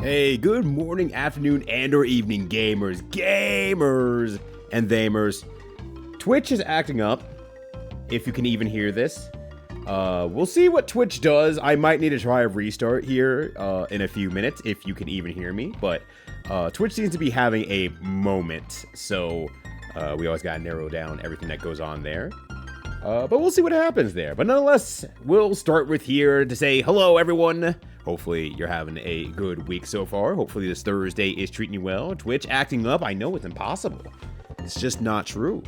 Hey, good morning, afternoon, and or evening, gamers, and thamers. Twitch is acting up, if you can even hear this. We'll see what Twitch does. I might need to try a restart here in a few minutes, if you can even hear me. But Twitch seems to be having a moment, so we always gotta narrow down everything that goes on there. But we'll see what happens there. But nonetheless, we'll start with here to say hello, everyone. Hopefully you're having a good week so far. Hopefully this Thursday is treating you well. Twitch acting up, I know it's impossible. It's just not true.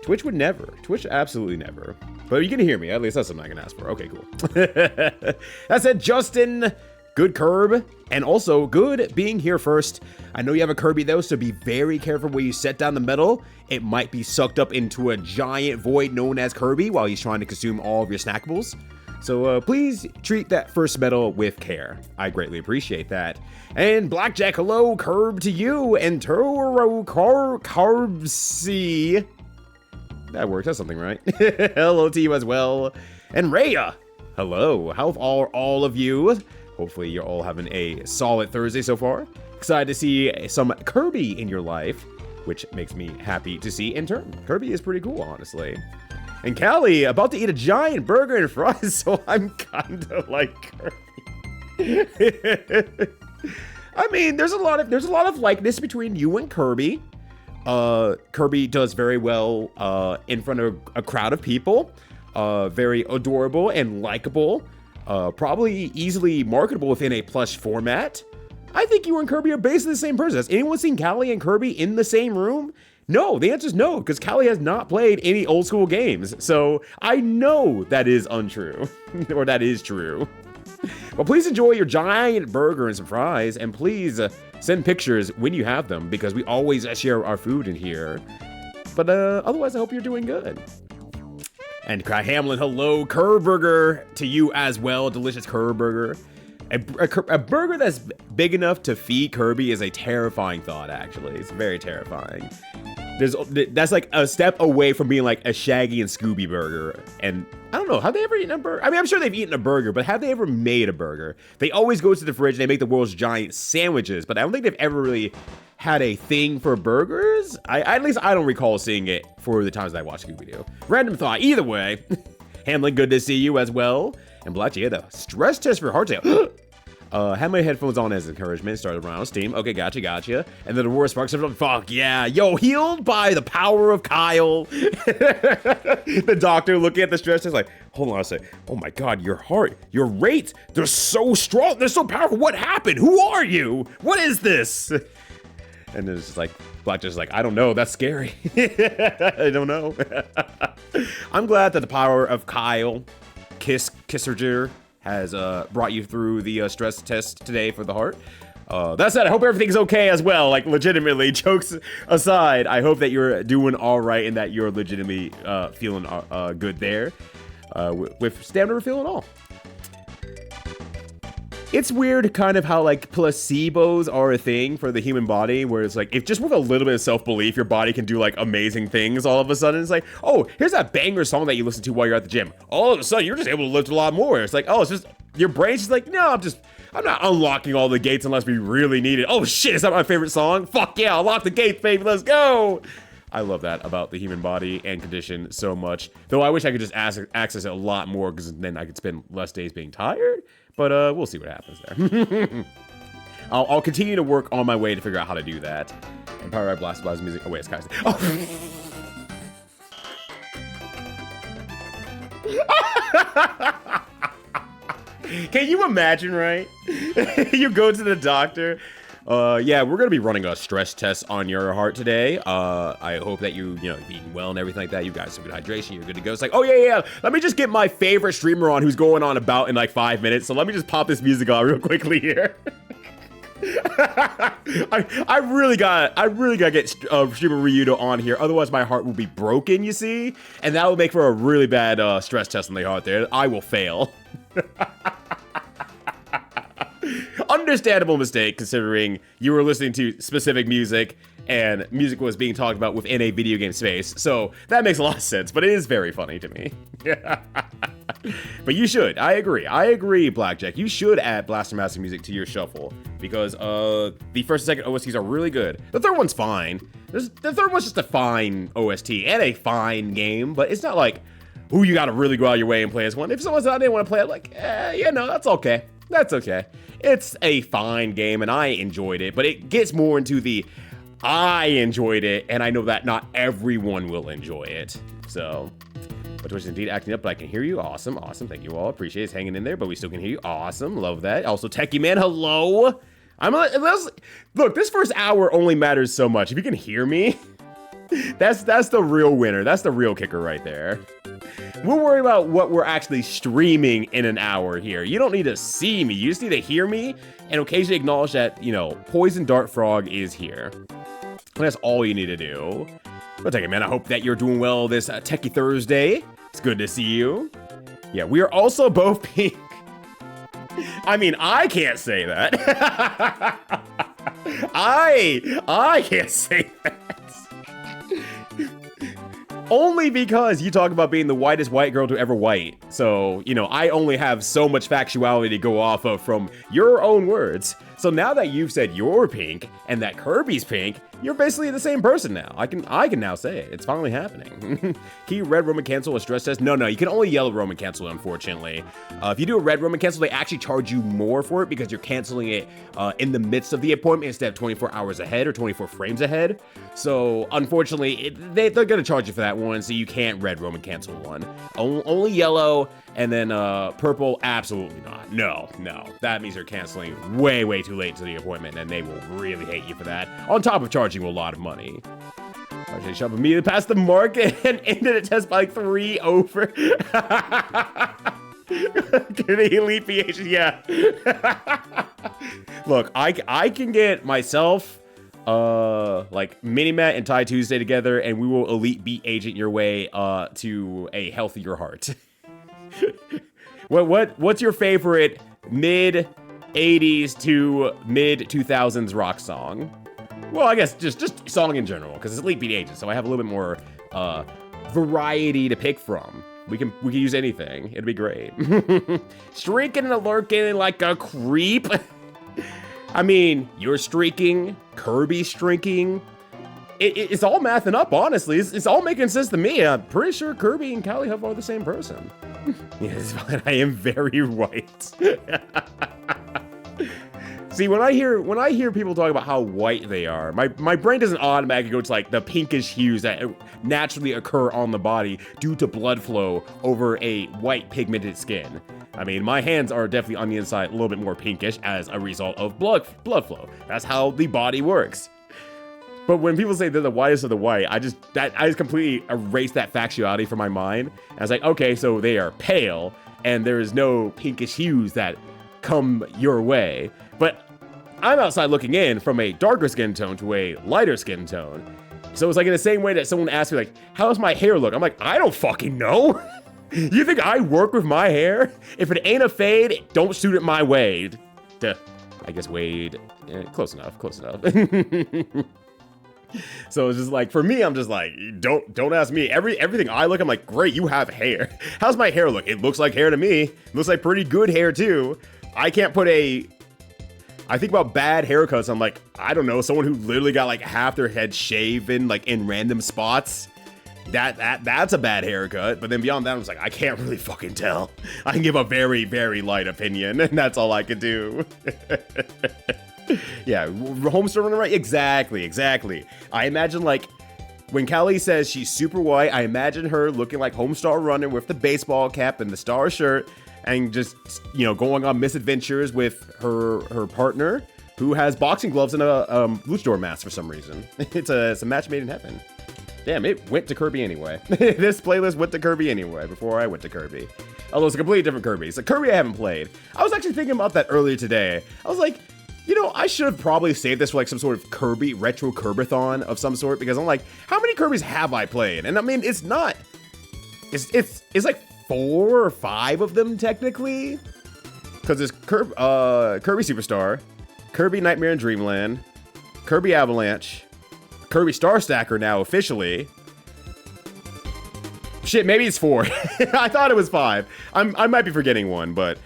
Twitch would never. Twitch absolutely never. But you can hear me, at least that's something I can ask for. Okay, cool. That said, Justin, good Kirb, and also good being here first. I know you have a Kirby though, so be very careful where you set down the metal. It might be sucked up into a giant void known as Kirby while he's trying to consume all of your snackables. So please treat that first metal with care. I greatly appreciate that. And Blackjack, hello, Kirb to you, and Toro Carbsy. That works, that's something, right? Hello to you as well. And Rhea, hello, how are all of you? Hopefully you're all having a solid Thursday so far. Excited to see some Kirby in your life, which makes me happy to see in turn. Kirby is pretty cool, honestly. And Callie, about to eat a giant burger and fries, so I'm kinda like Kirby. I mean, there's a lot of likeness between you and Kirby. Kirby does very well in front of a crowd of people. Very adorable and likable. Probably easily marketable within a plush format. I think you and Kirby are basically the same person. Has anyone seen Callie and Kirby in the same room? No, the answer is no, because Callie has not played any old school games. So I know that is untrue, or that is true. Well, please enjoy your giant burger and some fries, and please send pictures when you have them, because we always share our food in here. But otherwise, I hope you're doing good. And Cry Hamlin, hello, Kirb Burger to you as well, delicious Kirb Burger. A burger that's big enough to feed Kirby is a terrifying thought, actually. It's very terrifying. That's like a step away from being like a Shaggy and Scooby burger. And I don't know, have they ever eaten a burger? I mean, I'm sure they've eaten a burger, but have they ever made a burger? They always go to the fridge and they make the world's giant sandwiches, but I don't think they've ever really had a thing for burgers. At least I don't recall seeing it for the times that I watched Scooby-Doo. Random thought, either way. Hamlin, good to see you as well. And Black, yeah, the stress test for hardtail. Had my headphones on as encouragement, started around Steam. Okay, gotcha. And then the worst sparks of fuck yeah. Yo, healed by the power of Kyle. The doctor looking at the stress test like, hold on a sec. Oh my God, your heart, your rate, they're so strong, they're so powerful. What happened? Who are you? What is this? And it's just like, Black just like, I don't know, that's scary. I don't know. I'm glad that the power of Kyle, Kisserger, has brought you through the stress test today for the heart. That said, I hope everything's okay as well. Like, legitimately, jokes aside, I hope that you're doing all right and that you're legitimately feeling good there. With stamina refilling all. It's weird kind of how like placebos are a thing for the human body, where it's like, if just with a little bit of self-belief, your body can do like amazing things all of a sudden. It's like, oh, here's that banger song that you listen to while you're at the gym. All of a sudden, you're just able to lift a lot more. It's like, oh, it's just, your brain's just like, no, I'm not unlocking all the gates unless we really need it. Oh shit, is that my favorite song? Fuck yeah, unlock the gates, baby, let's go. I love that about the human body and condition so much. Though I wish I could just access it a lot more, because then I could spend less days being tired. But we'll see what happens there. I'll continue to work on my way to figure out how to do that. Empire Red Blast music. Oh wait, it's Kai's. Oh. Can you imagine, right? You go to the doctor. Yeah, we're gonna be running a stress test on your heart today. I hope that you've eaten well and everything like that. You got some good hydration, you're good to go. It's like, oh yeah, let me just get my favorite streamer on who's going on about in like 5 minutes. So let me just pop this music on real quickly here. I really gotta get streamer Ryudo on here. Otherwise my heart will be broken, you see? And that will make for a really bad stress test on the heart there. I will fail. Understandable mistake, considering you were listening to specific music and music was being talked about within a video game space. So that makes a lot of sense, but it is very funny to me. But you should. I agree, Blackjack. You should add Blaster Master music to your shuffle because the first and second OSTs are really good. The third one's fine. The third one's just a fine OST and a fine game, but it's not like, ooh, you gotta really go out of your way and play this one. If someone said I didn't want to play it, like, that's okay. That's okay. It's a fine game and I enjoyed it, but it gets more into the I enjoyed it, and I know that not everyone will enjoy it. So, but Twitch is indeed acting up, but I can hear you. Awesome, awesome. Thank you all. Appreciate it. It's hanging in there, but we still can hear you. Awesome. Love that. Also, Techie Man, hello. Look, this first hour only matters so much. If you can hear me, that's the real winner. That's the real kicker right there. We'll worry about what we're actually streaming in an hour here. You don't need to see me. You just need to hear me and occasionally acknowledge that, Poison Dart Frog is here. And that's all you need to do. But take it, man. I hope that you're doing well this Techie Thursday. It's good to see you. Yeah, we are also both pink. I mean, I can't say that. I can't say that. Only because you talk about being the whitest white girl to ever white. So, I only have so much factuality to go off of from your own words. So now that you've said you're pink and that Kirby's pink, you're basically the same person now. I can now say it. It's finally happening. Can you red Roman cancel a stress test? No, you can only yellow Roman cancel, unfortunately. If you do a red Roman cancel, they actually charge you more for it because you're canceling it in the midst of the appointment instead of 24 hours ahead or 24 frames ahead. So, unfortunately, they're going to charge you for that one, so you can't red Roman cancel one. Only yellow, and then purple, absolutely not. No. That means you're canceling way too late to the appointment, and they will really hate you for that, on top of charging you a lot of money. RJ Shop immediately passed the mark and ended a test by 3 over. The elite PH, yeah. Look, I can get myself, like Minimat and Ty Tuesday together, and we will elite beat agent your way to a healthier heart. What's your favorite mid 80s to mid 2000s rock song? Well, I guess just song in general, because it's Elite Beat Agent, so I have a little bit more variety to pick from. We can use anything. It'd be great. Streaking and lurking like a creep. I mean, you're streaking, Kirby's streaking. It's all mathing up, honestly. It's all making sense to me. I'm pretty sure Kirby and Callie Huff are the same person. Yes, fine. I am very white. See, when I hear people talk about how white they are, my brain doesn't automatically go to like the pinkish hues that naturally occur on the body due to blood flow over a white pigmented skin. I mean, my hands are definitely on the inside a little bit more pinkish as a result of blood flow. That's how the body works. But when people say they're the whitest of the white, I just completely erase that factuality from my mind. And I was like, okay, so they are pale, and there is no pinkish hues that come your way. But I'm outside looking in from a darker skin tone to a lighter skin tone. So it's like in the same way that someone asked me, like, how does my hair look? I'm like, I don't fucking know. You think I work with my hair? If it ain't a fade, don't shoot it my way. I guess Wade, close enough. So it's just like, for me, I'm just like, don't ask me. Everything I look, I'm like, great, you have hair. How's my hair look? It looks like hair to me. It looks like pretty good hair too. I can't put I think about bad haircuts. I'm like, I don't know, someone who literally got like half their head shaven like in random spots. That's a bad haircut. But then beyond that, I'm just like, I can't really fucking tell. I can give a very, very light opinion, and that's all I can do. Yeah, Homestar running right? Exactly. I imagine, like, when Callie says she's super white, I imagine her looking like Homestar Runner with the baseball cap and the star shirt, and just, going on misadventures with her partner, who has boxing gloves and a luchador mask for some reason. It's a match made in heaven. Damn, it went to Kirby anyway. This playlist went to Kirby anyway, before I went to Kirby. Although it's a completely different Kirby. It's a Kirby I haven't played. I was actually thinking about that earlier today. I was like, I should have probably saved this for like some sort of Kirby, retro Kirby-thon of some sort, because I'm like, how many Kirbys have I played? And I mean, it's like 4 or 5 of them technically, because there's Kirby Super Star, Kirby Nightmare in Dreamland, Kirby Avalanche, Kirby Star Stacker now officially, shit, maybe it's 4. I thought it was 5. I might be forgetting one, but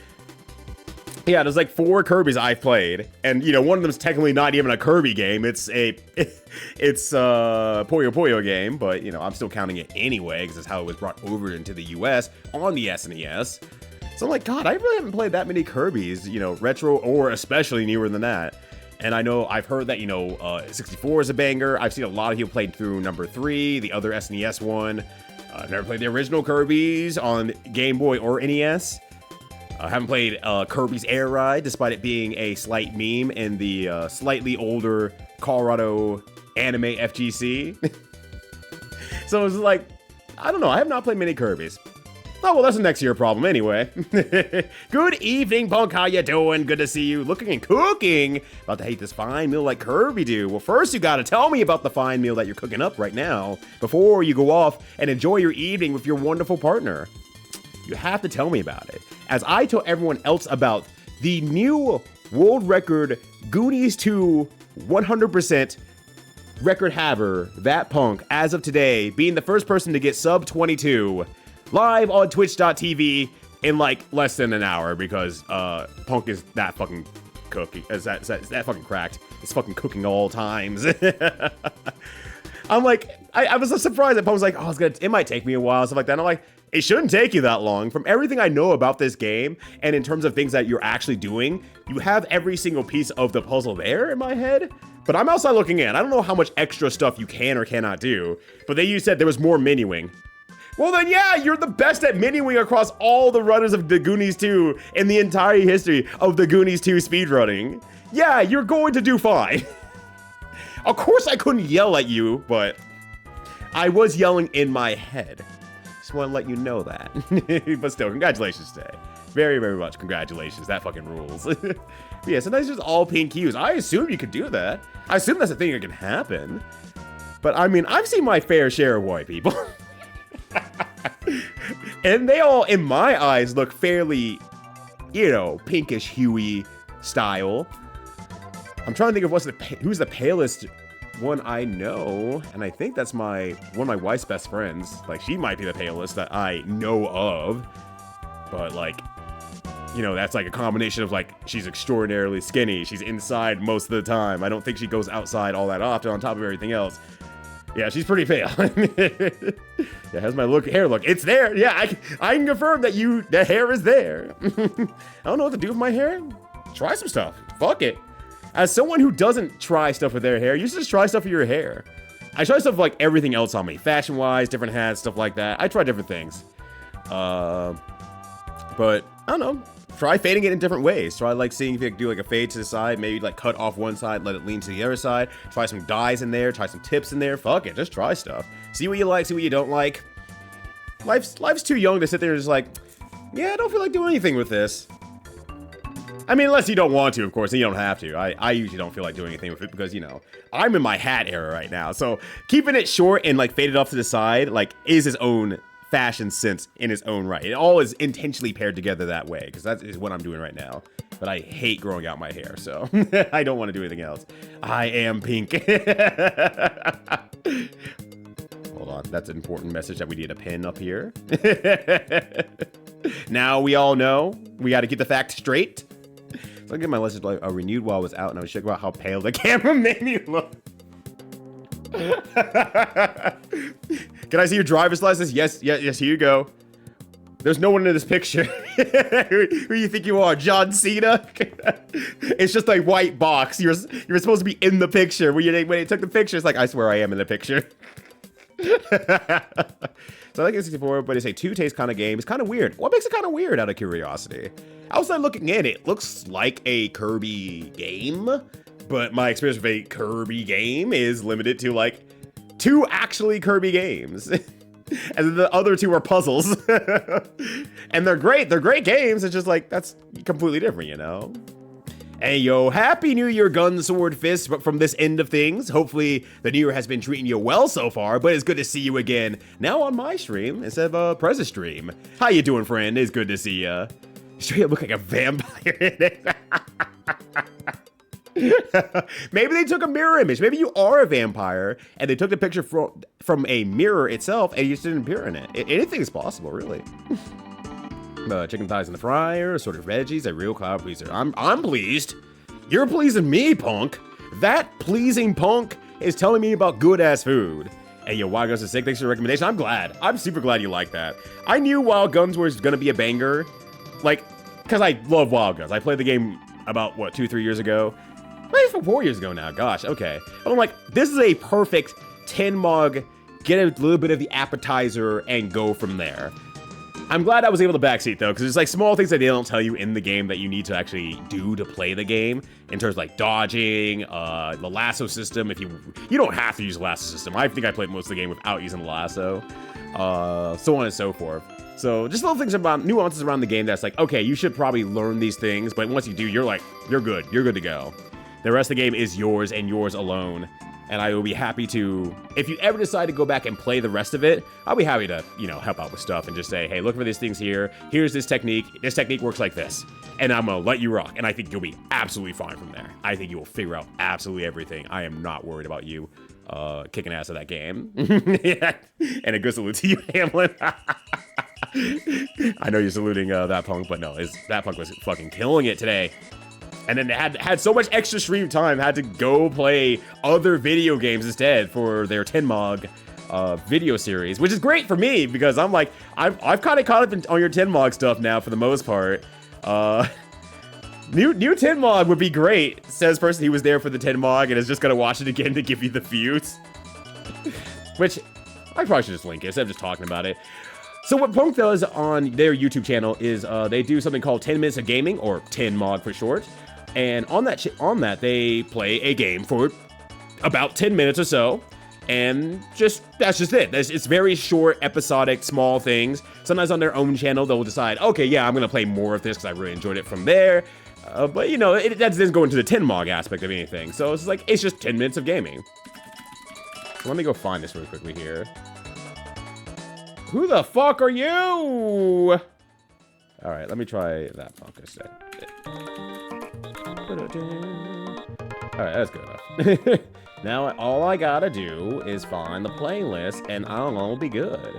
yeah, there's like 4 Kirbys I've played, and you know, one of them's technically not even a Kirby game. It's a Puyo Puyo game, but you know, I'm still counting it anyway because it's how it was brought over into the US on the SNES. So I'm like, God, I really haven't played that many Kirbys, you know, retro or especially newer than that. And I know I've heard that, you know, 64 is a banger. I've seen a lot of people played through number 3, the other SNES one. I've never played the original Kirby's on Game Boy or NES. I haven't played Kirby's Air Ride, despite it being a slight meme in the slightly older Colorado anime FGC. So it's like, I don't know, I have not played many Kirby's. Oh, well, that's a next year problem anyway. Good evening, Punk. How you doing? Good to see you. Looking and cooking. About to hate this fine meal like Kirby do. Well, first you gotta tell me about the fine meal that you're cooking up right now before you go off and enjoy your evening with your wonderful partner. You have to tell me about it, as I tell everyone else about the new world record Goonies 2 100% record haver, that Punk, as of today, being the first person to get sub 22 live on twitch.tv in like less than an hour, because Punk is that fucking cooking, is that fucking cracked. It's fucking cooking all times. I'm like, I was so surprised that Punk was like, oh, it might take me a while, stuff like that. And I'm like, it shouldn't take you that long. From everything I know about this game, and in terms of things that you're actually doing, you have every single piece of the puzzle there in my head. But I'm outside looking in. I don't know how much extra stuff you can or cannot do, but you said there was more menuing. Well then, yeah, you're the best at menuing across all the runners of the Goonies 2 in the entire history of the Goonies 2 speedrunning. Yeah, you're going to do fine. Of course I couldn't yell at you, but I was yelling in my head. Just want to let you know that. But still, congratulations today. Very, very much congratulations. That fucking rules. Yeah, sometimes just all pink hues. I assume you could do that. I assume that's a thing that can happen. But I mean, I've seen my fair share of white people. And they all, in my eyes, look fairly, you know, pinkish huey style. I'm trying to think of who's the palest one I know, and I think that's one of my wife's best friends. Like, she might be the palest that I know of, but like, you know, that's like a combination of like, she's extraordinarily skinny, she's inside most of the time, I don't think she goes outside all that often on top of everything else. Yeah, she's pretty pale. Yeah, how's my hair look? It's there. Yeah, I can confirm that the hair is there. I don't know what to do with my hair. Try some stuff. Fuck it. As someone who doesn't try stuff with their hair, you should just try stuff with your hair. I try stuff like everything else on me. Fashion-wise, different hats, stuff like that. I try different things. But, I don't know. Try fading it in different ways. Try like seeing if you can do like a fade to the side, maybe like cut off one side, let it lean to the other side. Try some dyes in there, try some tips in there. Fuck it, just try stuff. See what you like, see what you don't like. Life's too young to sit there and just like, yeah, I don't feel like doing anything with this. I mean, unless you don't want to, of course, and you don't have to. I usually don't feel like doing anything with it because, you know, I'm in my hat era right now. So keeping it short and like faded off to the side, like, is his own fashion sense in its own right. It all is intentionally paired together that way, because that is what I'm doing right now. But I hate growing out my hair, so I don't want to do anything else. I am pink. Hold on, that's an important message that we need to pin up here. Now we all know. We got to get the facts straight. So I get my message like renewed while I was out, and I was shook about how pale the camera made me look. Can I see your driver's license? Yes, here you go. There's no one in this picture. Who do you think you are, John Cena? It's just a white box. You're supposed to be in the picture. When they took the picture, it's like, I swear I am in the picture. So I like 64, but it's a 2 taste kind of game. It's kind of weird. What makes it kind of weird, out of curiosity? Outside looking in, it looks like a Kirby game, but my experience with a Kirby game is limited to like 2 actually Kirby games. And the other 2 are puzzles. And they're great games. It's just like, that's completely different, you know? Hey yo, happy new year, gun, sword, fist, but from this end of things. Hopefully the new year has been treating you well so far, but it's good to see you again. Now on my stream instead of Prez's stream. How you doing, friend? It's good to see ya. Straight up look like a vampire in it. Maybe they took a mirror image. Maybe you are a vampire, and they took the picture from a mirror itself, and you just didn't appear in it. Anything is possible, really. Chicken thighs in the fryer, assorted veggies, a real crowd pleaser. I'm pleased. You're pleasing me, punk. That pleasing punk is telling me about good-ass food. Hey, yo, Wild Guns is sick. Thanks for the recommendation. I'm glad. I'm super glad you like that. I knew Wild Guns was gonna be a banger, like, because I love Wild Guns. I played the game about, what, 2-3 years ago? Maybe 4 years ago now. Gosh, okay. But I'm like, this is a perfect 10 mug, get a little bit of the appetizer, and go from there. I'm glad I was able to backseat, though, because there's, like, small things that they don't tell you in the game that you need to actually do to play the game, in terms of, like, dodging, the lasso system. If you don't have to use the lasso system. I think I played most of the game without using the lasso, so on and so forth. So, just little things about nuances around the game that's like, okay, you should probably learn these things, but once you do, you're like, you're good to go. The rest of the game is yours and yours alone. And I will be happy to, if you ever decide to go back and play the rest of it, I'll be happy to, you know, help out with stuff and just say, hey, look for these things here. Here's this technique. This technique works like this. And I'm gonna let you rock. And I think you'll be absolutely fine from there. I think you will figure out absolutely everything. I am not worried about you kicking ass at that game. Yeah. And a good salute to you, Hamlin. I know you're saluting that punk, but no, that punk was fucking killing it today. And then they had so much extra stream time, had to go play other video games instead for their 10 mog video series, which is great for me because I'm like, I've kind of caught up on your 10 mog stuff now for the most part. New 10 mog would be great, says person who was there for the 10 mog and is just gonna watch it again to give you the views. Which, I probably should just link it instead of just talking about it. So what Punk does on their YouTube channel is they do something called 10 Minutes of Gaming, or 10 mog for short. And on that they play a game for about 10 minutes or so. And that's just it. It's very short, episodic, small things. Sometimes on their own channel, they'll decide, okay, yeah, I'm gonna play more of this because I really enjoyed it from there. But you know, that doesn't go into the 10 mog aspect of anything. So it's like, it's just 10 minutes of gaming. So let me go find this really quickly here. Who the fuck are you? All right, let me try that punk instead. All right, that's good enough. Now all I gotta do is find the playlist, and I'll be good.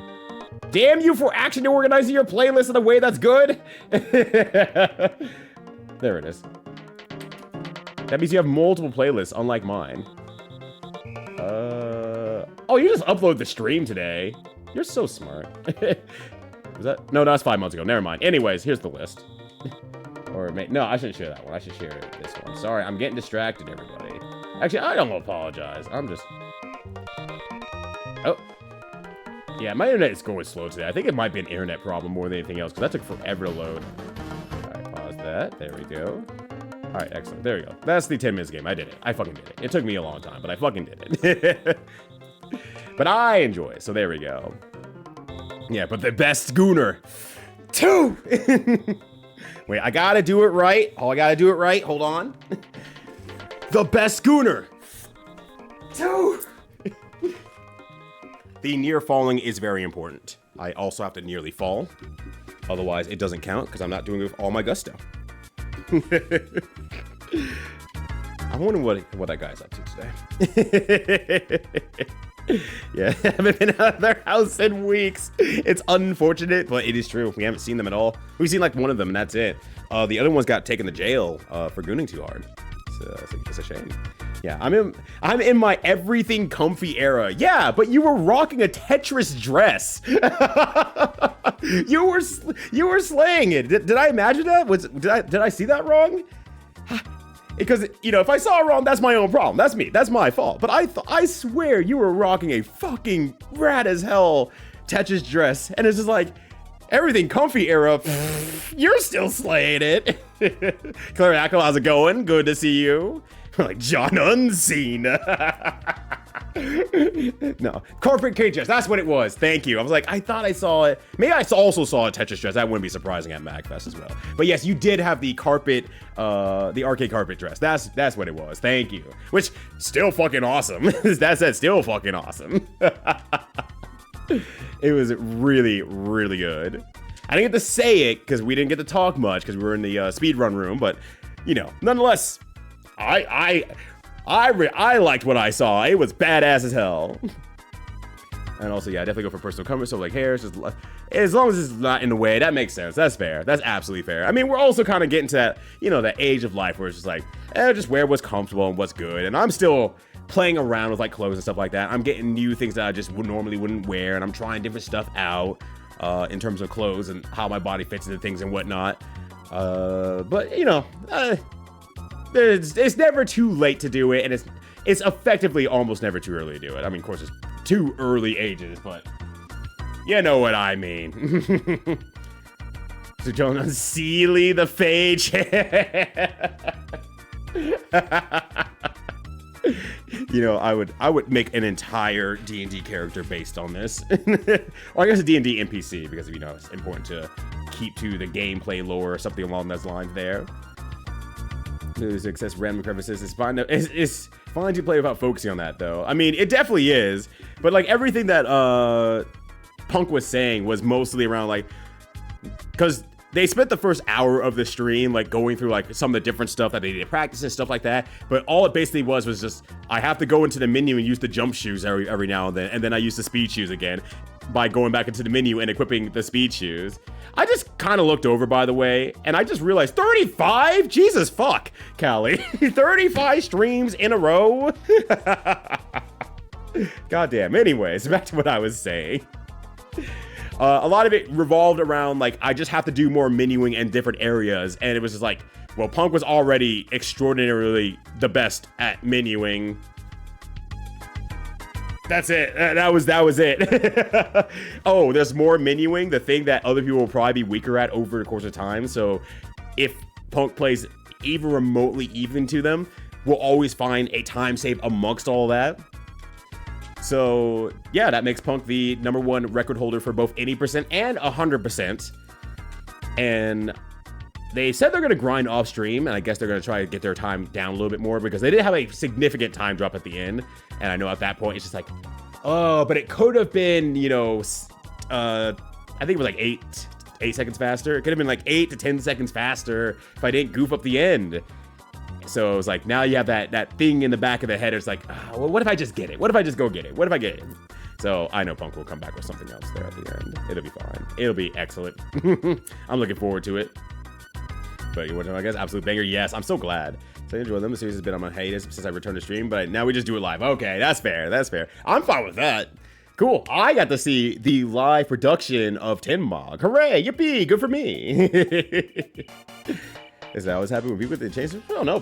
Damn you for actually organizing your playlist in a way that's good. There it is. That means you have multiple playlists, unlike mine. Oh, you just upload the stream today. You're so smart. Was that? No, that's 5 months ago. Never mind. Anyways, here's the list. Or no, I shouldn't share that one. I should share this one. Sorry, I'm getting distracted, everybody. Actually, I don't apologize. I'm just... Oh. Yeah, my internet is going slow today. I think it might be an internet problem more than anything else, because that took forever to load. Alright, pause that. There we go. Alright, excellent. There we go. That's the 10 minutes game. I did it. I fucking did it. It took me a long time, but I fucking did it. But I enjoy it, so there we go. Yeah, but the best schooner. 2! Wait, I gotta do it right. Oh, I gotta do it right. Hold on. The best schooner. 2! The near falling is very important. I also have to nearly fall. Otherwise, it doesn't count because I'm not doing it with all my gusto. I'm wondering what that guy's up to today. Yeah, I haven't been out of their house in weeks. It's unfortunate, but it is true. We haven't seen them at all. We've seen like one of them, and that's it. The other one's got taken to jail for gooning too hard. So it's a shame. Yeah, I'm in my everything comfy era. Yeah, but you were rocking a Tetris dress. you were slaying it. Did I imagine that? Did I see that wrong? Because, you know, if I saw it wrong, that's my own problem. That's me. That's my fault. But I swear you were rocking a fucking rad as hell Tetris dress. And it's just like, everything comfy era, you're still slaying it. Claire Ackle, how's it going? Good to see you. Like, John Unseen. No, corporate cage dress. That's what it was. Thank you. I was like, I thought I saw it. Maybe I also saw a Tetris dress. That wouldn't be surprising at MagFest as well. But yes, you did have the carpet, the arcade carpet dress. That's what it was. Thank you. Which, still fucking awesome. That said, still fucking awesome. It was really, really good. I didn't get to say it because we didn't get to talk much because we were in the speedrun room. But, you know, nonetheless, I liked what I saw. It was badass as hell. And also, yeah, I definitely go for personal comfort. So like hair, it's just as long as it's not in the way, that makes sense. That's fair. That's absolutely fair. I mean, we're also kind of getting to that, you know, that age of life where it's just like, just wear what's comfortable and what's good. And I'm still playing around with like clothes and stuff like that. I'm getting new things that I just normally wouldn't wear, and I'm trying different stuff out in terms of clothes and how my body fits into things and whatnot. But you know, it's never too late to do it, and it's effectively almost never too early to do it. I mean, of course, it's too early ages, but you know what I mean. So don't unsealy the phage. You know, I would make an entire D&D character based on this. Or I guess a D&D NPC, because, you know, it's important to keep to the gameplay lore or something along those lines there. To access random crevices is fine. It's fine to play without focusing on that, though. I mean, it definitely is. But, like, everything that Punk was saying was mostly around, like, because they spent the first hour of the stream, like, going through, like, some of the different stuff that they did practice and stuff like that. But all it basically was just, I have to go into the menu and use the jump shoes every now and then I use the speed shoes again by going back into the menu and equipping the speed shoes. I just kind of looked over, by the way, and I just realized 35? Jesus fuck, Callie. 35 streams in a row? Goddamn. Anyways, back to what I was saying. A lot of it revolved around, like, I just have to do more menuing in different areas, and it was just like, well, Punk was already extraordinarily the best at menuing. That's it. That was it. Oh, there's more menuing, the thing that other people will probably be weaker at over the course of time. So if Punk plays even remotely even to them, we'll always find a time save amongst all that. So yeah, that makes Punk the #1 record holder for both 80% and 100%. And they said they're going to grind off stream, and I guess they're going to try to get their time down a little bit more, because they did have a significant time drop at the end. And I know at that point it's just like, oh, but it could have been, you know, I think it was like 8 seconds faster. It could have been like 8 to 10 seconds faster if I didn't goof up the end. So it was like, now you have that thing in the back of the head. It's like, oh, well, what if I just get it? What if I just go get it? What if I get it? So I know Punk will come back with something else there at the end. It'll be fine. It'll be excellent. I'm looking forward to it. But you want to know, I guess, absolute banger. Yes, I'm so glad. So I enjoy them. The series has been on my hiatus since I returned to stream, but now we just do it live. Okay, that's fair. That's fair. I'm fine with that. Cool. I got to see the live production of Tenmog. Hooray! Yippee! Good for me. Is that always happen when people get the chase? I don't know.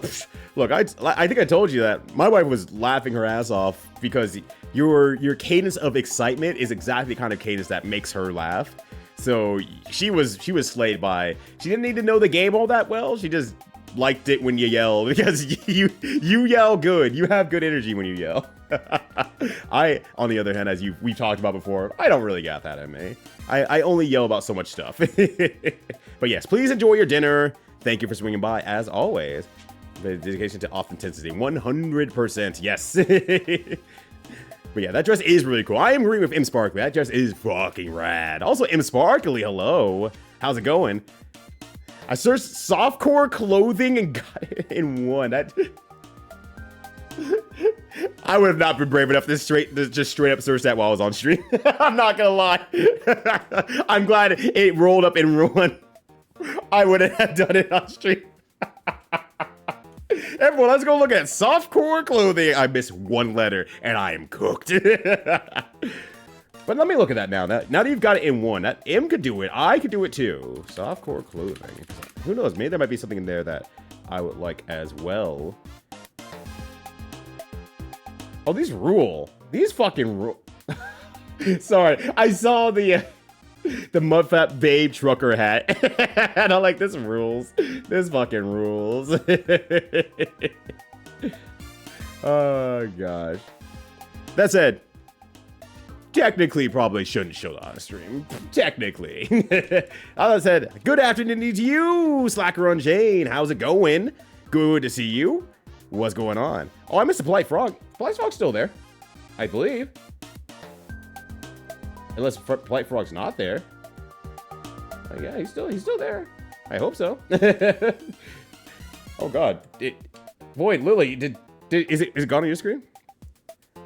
Look, I think I told you that my wife was laughing her ass off because your cadence of excitement is exactly the kind of cadence that makes her laugh. So she was slayed by. She didn't need to know the game all that well. She just liked it when you yell, because you yell good. You have good energy when you yell. I, on the other hand, as we've talked about before, I don't really got that in me. I only yell about so much stuff. But yes, please enjoy your dinner. Thank you for swinging by, as always. The dedication to authenticity, 100%. Yes. But yeah, that dress is really cool. I am agreeing with M Sparkly. That dress is fucking rad. Also, M Sparkly, hello. How's it going? I searched softcore clothing and got it in one. I would have not been brave enough to just straight up search that while I was on stream. I'm not gonna lie. I'm glad it rolled up in one. I wouldn't have done it on stream. Everyone, let's go look at softcore clothing. I missed one letter, and I am cooked. But let me look at that now. Now that you've got it in one, that M could do it. I could do it too. Softcore clothing. Who knows? Maybe there might be something in there that I would like as well. Oh, these rule. These fucking rule. Sorry, I saw the Mudflap Babe trucker hat. And I'm like, this rules. This fucking rules. Oh, gosh. That said, technically probably shouldn't show that on stream. Technically. I said, good afternoon to you, Slacker Unchained. How's it going? Good to see you. What's going on? Oh, I missed a Polite Frog. Polite Frog's still there, I believe. Unless Polite Frog's not there. Yeah, he's still there. I hope so. Oh God, Void, Lily, is it gone on your screen?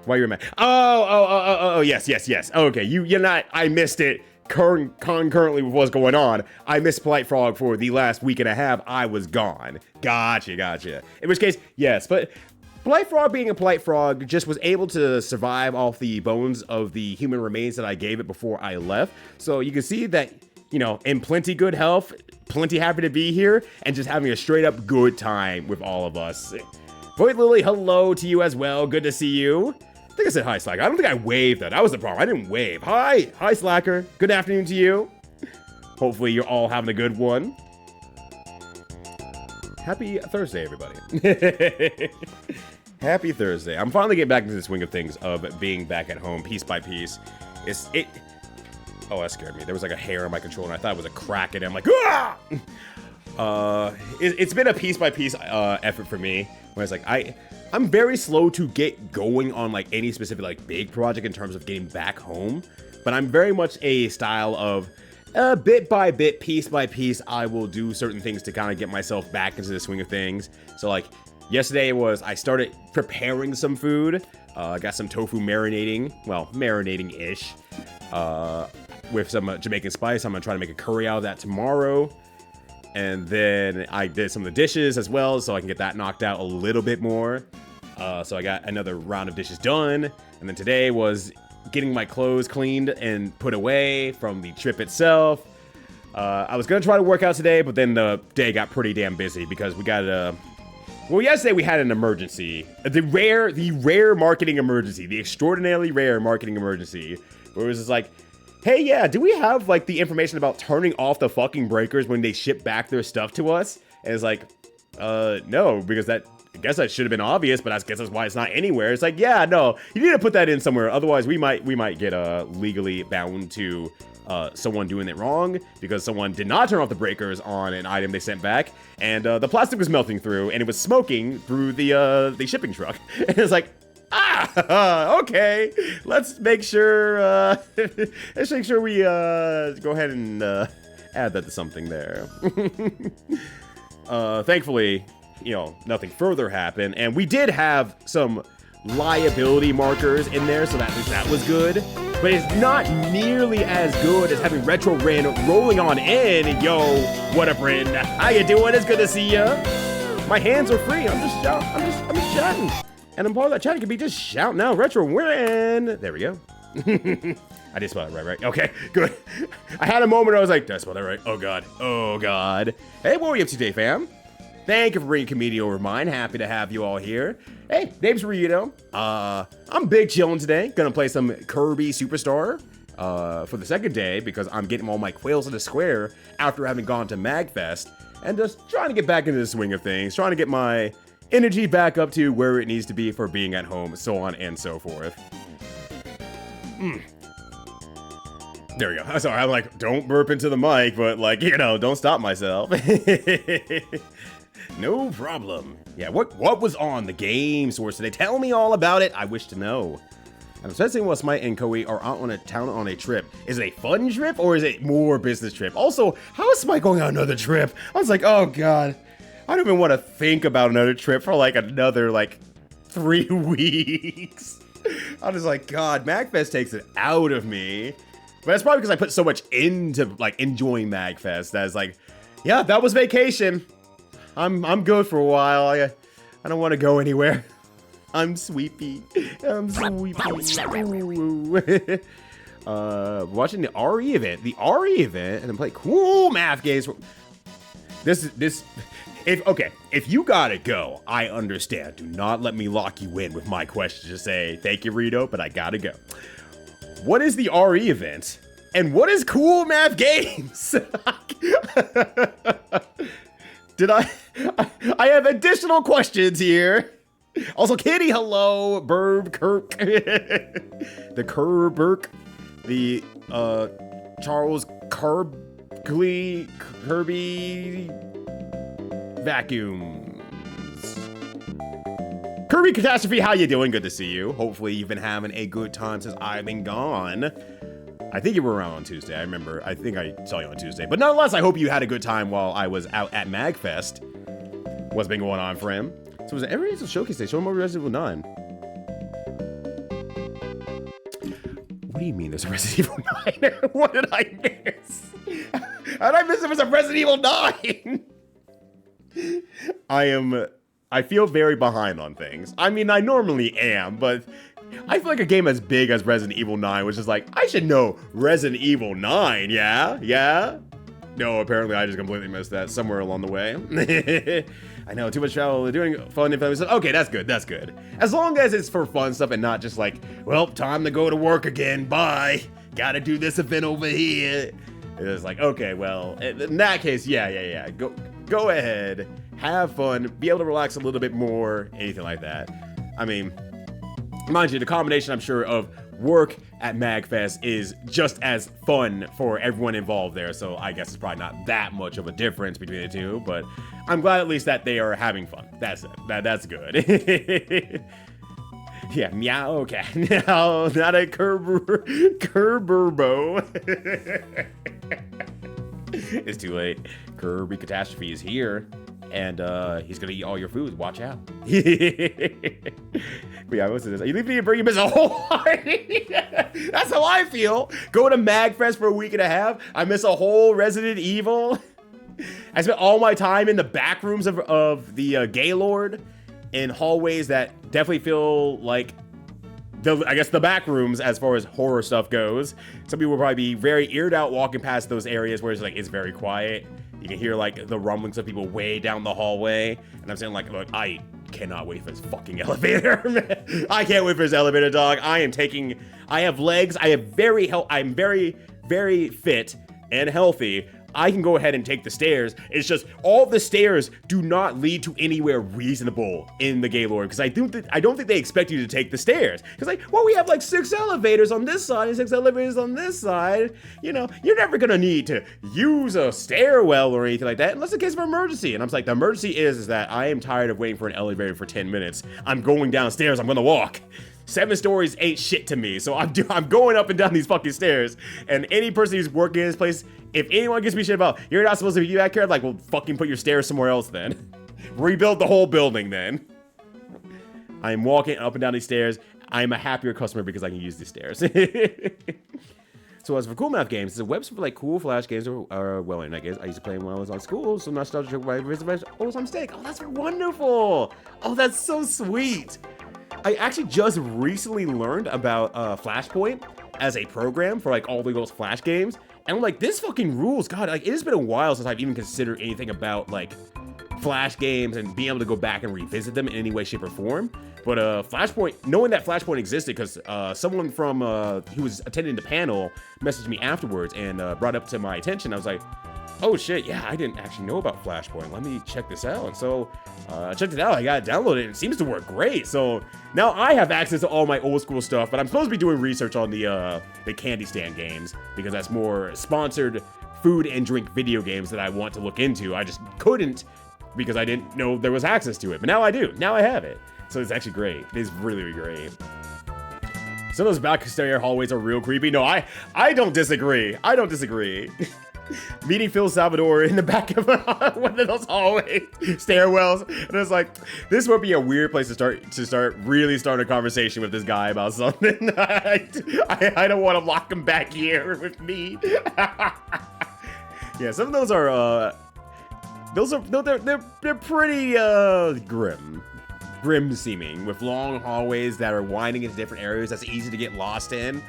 Why you're mad? Oh, yes. Okay, you're not, I missed it concurrently with what's going on. I missed Polite Frog for the last week and a half. I was gone. Gotcha. In which case, yes, but Polite Frog being a Polite Frog just was able to survive off the bones of the human remains that I gave it before I left. So you can see that, you know, in plenty good health, plenty happy to be here, and just having a straight up good time with all of us. Void Lily, hello to you as well. Good to see you. I think I said hi, Slacker. I don't think I waved, though. That was the problem. I didn't wave. Hi, Slacker. Good afternoon to you. Hopefully you're all having a good one. Happy Thursday, everybody. Happy Thursday. I'm finally getting back into the swing of things of being back at home piece by piece. Oh, that scared me. There was like a hair on my controller and I thought it was a crack in it. I'm like, ah! It's been a piece by piece effort for me. Where it's like, I'm very slow to get going on like any specific like big project in terms of getting back home. But I'm very much a style of bit by bit, piece by piece, I will do certain things to kind of get myself back into the swing of things. So like yesterday I started preparing some food. I got some tofu marinating, well, marinating-ish, with some Jamaican spice. I'm gonna try to make a curry out of that tomorrow. And then I did some of the dishes as well, so I can get that knocked out a little bit more. So I got another round of dishes done. And then today was getting my clothes cleaned and put away from the trip itself. I was gonna try to work out today, but then the day got pretty damn busy because we got well, yesterday we had an emergency. The rare marketing emergency. The extraordinarily rare marketing emergency. Where it was just like, hey, yeah, do we have, like, the information about turning off the fucking breakers when they ship back their stuff to us? And it's like, no, because I guess that should have been obvious, but I guess that's why it's not anywhere. It's like, yeah, no, you need to put that in somewhere. Otherwise, we might get, legally bound to, someone doing it wrong because someone did not turn off the breakers on an item they sent back. And, the plastic was melting through and it was smoking through the shipping truck. And it's like, okay. Let's make sure we go ahead and add that to something there. Thankfully, you know, nothing further happened, and we did have some liability markers in there, so that was good. But it's not nearly as good as having Retro Rin rolling on in. Yo, what up, Rin? How you doing? It's good to see ya. My hands are free. I'm just chatting. And I'm part of that chat. It could be just shouting out Retro Win. There we go. I did spell it right. Okay, good. I had a moment where I was like, did I spell that right? Oh, God. Hey, what are you up to today, fam? Thank you for bringing community over mine. Happy to have you all here. Hey, name's Rito. I'm big chilling today. Gonna play some Kirby Super Star for the second day because I'm getting all my quails in the square after having gone to MagFest. And just trying to get back into the swing of things. Trying to get my energy back up to where it needs to be for being at home, so on and so forth. There we go. Sorry, I'm like, don't burp into the mic, but like, you know, don't stop myself. No problem. Yeah, what was on the game source today? Tell me all about it. I wish to know. I'm sensing what Smite and Koei are out on a town on a trip. Is it a fun trip or is it more business trip? Also, how is Smite going on another trip? I was like, oh God. I don't even want to think about another trip for like another 3 weeks. I'm just like, God, MagFest takes it out of me. But that's probably because I put so much into like enjoying MagFest. That's like, yeah, that was vacation. I'm good for a while. I don't want to go anywhere. I'm sleepy. Ooh. Watching the RE event. The RE event and then play cool math games. If you gotta go, I understand. Do not let me lock you in with my question. Just say, thank you, Rito, but I gotta go. What is the RE event? And what is cool math games? I have additional questions here. Also, Kitty, hello. Burb, Kirk. The Kirby. The, Charles Kirby Vacuums. Kirby Catastrophe, how you doing? Good to see you. Hopefully you've been having a good time since I've been gone. I think you were around on Tuesday. I remember. I think I saw you on Tuesday. But nonetheless, I hope you had a good time while I was out at MagFest. What's been going on for him? So was it every showcase day? Show them over Resident Evil 9. What do you mean there's a Resident Evil 9? What did I miss? How did I miss there was a Resident Evil 9? I feel very behind on things. I mean, I normally am, but I feel like a game as big as Resident Evil 9 was just like, I should know Resident Evil 9, yeah? Yeah? No, apparently I just completely missed that somewhere along the way. I know, too much travel, doing fun and stuff. Okay, that's good, that's good. As long as it's for fun stuff and not just like, well, time to go to work again, bye. Gotta do this event over here. It's like, okay, well, in that case, yeah. Go ahead, have fun, be able to relax a little bit more, anything like that. I mean, mind you, the combination, I'm sure, of work at MagFest is just as fun for everyone involved there, so I guess it's probably not that much of a difference between the two, but I'm glad at least that they are having fun. That's it. That's good. Yeah, meow cat. No, not a Kirburbo. It's too late. Kirby Catastrophe is here, and he's gonna eat all your food. Watch out. But yeah, what's this? Are you leaving me to bring him as a whole party? That's how I feel. Go to MagFest for a week and a half. I miss a whole Resident Evil. I spent all my time in the back rooms of the Gaylord, in hallways that definitely feel like I guess the back rooms as far as horror stuff goes. Some people will probably be very eared out walking past those areas where it's very quiet. You can hear like the rumblings of people way down the hallway. And I'm saying like, look, I cannot wait for this fucking elevator. I can't wait for this elevator, dog. I have legs. I'm very, very fit and healthy. I can go ahead and take the stairs. It's just all the stairs do not lead to anywhere reasonable in the Gaylord, because I don't think they expect you to take the stairs. Because like, well, we have like 6 elevators on this side and 6 elevators on this side. You know, you're never gonna need to use a stairwell or anything like that unless it's a case of emergency. And I'm like, the emergency is that I am tired of waiting for an elevator for 10 minutes. I'm going downstairs. I'm gonna walk. 7 stories ain't shit to me, so I'm going up and down these fucking stairs. And any person who's working in this place, if anyone gives me shit about, you're not supposed to be back here, I'm like, well, fucking put your stairs somewhere else then. Rebuild the whole building then. I'm walking up and down these stairs. I'm a happier customer because I can use these stairs. So as for cool math games, it's a website for like cool flash games or well, I guess I used to play them when I was on school, so nostalgia by reservation. Oh, it's a mistake. Oh, that's wonderful. Oh, that's so sweet. I actually just recently learned about Flashpoint as a program for like all those Flash games, and I'm like, this fucking rules. God, like it has been a while since I've even considered anything about like Flash games and being able to go back and revisit them in any way, shape, or form. But Flashpoint, knowing that Flashpoint existed, because someone from who was attending the panel messaged me afterwards and brought up to my attention. I was like, oh shit, yeah, I didn't actually know about Flashpoint. Let me check this out. And so checked it out. I got it downloaded, and it seems to work great. So now I have access to all my old school stuff, but I'm supposed to be doing research on the Candy Stand games, because that's more sponsored food and drink video games that I want to look into. I just couldn't because I didn't know there was access to it, but now I do. Now I have it. So it's actually great. It is really, really great. Some of those back stair hallways are real creepy. No, I don't disagree. I don't disagree. Meeting Phil Salvador in the back of one of those hallways, stairwells, and it's like, this would be a weird place to start really starting a conversation with this guy about something. I don't want to lock him back here with me. Yeah, some of those are they're pretty grim seeming, with long hallways that are winding into different areas that's easy to get lost in.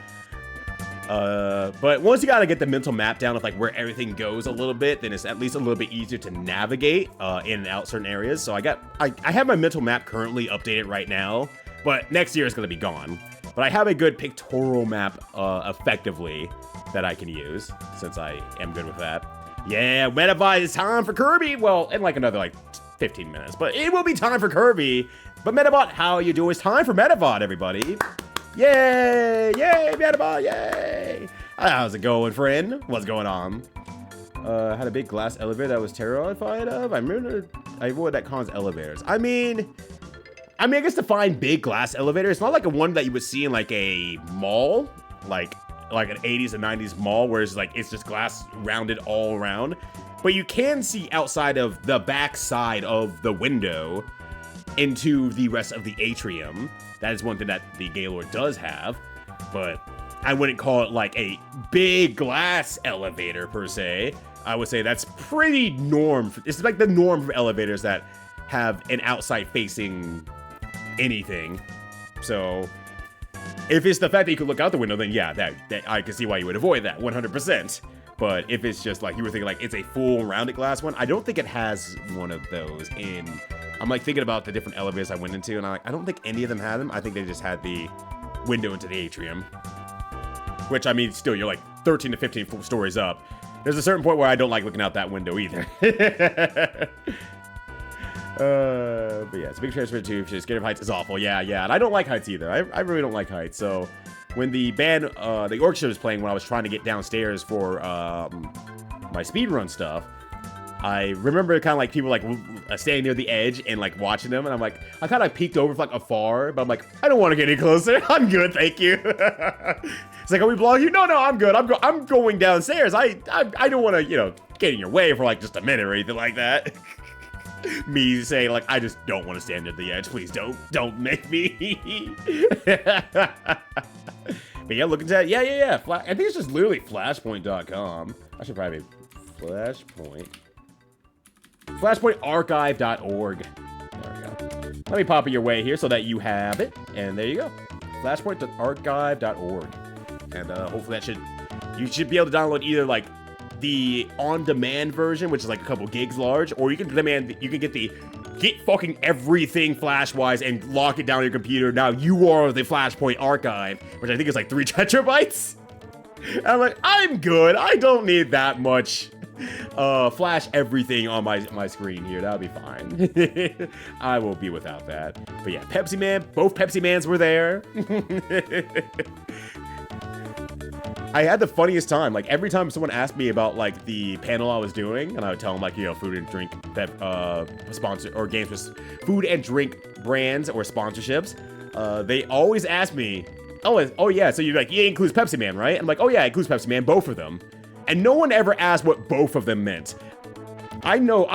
But once you gotta get the mental map down of like where everything goes a little bit, then it's at least a little bit easier to navigate in and out certain areas. So I have my mental map currently updated right now, but next year it's gonna be gone. But I have a good pictorial map effectively that I can use, since I am good with that. Yeah, Metabot, it's time for Kirby. Well, in like another like 15 minutes, but it will be time for Kirby. But Metabot, how you doing? It's time for Metabot, everybody. Yay! Yay, Metabot! Yay! How's it going, friend? What's going on? Had a big glass elevator that I was terrified of. I remember I avoided that con's elevators. I mean, I guess to find big glass elevators, it's not like a one that you would see in like a mall, like an 80s and 90s mall, where it's like it's just glass rounded all around. But you can see outside of the back side of the window into the rest of the atrium. That is one thing that the Gaylord does have, but I wouldn't call it like a big glass elevator per se. I would say that's pretty norm. It's like the norm for elevators that have an outside facing anything. So if it's the fact that you could look out the window, then yeah, that I can see why you would avoid that 100%. But if it's just like you were thinking like it's a full rounded glass one, I don't think it has one of those in. I'm like thinking about the different elevators I went into, and I don't think any of them had them. I think they just had the window into the atrium. Which, I mean, still, you're like 13 to 15 stories up. There's a certain point where I don't like looking out that window either. But yeah, it's a big transfer too. Scared of heights is awful. Yeah, and I don't like heights either. I really don't like heights. So when the band, the orchestra was playing when I was trying to get downstairs for my speedrun stuff, I remember kind of like people like standing near the edge and like watching them, and I'm like, I kind of peeked over from like afar, but I'm like, I don't want to get any closer. I'm good, thank you. It's like, are we blocking you? No, I'm good. I'm going downstairs. I don't want to, you know, get in your way for like just a minute or anything like that. Me saying like, I just don't want to stand near the edge. Please don't make me. But yeah, look at that. Yeah. I think it's just literally flashpoint.com. I should probably flashpointarchive.org. There we go. Let me pop it your way here so that you have it. And there you go. Flashpointarchive.org. And hopefully you should be able to download either like the on-demand version, which is like a couple gigs large, or you can get fucking everything flash-wise and lock it down on your computer. Now you are the Flashpoint archive, which I think is like 3 tetrabytes. And I'm like, I'm good. I don't need that much. Flash everything on my screen here. That'll be fine. I will be without that. But yeah, Pepsi Man. Both Pepsi Mans were there. I had the funniest time. Like every time someone asked me about like the panel I was doing, and I would tell them like, you know, food and drink sponsor or games with food and drink brands or sponsorships. They always ask me, oh yeah, so you're like, yeah, it includes Pepsi Man, right? I'm like, oh yeah, it includes Pepsi Man, both of them. And no one ever asked what both of them meant. I know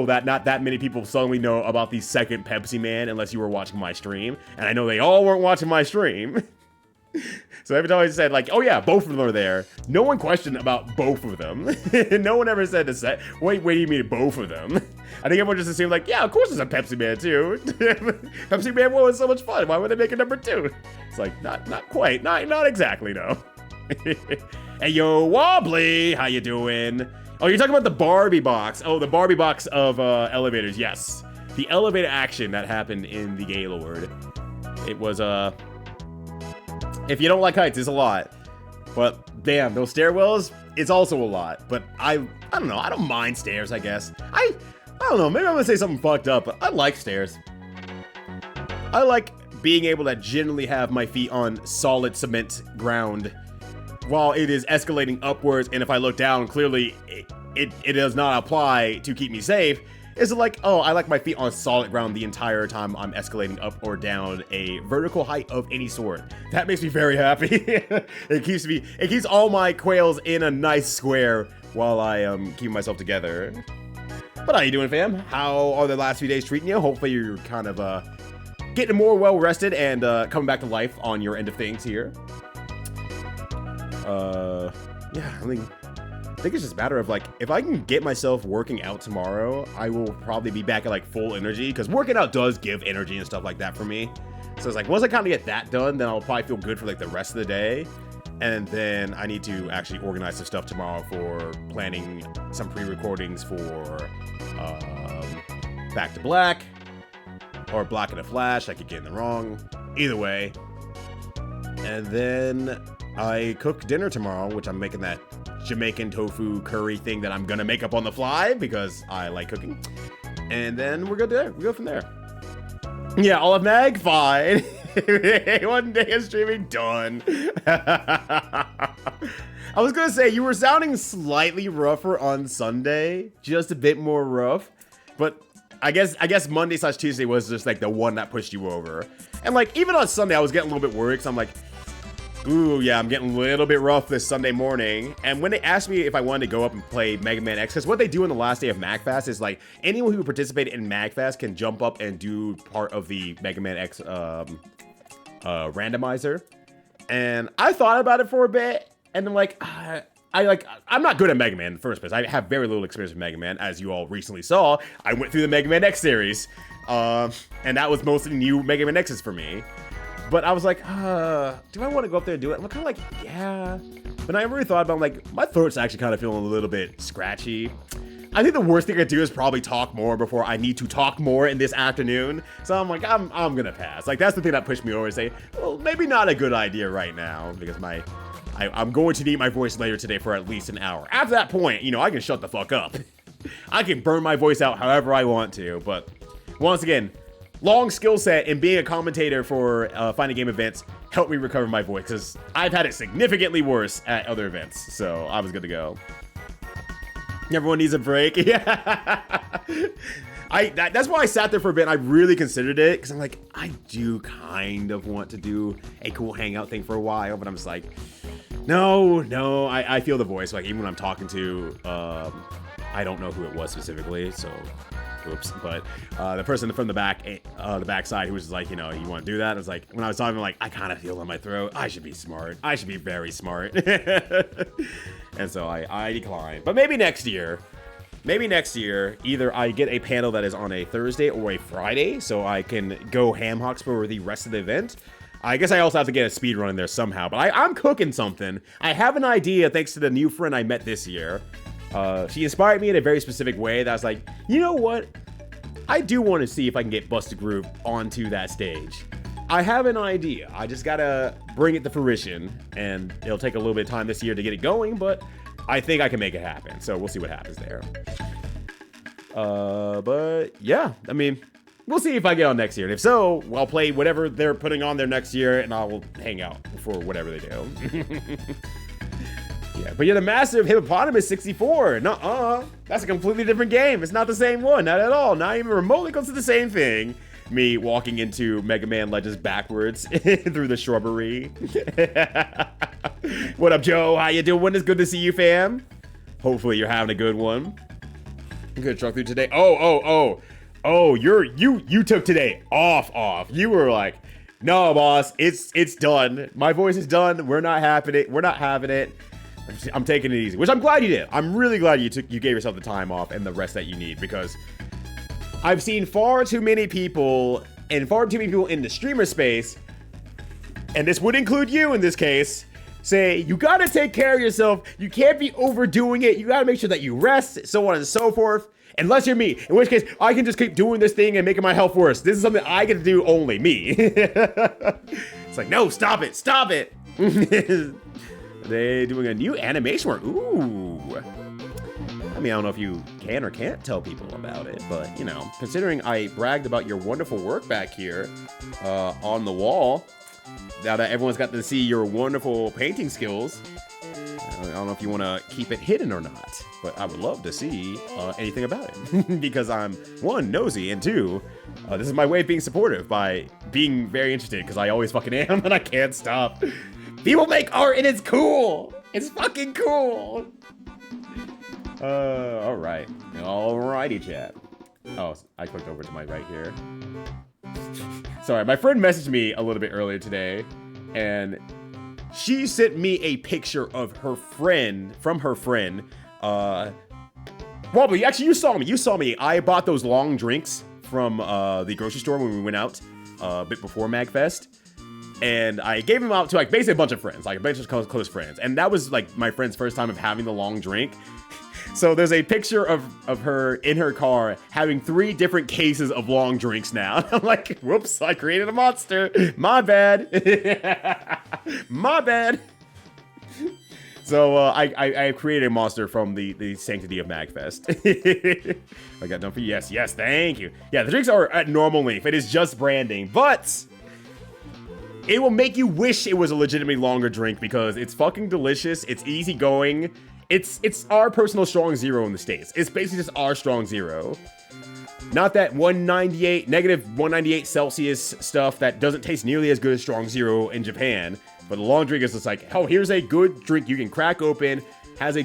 that not that many people suddenly know about the second Pepsi Man unless you were watching my stream. And I know they all weren't watching my stream. So every time I said like, oh yeah, both of them are there, no one questioned about both of them. No one ever said to say, wait, do you mean both of them? I think everyone just assumed like, yeah, of course there's a Pepsi Man too. Pepsi Man 1 was so much fun. Why would they make a number 2? It's like, not quite, not exactly, no. Hey yo, Wobbly, how you doing? Oh, you're talking about the Barbie box. Oh, the Barbie box of elevators, yes. The elevator action that happened in the Gaylord. It was, if you don't like heights, it's a lot. But damn, those stairwells, it's also a lot. But I don't know, I don't mind stairs, I guess. I don't know, maybe I'm gonna say something fucked up, but I like stairs. I like being able to generally have my feet on solid cement ground while it is escalating upwards, and if I look down, clearly it does not apply to keep me safe. Is it like, oh, I like my feet on solid ground the entire time I'm escalating up or down a vertical height of any sort. That makes me very happy. It keeps all my quails in a nice square while I keep myself together. But how you doing, fam? How are the last few days treating you? Hopefully you're kind of getting more well rested and coming back to life on your end of things here. Yeah, I think it's just a matter of like, if I can get myself working out tomorrow, I will probably be back at like full energy, because working out does give energy and stuff like that for me. So it's like, once I kind of get that done, then I'll probably feel good for like the rest of the day. And then I need to actually organize some stuff tomorrow for planning some pre-recordings for Back to Black or Black in a Flash. I keep getting it wrong. Either way. And then I cook dinner tomorrow, which I'm making that Jamaican tofu curry thing that I'm gonna make up on the fly because I like cooking. And then we're good there. We go from there. Yeah, Olive Mag, fine. 1 day of streaming, done. I was gonna say, you were sounding slightly rougher on Sunday, just a bit more rough, but I guess Monday/Tuesday was just like the one that pushed you over. And like, even on Sunday, I was getting a little bit worried, because I'm like, Ooh, yeah, I'm getting a little bit rough this Sunday morning. And when they asked me if I wanted to go up and play Mega Man X, because what they do on the last day of MagFest is like anyone who participated in MagFest can jump up and do part of the Mega Man X randomizer. And I thought about it for a bit, and I'm like, I'm not good at Mega Man in the first place. I have very little experience with Mega Man, as you all recently saw. I went through the Mega Man X series, and that was mostly new Mega Man X's for me. But I was like, do I want to go up there and do it? I'm kind of like, yeah. But I really thought about it, like, my throat's actually kind of feeling a little bit scratchy. I think the worst thing I could do is probably talk more before I need to talk more in this afternoon. So I'm like, I'm gonna pass. Like, that's the thing that pushed me over to say, well, maybe not a good idea right now, because I'm going to need my voice later today for at least an hour. After that point, you know, I can shut the fuck up. I can burn my voice out however I want to, but once again, long skill set in being a commentator for fighting game events helped me recover my voice, because I've had it significantly worse at other events, so I was good to go. Everyone needs a break. Yeah. That's why I sat there for a bit and I really considered it, because I'm like, I do kind of want to do a cool hangout thing for a while, but I'm just like, no, I feel the voice. Like, even when I'm talking to, I don't know who it was specifically, so oops, but the person from the back side who was just like, you know, you want to do that? I was like, when I was talking, I'm like, I kind of feel it in my throat. I should be smart. I should be very smart. And so I declined. But maybe next year. Maybe next year, either I get a panel that is on a Thursday or a Friday, so I can go ham hocks for the rest of the event. I guess I also have to get a speed run in there somehow, but I'm cooking something. I have an idea thanks to the new friend I met this year. She inspired me in a very specific way that I was like, you know what? I do want to see if I can get Busted Group onto that stage. I have an idea. I just gotta bring it to fruition, and it'll take a little bit of time this year to get it going, but I think I can make it happen. So we'll see what happens there. But yeah, I mean, we'll see if I get on next year. And if so, I'll play whatever they're putting on there next year, and I will hang out for whatever they do. Yeah, but you're the master of Hippopotamus 64. Nuh-uh. That's a completely different game. It's not the same one. Not at all. Not even remotely close to the same thing. Me walking into Mega Man Legends backwards through the shrubbery. What up, Joe? How you doing? It's good to see you, fam. Hopefully you're having a good one. I'm gonna truck through today. Oh, you took today off. You were like, no, boss, it's done. My voice is done. We're not having it. I'm taking it easy, which I'm glad you did. I'm really glad you gave yourself the time off and the rest that you need, because I've seen far too many people in the streamer space, and this would include you in this case, say, you gotta take care of yourself, you can't be overdoing it, you gotta make sure that you rest, so on and so forth, unless you're me, in which case, I can just keep doing this thing and making my health worse. This is something I get to do only, me. It's like, no, stop it. They doing a new animation work. Ooh. I mean, I don't know if you can or can't tell people about it, but, you know, considering I bragged about your wonderful work back here on the wall, now that everyone's got to see your wonderful painting skills, I don't know if you want to keep it hidden or not, but I would love to see anything about it. Because I'm, one, nosy, and two, this is my way of being supportive by being very interested, because I always fucking am, and I can't stop. People make art, and it's cool! It's fucking cool! Alright. Alrighty, chat. Oh, I clicked over to my right here. Sorry, my friend messaged me a little bit earlier today, and she sent me a picture of her friend, Well, actually, you saw me. I bought those long drinks from the grocery store when we went out a bit before MagFest. And I gave them out to, like, basically a bunch of friends, like a bunch of close friends. And that was, like, my friend's first time of having the long drink. So there's a picture of her in her car having 3 different cases of long drinks now. I'm like, whoops, I created a monster. My bad. My bad. So I created a monster from the sanctity of MagFest. I got done for you. Yes, thank you. Yeah, the drinks are at normal length. It is just branding, but it will make you wish it was a legitimately longer drink, because it's fucking delicious. It's easygoing. It's our personal strong zero in the States. It's basically just our strong zero. Not that negative 198 Celsius stuff that doesn't taste nearly as good as strong zero in Japan. But the long drink is just like, oh, here's a good drink you can crack open, has a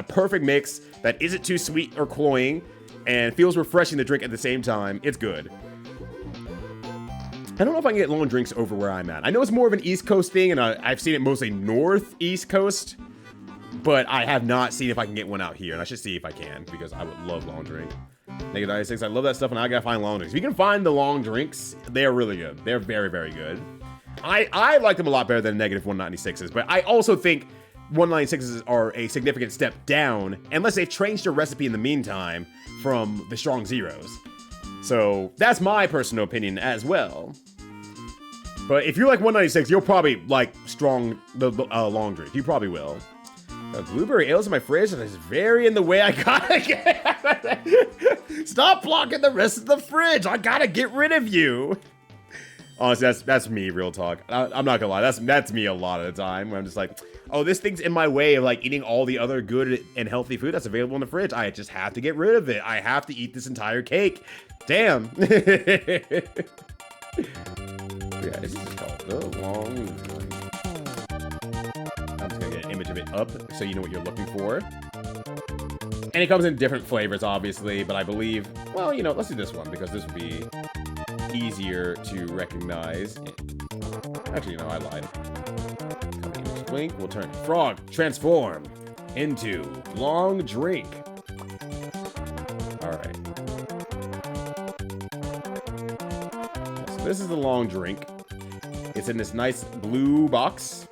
perfect mix that isn't too sweet or cloying, and feels refreshing to drink at the same time. It's good. I don't know if I can get long drinks over where I'm at. I know it's more of an East Coast thing, and I've seen it mostly Northeast Coast, but I have not seen if I can get one out here, and I should see if I can, because I would love long drink. Negative 96, I love that stuff, and I gotta find long drinks. If you can find the long drinks, they're really good. They're very, very good. I like them a lot better than negative 196s, but I also think 196s are a significant step down, unless they've changed their recipe in the meantime from the strong zeros. So that's my personal opinion as well. But if you like 196, you'll probably like strong long drink. You probably will. Blueberry ales in my fridge, and it's very in the way. I gotta get. Stop blocking the rest of the fridge. I gotta get rid of you. Honestly, that's me, real talk. I'm not gonna lie. That's me a lot of the time. Where I'm just like, oh, this thing's in my way of like eating all the other good and healthy food that's available in the fridge. I just have to get rid of it. I have to eat this entire cake. Damn. Yeah, this is just called the long drink. I'm just gonna get an image of it up so you know what you're looking for. And it comes in different flavors, obviously, but I believe, well, you know, let's do this one because this will be easier to recognize. Actually, you know, I lied. Image blink will turn frog transform into long drink. All right. So this is the long drink. It's in this nice blue box.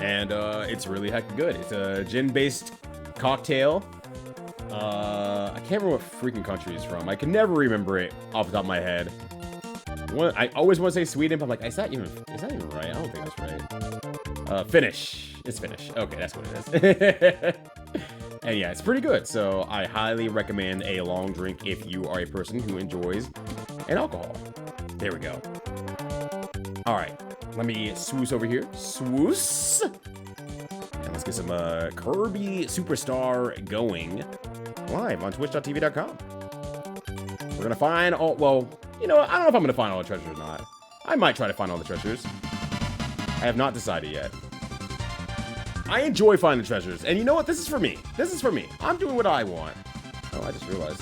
And it's really heck good. It's a gin-based cocktail. I can't remember what freaking country it's from. I can never remember it off the top of my head. I always want to say Sweden, but I'm like, is that even right? I don't think that's right. Finnish. It's Finnish. Okay, that's what it is. And yeah, it's pretty good. So I highly recommend a long drink if you are a person who enjoys an alcohol. There we go. All right. Let me swoosh over here. Swoosh. And let's get some Kirby Super Star going live on twitch.tv.com. We're going to find all... Well, you know, I don't know if I'm going to find all the treasures or not. I might try to find all the treasures. I have not decided yet. I enjoy finding treasures. And you know what? This is for me. This is for me. I'm doing what I want. Oh, I just realized.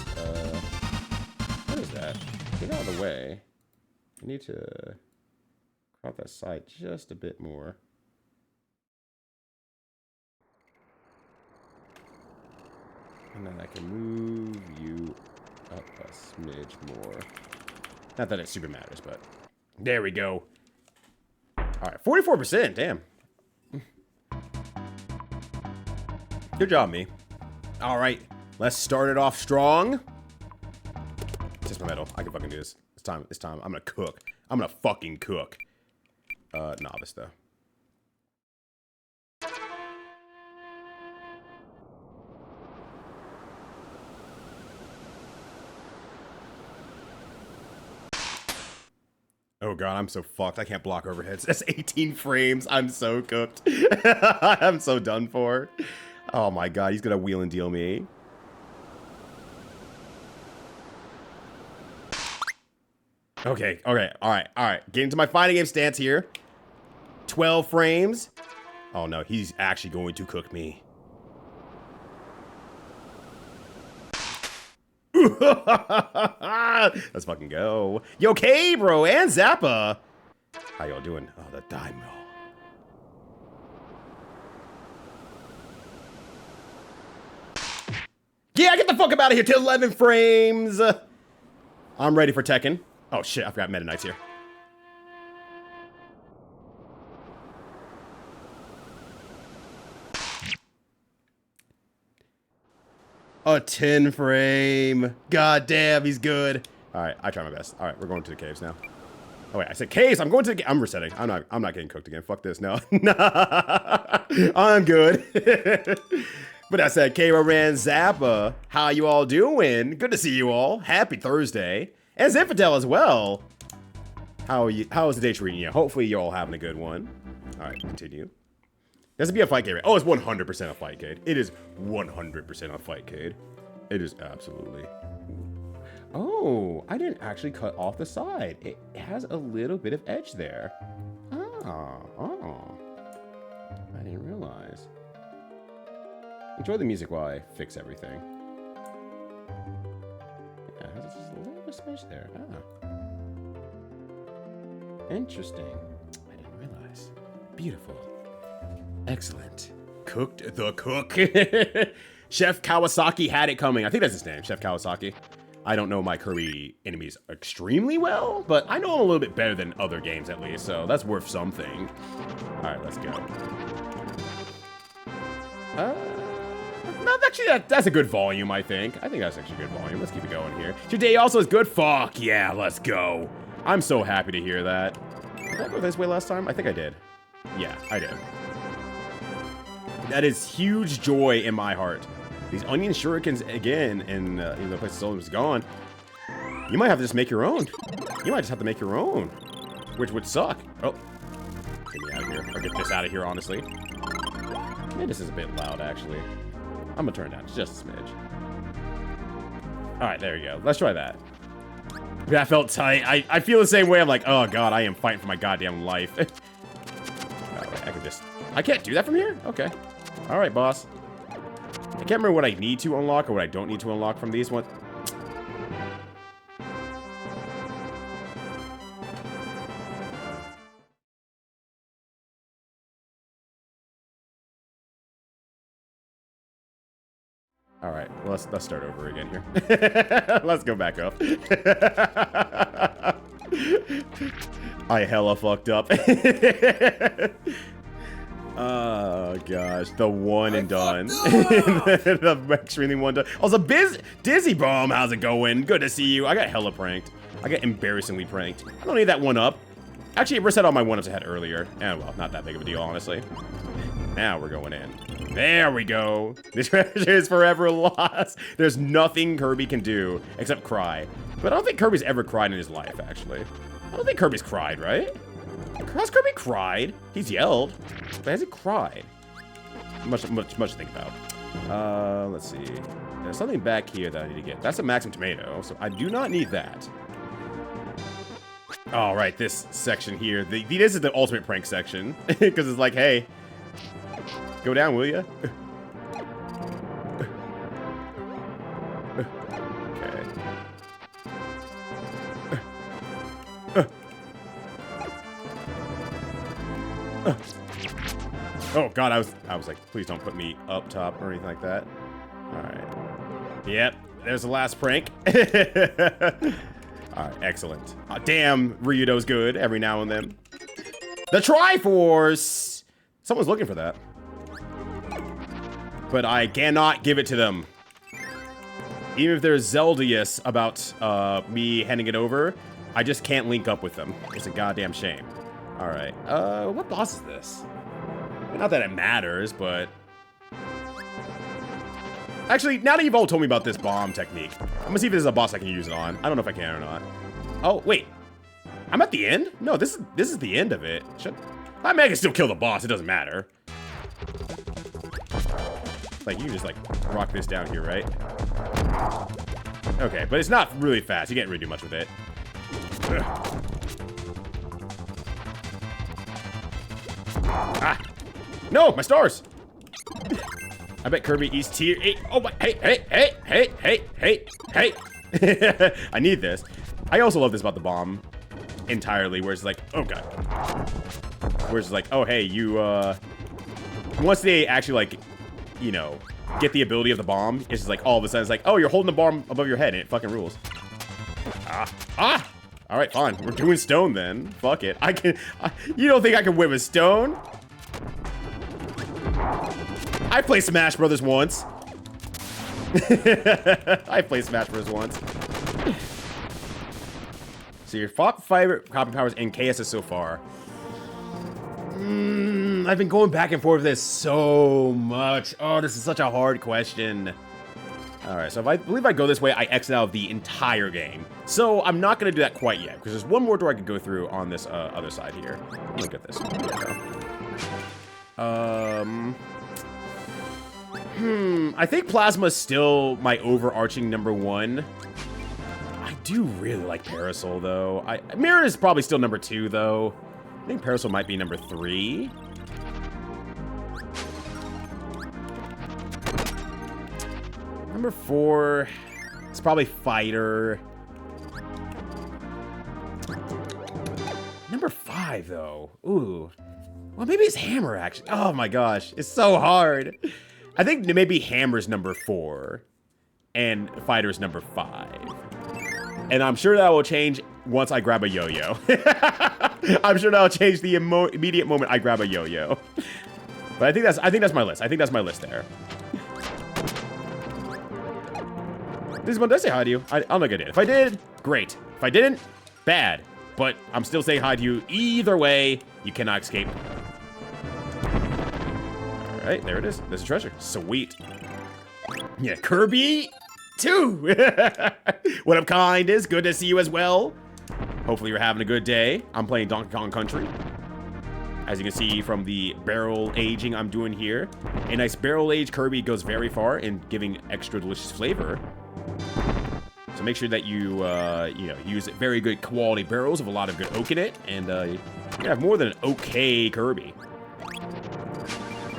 What is that? Get out of the way. I need to... crop that side just a bit more. And then I can move you up a smidge more. Not that it super matters, but there we go. All right, 44%, damn. Good job, me. All right, let's start it off strong. Just my metal. I can fucking do this. It's time. It's time. I'm gonna cook. I'm gonna fucking cook. Novice though. Oh god, I'm so fucked. I can't block overheads. That's 18 frames. I'm so cooked. I'm so done for. Oh my god, he's gonna wheel and deal me. Okay, okay, alright. Get into my fighting game stance here. 12 frames. Oh no, he's actually going to cook me. Let's fucking go. Yo, K, bro, and Zappa. How y'all doing? Oh, the dime roll. Yeah, get the fuck up out of here to 11 frames. I'm ready for Tekken. Oh shit, I forgot Meta Knight's here. A 10 frame. God damn, he's good. All right, I try my best. All right, we're going to the caves now. Oh wait, I said caves. I'm going to the. I'm resetting. I'm not getting cooked again. Fuck this. No. I'm good. But I said, K Ran Zappa. How you all doing? Good to see you all. Happy Thursday. And Zinfidel as well. How is the day treating you? Hopefully you're all having a good one. All right, continue. This would be a fight cade, right? Oh, it's 100% a fight cade. It is 100% a fight cade. It is absolutely. Oh, I didn't actually cut off the side. It has a little bit of edge there. Oh. I didn't realize. Enjoy the music while I fix everything. Yeah, just a little bit of smidge there. Interesting. I didn't realize. Beautiful. Excellent. Cooked the cook. Chef Kawasaki had it coming. I think that's his name, Chef Kawasaki. I don't know my Kirby enemies extremely well, but I know them a little bit better than other games at least, so that's worth something. All right, let's go. No, actually, that's a good volume, I think. I think that's actually a good volume. Let's keep it going here. Today also is good. Fuck yeah, let's go. I'm so happy to hear that. Did I go this way last time? I think I did. Yeah, I did. That is huge joy in my heart. These onion shurikens again, and even though the place is gone, you might have to just make your own. You might just have to make your own, which would suck. Oh, get me out of here, or get this out of here, honestly. Maybe this is a bit loud, actually. I'm gonna turn it down just a smidge. All right, there you go. Let's try that. That felt tight. I feel the same way. I'm like, oh god, I am fighting for my goddamn life. Oh, wait, I can't do that from here? Okay. All right, boss. I can't remember what I need to unlock or what I don't need to unlock from these ones. All right, well, let's start over again here. Let's go back up. I hella fucked up. Oh gosh, the one and done. The extremely one done. Also, Dizzy Bomb, how's it going? Good to see you. I got hella pranked. I got embarrassingly pranked. I don't need that one up. Actually, it reset all my one ups I had earlier. And well, not that big of a deal, honestly. Now we're going in. There we go. This treasure is forever lost. There's nothing Kirby can do except cry. But I don't think Kirby's ever cried in his life, actually. I don't think Kirby's cried, right? Has Kirby cried? He's yelled, but has he cried? Much to think about. Let's see. There's something back here that I need to get. That's a maximum tomato, so I do not need that. All right, this section here. This is the ultimate prank section because it's like, hey, go down, will ya? Oh god, I was like, please don't put me up top or anything like that. All right. Yep, there's the last prank. All right, excellent. Damn, Ryudo's good every now and then. The Triforce! Someone's looking for that. But I cannot give it to them. Even if they're Zelda-ious about me handing it over, I just can't link up with them. It's a goddamn shame. All right, what boss is this? Not that it matters, but... Actually, now that you've all told me about this bomb technique, I'm gonna see if there's a boss I can use it on. I don't know if I can or not. Oh, wait. I'm at the end? No, this is the end of it. I mean, I can still kill the boss. It doesn't matter. Like, you can just, like, rock this down here, right? Okay, but it's not really fast. You can't really do much with it. Ugh. Ah! No, my stars! I bet Kirby eats tier 8. Oh my, hey. I need this. I also love this about the bomb entirely, where it's like, oh god. Where it's like, oh hey, you, once they actually, like, you know, get the ability of the bomb, it's just like, all of a sudden it's like, oh, you're holding the bomb above your head, and it fucking rules. Alright, fine. We're doing stone then. Fuck it. You don't think I can whip a stone? I played Smash Brothers once. I played Smash Brothers once. So your favorite copy powers in KSS so far? I've been going back and forth with this so much. Oh, this is such a hard question. Alright, so if I believe I go this way, I exit out of the entire game. So I'm not going to do that quite yet, because there's one more door I could go through on this other side here. Look at this. I think Plasma is still my overarching #1. I do really like Parasol, though. Mirror is probably still #2, though. I think Parasol might be number 3. Number 4, it's probably Fighter. Number 5, though. Ooh. Well, maybe it's Hammer, actually. Oh, my gosh. It's so hard. I think maybe Hammer's number 4. And Fighter's number 5. And I'm sure that will change once I grab a yo-yo. I'm sure that'll change the immediate moment I grab a yo-yo. But I think that's my list. I think that's my list there. This one does say hi to you. I don't think I did. If I did, great. If I didn't, bad. But I'm still saying hi to you. Either way, you cannot escape. All right, there it is. There's a treasure. Sweet. Yeah, Kirby 2. What up, kind is? Good to see you as well. Hopefully you're having a good day. I'm playing Donkey Kong Country. As you can see from the barrel aging I'm doing here. A nice barrel aged Kirby goes very far in giving extra delicious flavor. So make sure that you, use very good quality barrels with a lot of good oak in it, and you have more than an okay Kirby.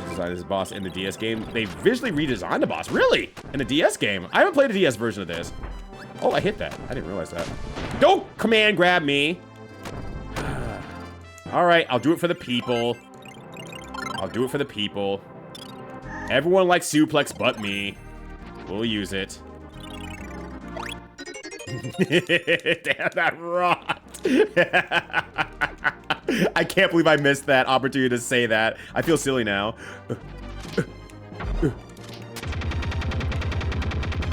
Designed this boss in the DS game. They visually redesigned the boss, really? In the DS game? I haven't played a DS version of this. Oh, I hit that. I didn't realize that. Don't command grab me. All right, I'll do it for the people. I'll do it for the people. Everyone likes suplex but me. We'll use it. Damn, that rocked. I can't believe I missed that opportunity to say that. I feel silly now.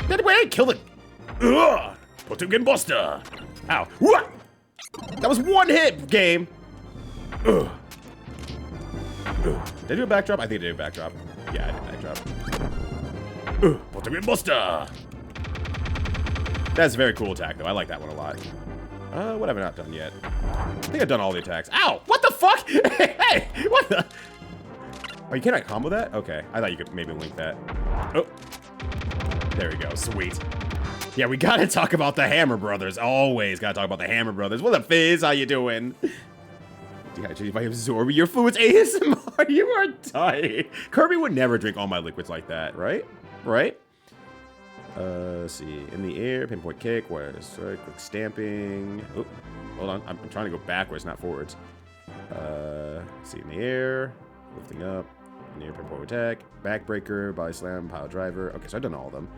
That way, kill it. Potugan Buster. Ow. That was one hit, game. Did I do a backdrop? I think I did a backdrop. Yeah, I did a backdrop. Potugan Buster. That's a very cool attack, though. I like that one a lot. What have I not done yet? I think I've done all the attacks. Ow! What the fuck? Hey! What the? Oh, you cannot combo that? Okay. I thought you could maybe link that. Oh. There we go. Sweet. Yeah, we gotta talk about the Hammer Brothers. Always gotta talk about the Hammer Brothers. What up, Fizz? How you doing? If I absorb your fluids ASMR, you are dying. Kirby would never drink all my liquids like that, right? Right? Let's see. In the air, pinpoint kick, quick stamping. Oh, hold on. I'm trying to go backwards, not forwards. Let's see. In the air, lifting up. In the air, pinpoint attack. Backbreaker, body slam, pile driver. Okay, so I've done all of them.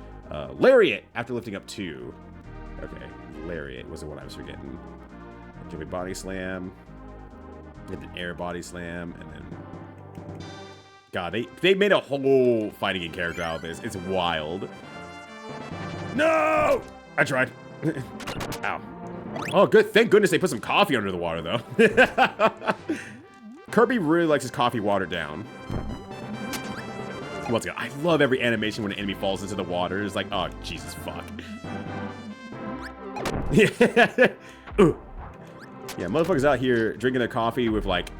Lariat, after lifting up 2. Okay, Lariat was the one I was forgetting. Jumping body slam. And then air body slam, and then... God, they made a whole fighting game character out of this. It's wild. No! I tried. Ow. Oh, good. Thank goodness they put some coffee under the water, though. Kirby really likes his coffee watered down. Once again, I love every animation when an enemy falls into the water. It's like, oh, Jesus, fuck. Ooh. Yeah, motherfuckers out here drinking a coffee with, like...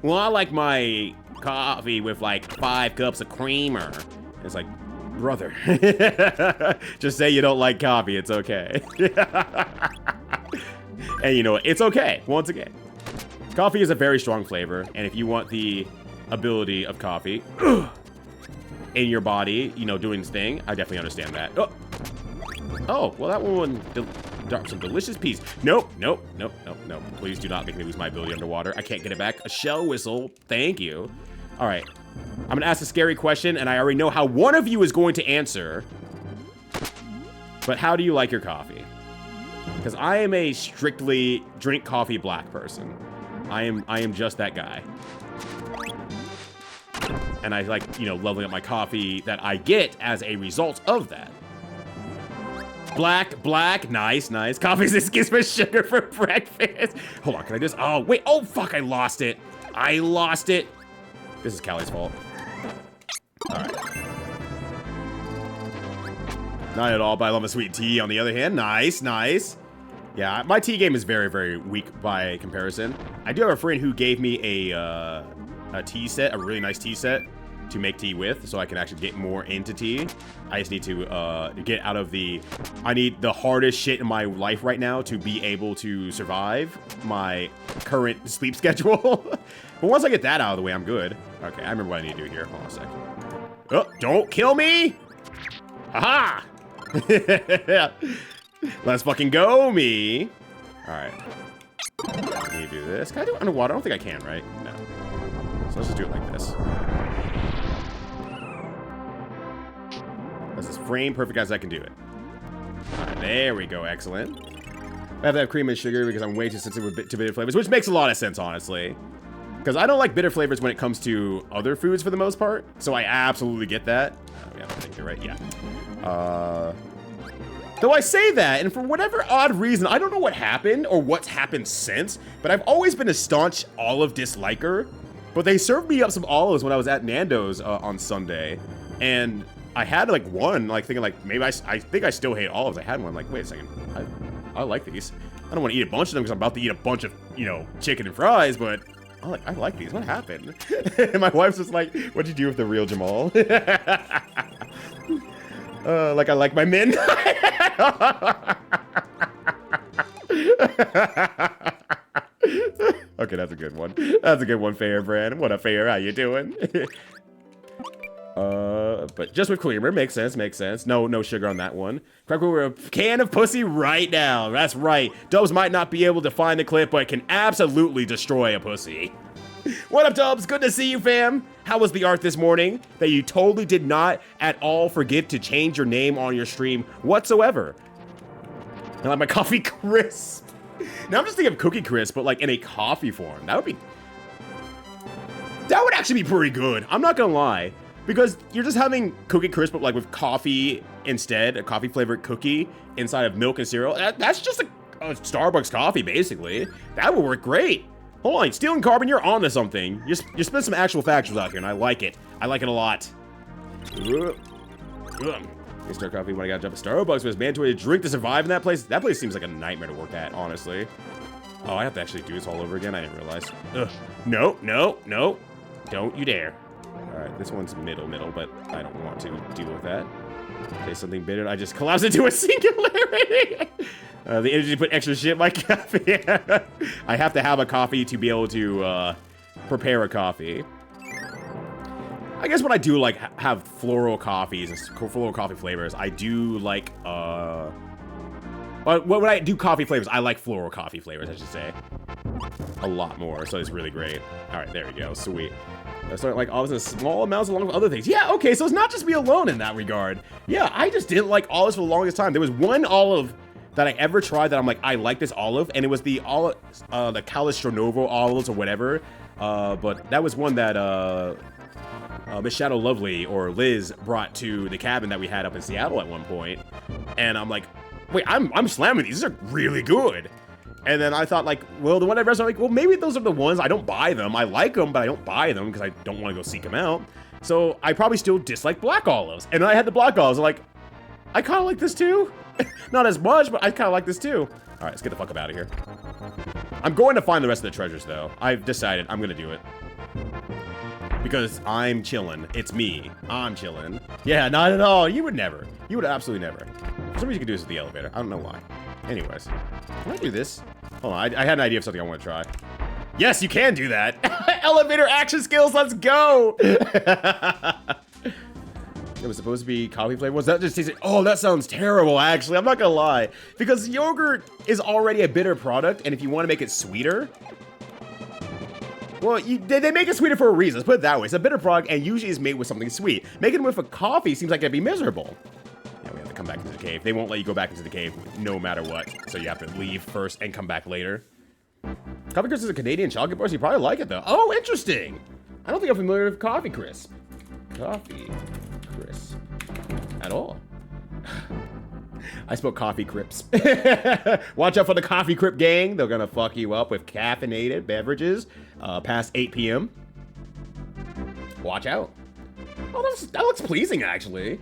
well, I like my coffee with, like, 5 cups of creamer. It's like... Brother, just say you don't like coffee. It's okay. And you know what? It's okay. Once again, coffee is a very strong flavor. And if you want the ability of coffee in your body, you know, doing its thing, I definitely understand that. Oh, well, that one dropped some delicious peas. Nope, nope, nope, nope, nope. Please do not make me lose my ability underwater. I can't get it back. A shell whistle. Thank you. All right. I'm gonna ask a scary question, and I already know how one of you is going to answer. But how do you like your coffee? Because I am a strictly drink coffee black person. I am just that guy. And I like, you know, leveling up my coffee that I get as a result of that. Black, nice, nice. Coffee's an excuse for sugar for breakfast. Hold on, can I just, oh, wait, oh, fuck, I lost it. I lost it. This is Callie's fault. All right. Not at all, but I love a sweet tea on the other hand. Nice, nice. Yeah, my tea game is very, very weak by comparison. I do have a friend who gave me a tea set, a really nice tea set. to make tea with, so I can actually get more into tea. I just need to get out of the... I need the hardest shit in my life right now to be able to survive my current sleep schedule. But once I get that out of the way, I'm good. Okay, I remember what I need to do here. Hold on a sec. Oh, don't kill me! Haha! Let's fucking go, me! Alright. I need to do this. Can I do it underwater? I don't think I can, right? No. So let's just do it like this. That's as frame perfect as I can do it. Alright, there we go. Excellent. I have to have cream and sugar because I'm way too sensitive to bitter flavors, which makes a lot of sense, honestly. Because I don't like bitter flavors when it comes to other foods for the most part. So I absolutely get that. Yeah, I think you're right. Yeah. Though I say that, and for whatever odd reason, I don't know what happened or what's happened since, but I've always been a staunch olive disliker. But they served me up some olives when I was at Nando's on Sunday, and I had like one, like thinking like maybe I think I still hate olives. I had one, like wait a second, I like these. I don't want to eat a bunch of them because I'm about to eat a bunch of chicken and fries, but I like these. What happened? And my wife's just like, what'd you do with the real Jamal? Like I like my men. Okay, that's a good one. That's a good one, Fair Brand. What up, Fair? How you doing? But just with creamer, makes sense, makes sense. No sugar on that one. Crack over a can of pussy right now. That's right. Dubs might not be able to find the clip, but can absolutely destroy a pussy. What up, Dubs? Good to see you, fam. How was the art this morning? That you totally did not at all forget to change your name on your stream whatsoever. I like my coffee crisp. Now I'm just thinking of Cookie Crisp, but like in a coffee form. That would actually be pretty good. I'm not gonna lie. Because you're just having Cookie Crisp, but like with coffee instead, a coffee flavored cookie inside of milk and cereal. That's just a Starbucks coffee, basically. That would work great. Hold on, Steel and Carbon, you're onto something. You spit some actual factuals out here, and I like it. I like it a lot. Start coffee when I gotta jump at Starbucks, but it's mandatory to drink to survive in that place. That place seems like a nightmare to work at, honestly. Oh, I have to actually do this all over again. I didn't realize. Ugh. No. Don't you dare. Alright, this one's middle, but I don't want to deal with that. Say something bitter, I just collapse into a singularity! The energy to put extra shit in my coffee. I have to have a coffee to be able to prepare a coffee. I guess when I do like have floral coffees and floral coffee flavors, I do like when I do coffee flavors, I like floral coffee flavors, I should say. A lot more, so it's really great. Alright, there we go, sweet. I started like olives in small amounts along with other things. Yeah, okay, so it's not just me alone in that regard. Yeah, I just didn't like olives for the longest time. There was one olive that I ever tried that I'm like, I like this olive, and it was the olive, the Calistronovo olives or whatever. But that was one that Miss Shadow Lovely or Liz brought to the cabin that we had up in Seattle at one point, and I'm like, wait, I'm slamming these. These are really good. And then I thought, like, well, the one I read, I'm like, well, maybe those are the ones. I don't buy them. I like them, but I don't buy them because I don't want to go seek them out. So I probably still dislike black olives. And then I had the black olives. I'm like, I kind of like this too. Not as much, but I kind of like this too. All right, let's get the fuck up out of here. I'm going to find the rest of the treasures, though. I've decided I'm going to do it. Because I'm chilling. It's me. I'm chilling. Yeah, not at all. You would never. You would absolutely never. For some reason you can do this with the elevator. I don't know why. Anyways. Can I do this? Hold on. I had an idea of something I want to try. Yes, you can do that. Elevator action skills. Let's go. It was supposed to be coffee flavor. Was that just tasting? Oh, that sounds terrible, actually. I'm not going to lie. Because yogurt is already a bitter product. And if you want to make it sweeter... Well, they make it sweeter for a reason. Let's put it that way. It's a bitter product and usually is made with something sweet. Making it with a coffee seems like it'd be miserable. Yeah, we have to come back into the cave. They won't let you go back into the cave no matter what. So you have to leave first and come back later. Coffee Crisp is a Canadian chocolate bar, so you probably like it, though. Oh, interesting. I don't think I'm familiar with Coffee Crisp. Coffee Crisp. At all. I spelled coffee crips. Watch out for the coffee crip gang. They're gonna fuck you up with caffeinated beverages past 8 p.m. Watch out. Oh, that looks pleasing, actually.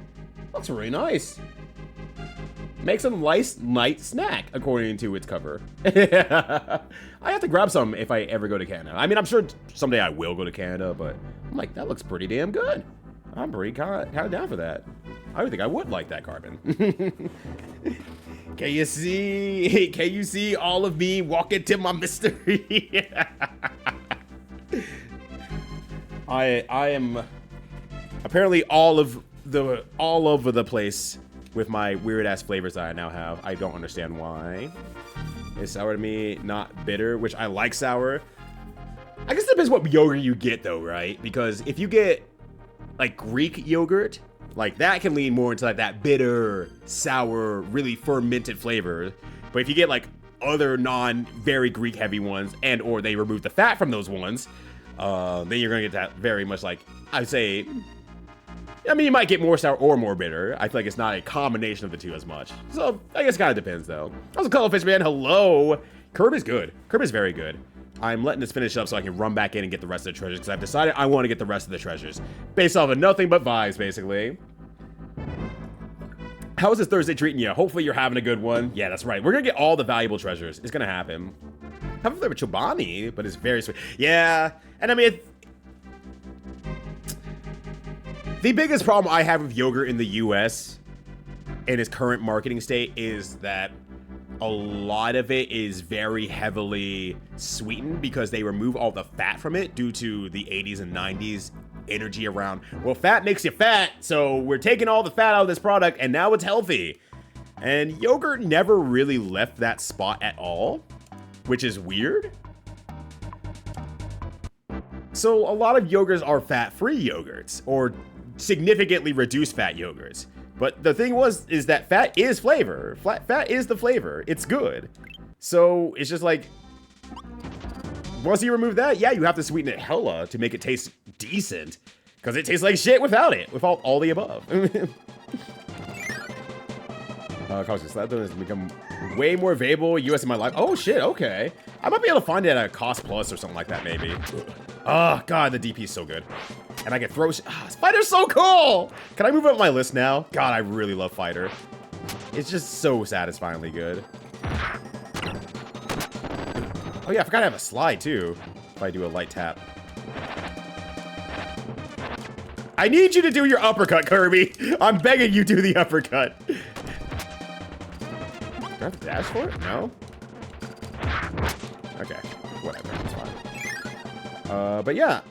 Looks really nice. Makes a nice light snack, according to its cover. I have to grab some if I ever go to Canada. I mean, I'm sure someday I will go to Canada, but I'm like, that looks pretty damn good. I'm pretty kind of down for that. I would think I would like that carbon. Can you see? Can you see all of me walk into my mystery? I am apparently all over the place with my weird ass flavors that I now have. I don't understand why. It's sour to me, not bitter, which I like sour. I guess it depends what yogurt you get though, right? Because if you get like Greek yogurt, like that can lean more into like that bitter, sour, really fermented flavor. But if you get like other very Greek heavy ones and or they remove the fat from those ones, then you're gonna get that very much like, I'd say, I mean, you might get more sour or more bitter. I feel like it's not a combination of the two as much. So I guess it kind of depends though. How's the Cuttlefish Man? Hello. Kirb is good. Kirb is very good. I'm letting this finish up so I can run back in and get the rest of the treasures because I've decided I want to get the rest of the treasures based off of nothing but vibes, basically. How is this Thursday treating you? Hopefully you're having a good one. Yeah, that's right. We're going to get all the valuable treasures. It's going to happen. I have a flavor Chobani, but it's very sweet. Yeah, and I mean, the biggest problem I have with yogurt in the US in its current marketing state is that a lot of it is very heavily sweetened because they remove all the fat from it due to the 80s and 90s energy around, well, fat makes you fat, so we're taking all the fat out of this product and now it's healthy. And yogurt never really left that spot at all, which is weird. So a lot of yogurts are fat-free yogurts or significantly reduced fat yogurts. But the thing is that fat is flavor. Fat is the flavor. It's good. So it's just like, once you remove that, yeah, you have to sweeten it hella to make it taste decent. Because it tastes like shit without it, without all the above. That has become way more available US in my life. Oh shit, okay. I might be able to find it at a cost plus or something like that, maybe. Oh god, the DP is so good. And I can throw Fighter's so cool! Can I move up my list now? God, I really love Fighter. It's just so satisfyingly good. Oh yeah, I forgot I have a slide too. If I do a light tap. I need you to do your uppercut, Kirby! I'm begging you to do the uppercut. Do I have to dash for it? No? Okay, whatever, it's fine. But yeah,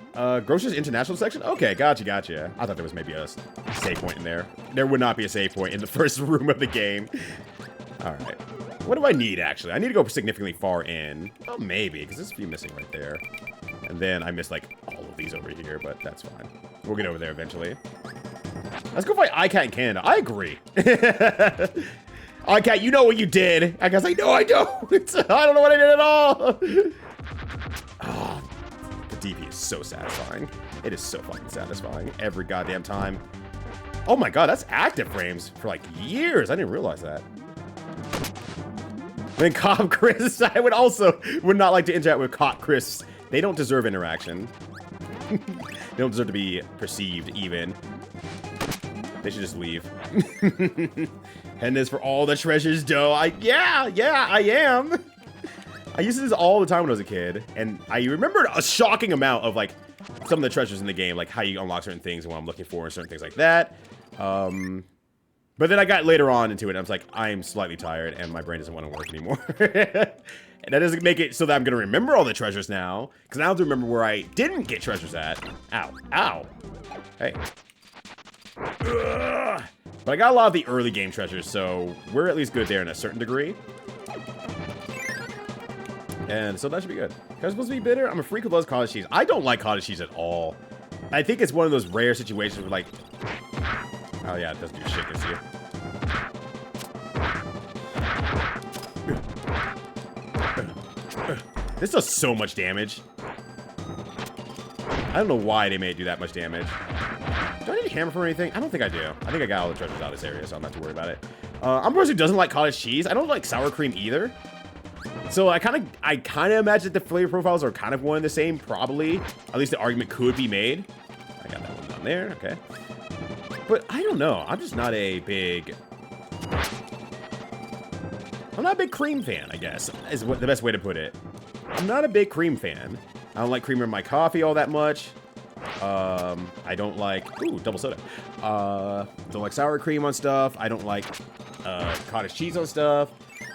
Grocer's International section? Okay, gotcha. I thought there was maybe a save point in there. There would not be a save point in the first room of the game. Alright. What do I need, actually? I need to go significantly far in. Oh, maybe, because there's a few missing right there. And then I missed, like, all of these over here, but that's fine. We'll get over there eventually. Let's go fight iCat in Canada. I agree. iCat, you know what you did. I guess I know I don't. I don't know what I did at all. Oh, the DP is so satisfying. It is so fucking satisfying every goddamn time. Oh my god, that's active frames for like years. I didn't realize that. Then Cop Chris, I would not like to interact with Cop Chris. They don't deserve interaction. They don't deserve to be perceived even. They should just leave. And this for all the treasures, dough. Yeah, I am. I used to do this all the time when I was a kid, and I remembered a shocking amount of like some of the treasures in the game, like how you unlock certain things and what I'm looking for and certain things like that. But then I got later on into it, and I was like, I am slightly tired, and my brain doesn't want to work anymore. And that doesn't make it so that I'm gonna remember all the treasures now, because now I have to remember where I didn't get treasures at. Ow. Hey. Ugh. But I got a lot of the early game treasures, so we're at least good there in a certain degree. And so that should be good. Am I supposed to be bitter? I'm a freak who loves cottage cheese. I don't like cottage cheese at all. I think it's one of those rare situations where like... Oh yeah, it doesn't do shit this year. This does so much damage. I don't know why they made it do that much damage. Do I need a hammer for anything? I don't think I do. I think I got all the treasures out of this area, so I'm not to worry about it. I'm a person who doesn't like cottage cheese. I don't like sour cream either. So I kind of imagine that the flavor profiles are kind of one and the same, probably. At least the argument could be made. I got that one down there, okay. But I don't know. I'm just not a big... I'm not a big cream fan, I guess, is what the best way to put it. I'm not a big cream fan. I don't like creamer in my coffee all that much. I don't like, ooh, double soda. Don't like sour cream on stuff. I don't like cottage cheese on stuff.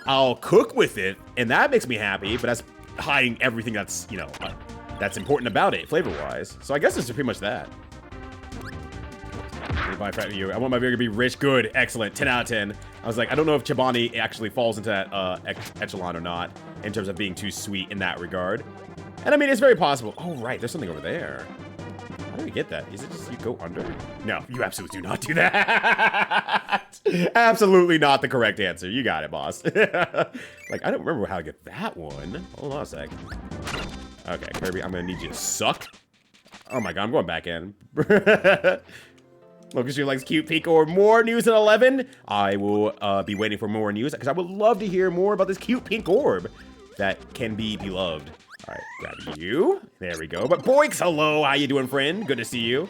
I'll cook with it, and that makes me happy, but that's hiding everything that's, you know, that's important about it, flavor-wise. So I guess it's pretty much that. I want my beer to be rich, good, excellent, 10 out of 10. I was like, I don't know if Chobani actually falls into that echelon or not, in terms of being too sweet in that regard. And I mean, it's very possible. Oh, right, there's something over there. How do we get that? Is it just you go under? No, you absolutely do not do that. Absolutely not the correct answer. You got it, boss. Like, I don't remember how to get that one. Hold on a sec. Okay, Kirby, I'm gonna need you to suck. Oh my god, I'm going back in. Locust likes cute peek or more news at 11. I will be waiting for more news because I would love to hear more about this cute pink orb that can be beloved. All right, grab you. There we go. But Boix, hello. How you doing, friend? Good to see you.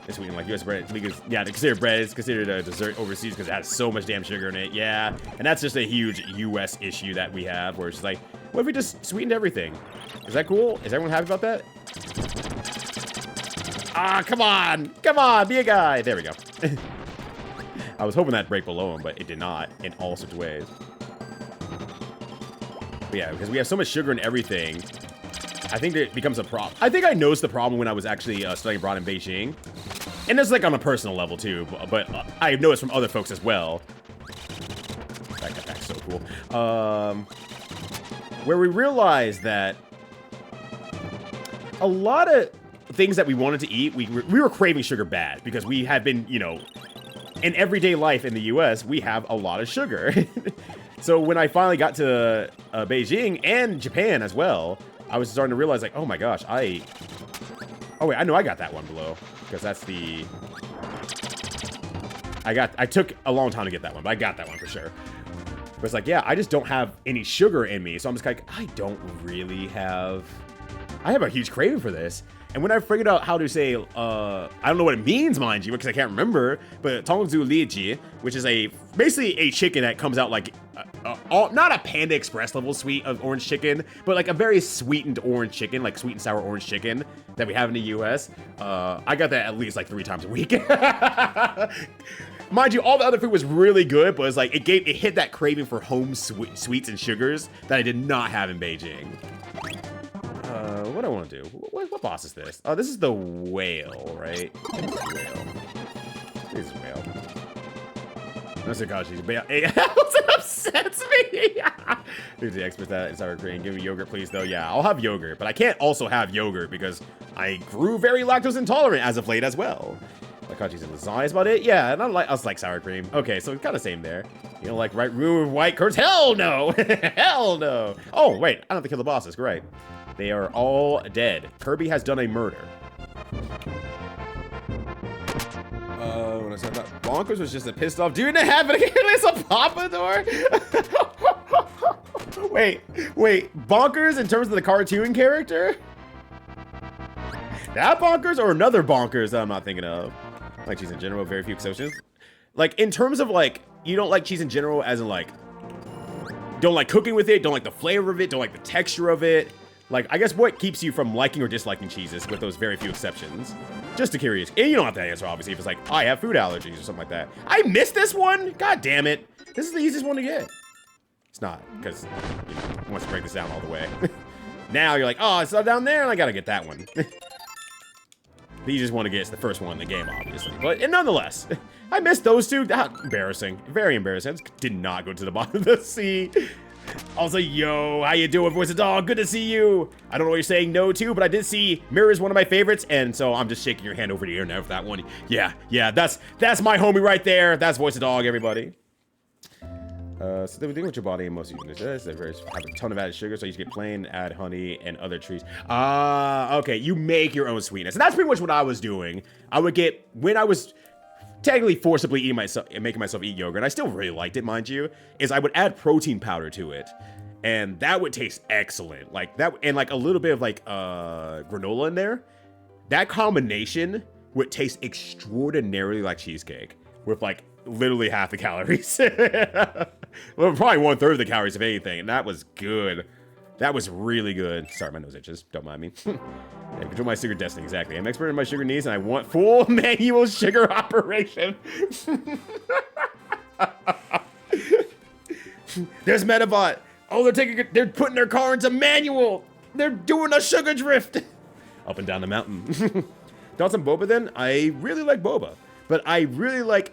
It's sweet like U.S. bread because, yeah, they consider bread is considered a dessert overseas because it has so much damn sugar in it. Yeah, and that's just a huge U.S. issue that we have where it's just like, what if we just sweetened everything? Is that cool? Is everyone happy about that? Ah, come on. Come on, be a guy. There we go. I was hoping that'd break below him, but it did not in all sorts of ways. But yeah, because we have so much sugar in everything, I think that it becomes a problem. I think I noticed the problem when I was actually studying abroad in Beijing. And it's like on a personal level too, but I noticed from other folks as well. That back's so cool. Where we realized that a lot of things that we wanted to eat, we were craving sugar bad because we have been, you know, in everyday life in the US, we have a lot of sugar. So when I finally got to Beijing and Japan as well, I was starting to realize like, oh my gosh, oh wait, I know I got that one below because that's the, I took a long time to get that one, but I got that one for sure. But it's like, yeah, I just don't have any sugar in me. So I'm just like, I have a huge craving for this. And when I figured out how to say, I don't know what it means, mind you, because I can't remember, but Tongzu Liji, which is basically a chicken that comes out like, not a Panda Express level sweet of orange chicken, but like a very sweetened orange chicken, like sweet and sour orange chicken that we have in the US. I got that at least like 3 times a week. Mind you, all the other food was really good, but it's like it hit that craving for home sweets and sugars that I did not have in Beijing. What do I want to do? What boss is this? Oh, this is the whale, right? This is whale. That's a gosh, it upsets me. Here's the expert that in sour cream. Give me yogurt, please, though. Yeah, I'll have yogurt, but I can't also have yogurt because I grew very lactose intolerant as of late as well. Like how cheese and lasagna is about it. Yeah, and I like sour cream. Okay, so it's kind of same there. You know, like right roux white curds? Hell no! Hell no! Oh wait, I don't have to kill the bosses. Great. They are all dead. Kirby has done a murder. When I said that, Bonkers was just a pissed off dude and a half, but it's a Pompadour? Wait, Bonkers in terms of the cartoon character? That Bonkers or another Bonkers that I'm not thinking of? Like cheese in general, very few exceptions. Like, in terms of, like, you don't like cheese in general as in, like, don't like cooking with it, don't like the flavor of it, don't like the texture of it. Like, I guess what keeps you from liking or disliking cheeses with those very few exceptions? Just to curious. And you don't have to answer, obviously, if it's like, I have food allergies or something like that. I missed this one? God damn it. This is the easiest one to get. It's not, because, you know, wants to break this down all the way. Now you're like, oh, it's down there, and I gotta get that one. But you just want to get the first one in the game, obviously. But nonetheless, I missed those two. Embarrassing. Very embarrassing. I just did not go to the bottom of the sea. Also, yo, how you doing, Voice of Dog? Good to see you. I don't know what you're saying no to, but I did see Mirror is one of my favorites, and so I'm just shaking your hand over the internet for that one. Yeah, that's my homie right there. That's Voice of Dog, everybody. So the thing with your body and most units is they have a ton of added sugar, so you just get plain, add honey, and other treats. Okay, you make your own sweetness. And that's pretty much what I was doing. I would get, when I was technically forcibly making myself eat yogurt, and I still really liked it, mind you, is I would add protein powder to it. And that would taste excellent. Like that, and like a little bit of like granola in there. That combination would taste extraordinarily like cheesecake with like literally half the calories. Well, probably 1/3 of the calories, if anything, and that was good. That was really good. Sorry, my nose itches. Don't mind me. Yeah, control my sugar destiny, exactly. I'm expert in my sugar needs, and I want full manual sugar operation. There's Metabot. Oh, they're putting their car into manual. They're doing a sugar drift. Up and down the mountain. Thoughts on boba then? I really like boba, but I really like,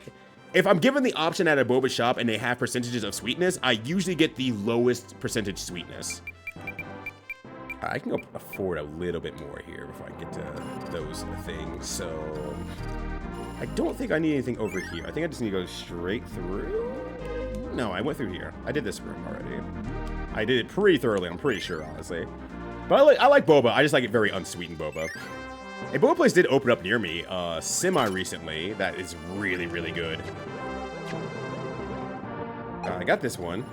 if I'm given the option at a boba shop and they have percentages of sweetness, I usually get the lowest percentage sweetness. I can afford a little bit more here before I get to those things. So I don't think I need anything over here. I think I just need to go straight through. No, I went through here. I did this room already. I did it pretty thoroughly, I'm pretty sure, honestly. But I like boba. I just like it very unsweetened boba. A boba place did open up near me semi-recently. That is really, really good. I got this one.